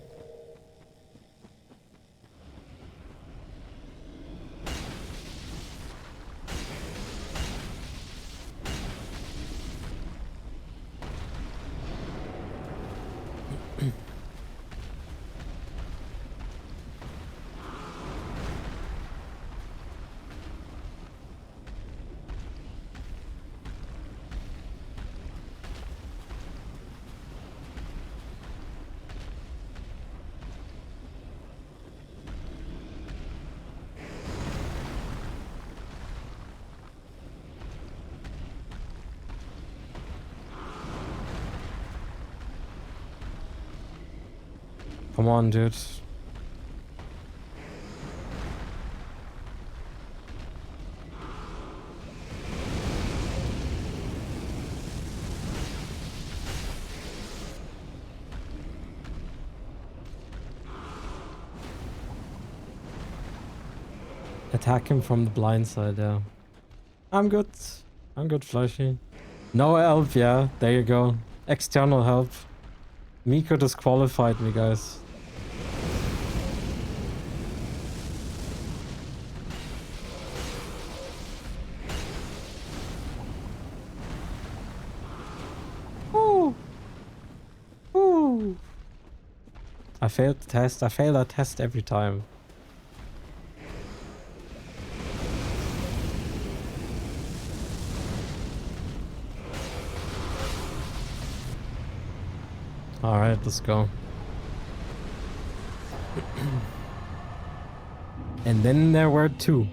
Come on, dude. Attack him from the blind side, yeah. I'm good. I'm good, Fleishy. No help, yeah. There you go. External help. Miko disqualified me, guys. Ooh. Ooh. I failed the test. I fail that test every time. Alright, let's go. And then there were two.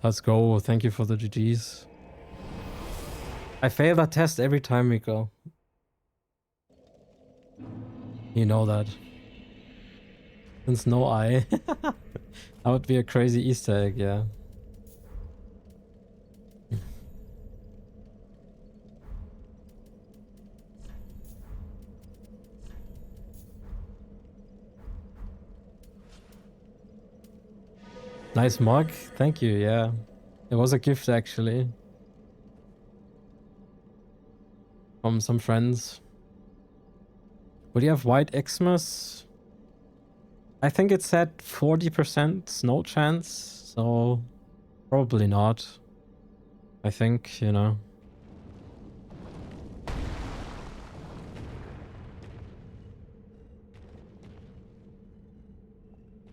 Let's go. Thank you for the GGs. I fail that test every time we go. You know that. Since no eye. That would be a crazy Easter egg, yeah. Nice mug. Thank you, yeah. It was a gift actually. From some friends. Would you have white Xmas? I think it said 40% snow chance, so probably not. I think, you know.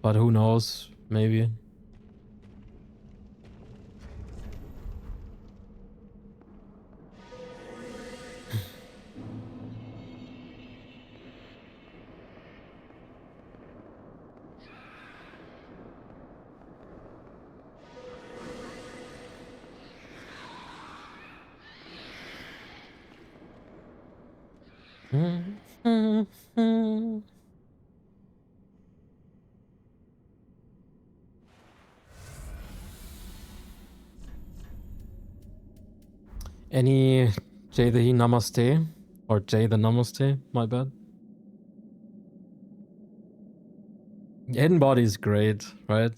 But who knows? Maybe. Any Jay the Namaste? Or Jay the Namaste, my bad. Hidden Body is great, right?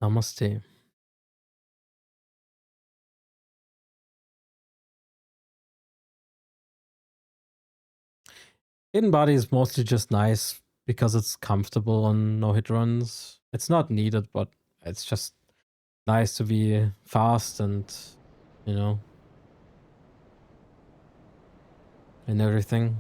Namaste. Hidden Body is mostly just nice because it's comfortable on no-hit runs. It's not needed, but it's just nice to be fast and, you know, and everything.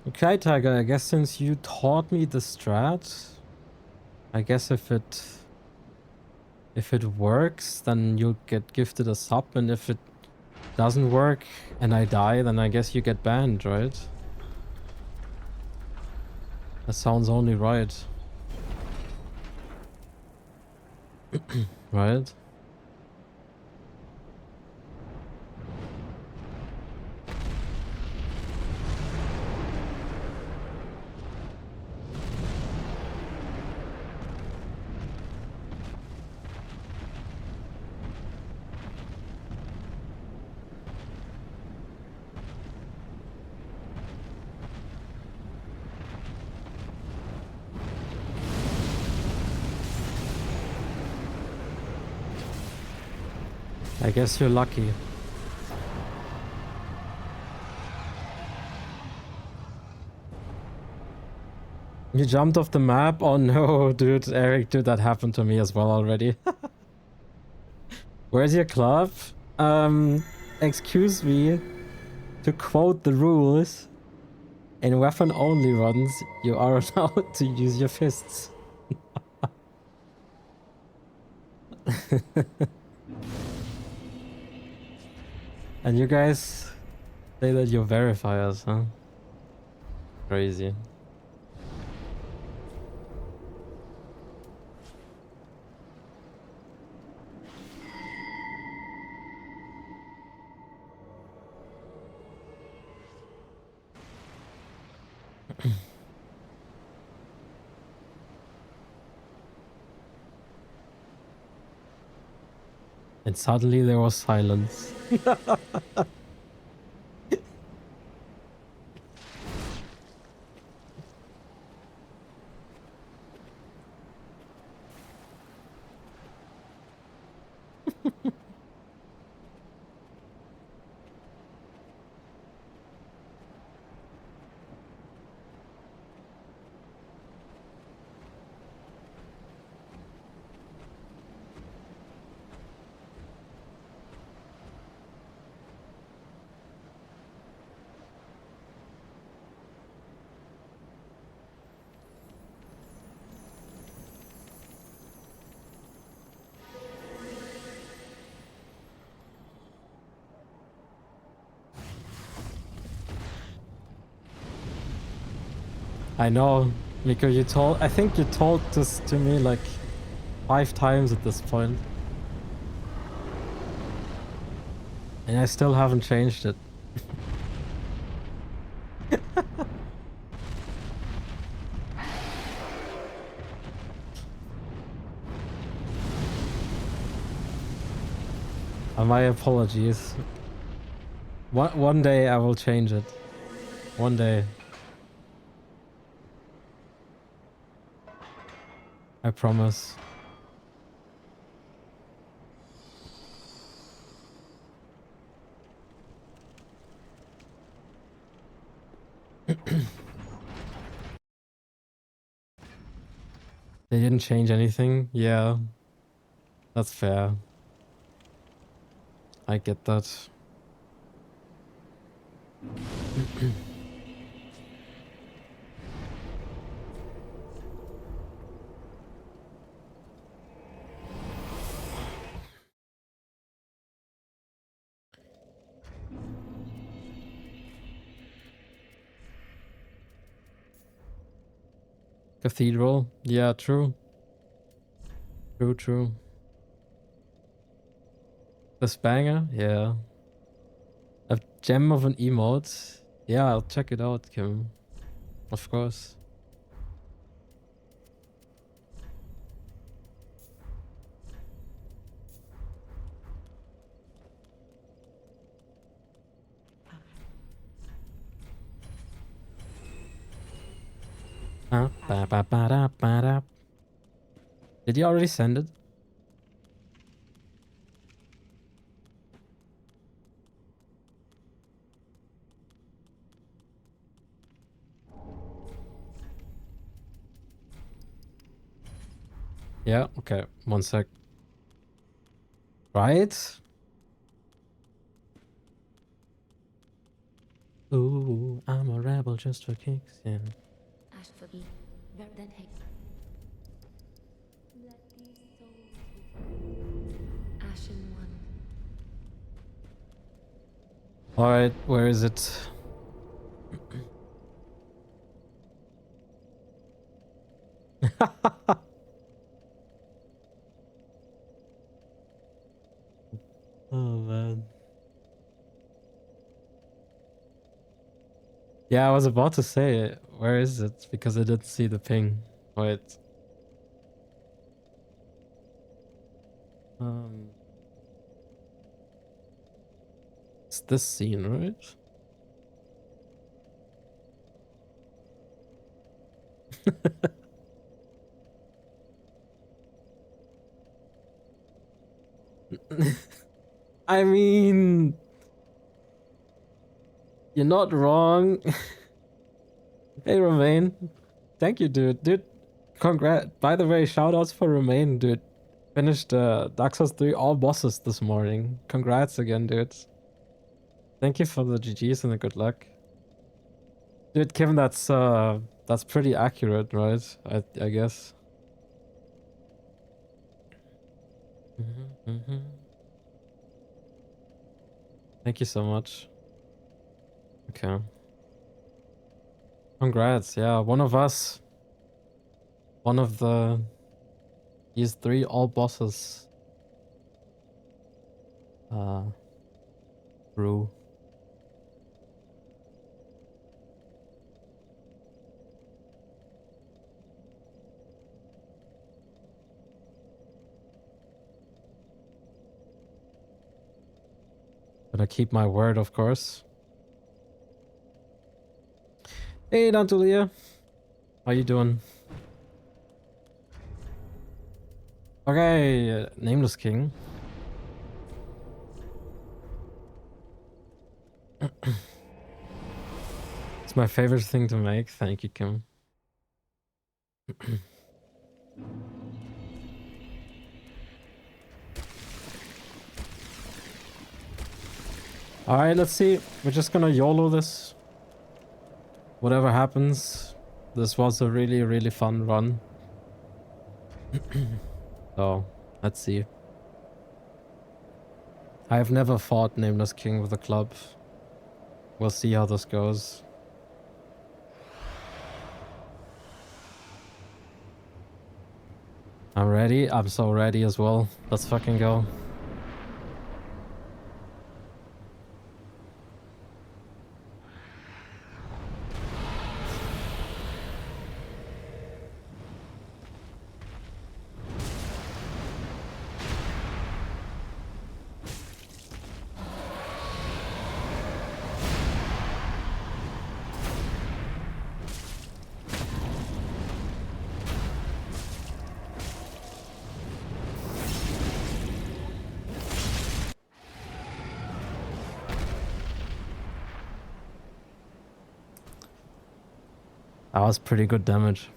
Okay, Tiger, I guess since you taught me the strat, I guess if it works, then you'll get gifted a sub, and if it doesn't work and I die, then I guess you get banned, right? That sounds only right. Right? I guess you're lucky. You jumped off the map? Oh no, dude, Eric, dude, that happened to me as well already. Where's your club? Excuse me. To quote the rules, in weapon-only runs, you are allowed to use your fists. And you guys say that you're verifiers, huh? Crazy. And suddenly there was silence. I know, Miko, I think you told this to me like 5 times at this point. And I still haven't changed it. My apologies. One day I will change it. One day. I promise. They didn't change anything? Yeah. That's fair. I get that. Cathedral. Yeah, true. True. The Spanger? Yeah. A gem of an emote? Yeah, I'll check it out, Kim. Of course. Ba-ba-ba-da-ba-da. Did you already send it? Yeah, okay. 1 sec. Right? Ooh, I'm a rebel just for kicks, yeah. Ash forgive. Verdan Hek. Let these souls be. Ashen one. Alright, where is it? Oh man. Yeah, I was about to say, where is it? Because I didn't see the ping. Wait. It's this scene, right? I mean, you're not wrong. Hey, Romain. Thank you, dude. Dude, congrats. By the way, shoutouts for Romain, dude. Finished Dark Souls 3 all bosses this morning. Congrats again, dude. Thank you for the GGs and the good luck. Dude, Kim, that's pretty accurate, right? I guess. Thank you so much. Okay. Congrats, yeah. One of us. One of the... These 3 all bosses. Brew. Gonna keep my word, of course. Hey, Dantulia. How you doing? Okay, Nameless King. It's my favorite thing to make. Thank you, Kim. Alright, let's see. We're just gonna YOLO this. Whatever happens. This was a really, really fun run. So, let's see. I've never fought Nameless King with a club. We'll see how this goes. I'm ready. I'm so ready as well. Let's fucking go. That was pretty good damage.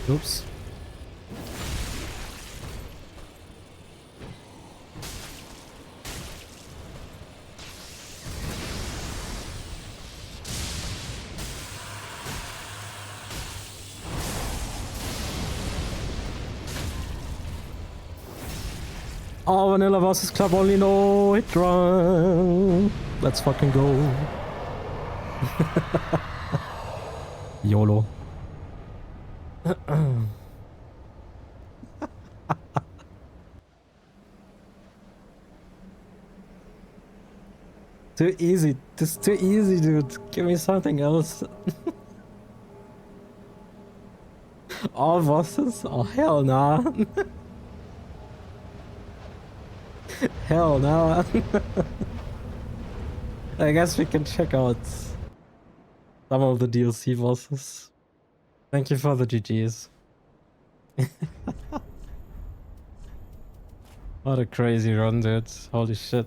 Oops. Oh, Vanilla versus Club only, no hit run. Let's fucking go. YOLO. Too easy. This is too easy, dude. Give me something else. All bosses? Oh, hell nah. Hell nah. I guess we can check out some of the DLC bosses. Thank you for the GGs. What a crazy run, dude. Holy shit.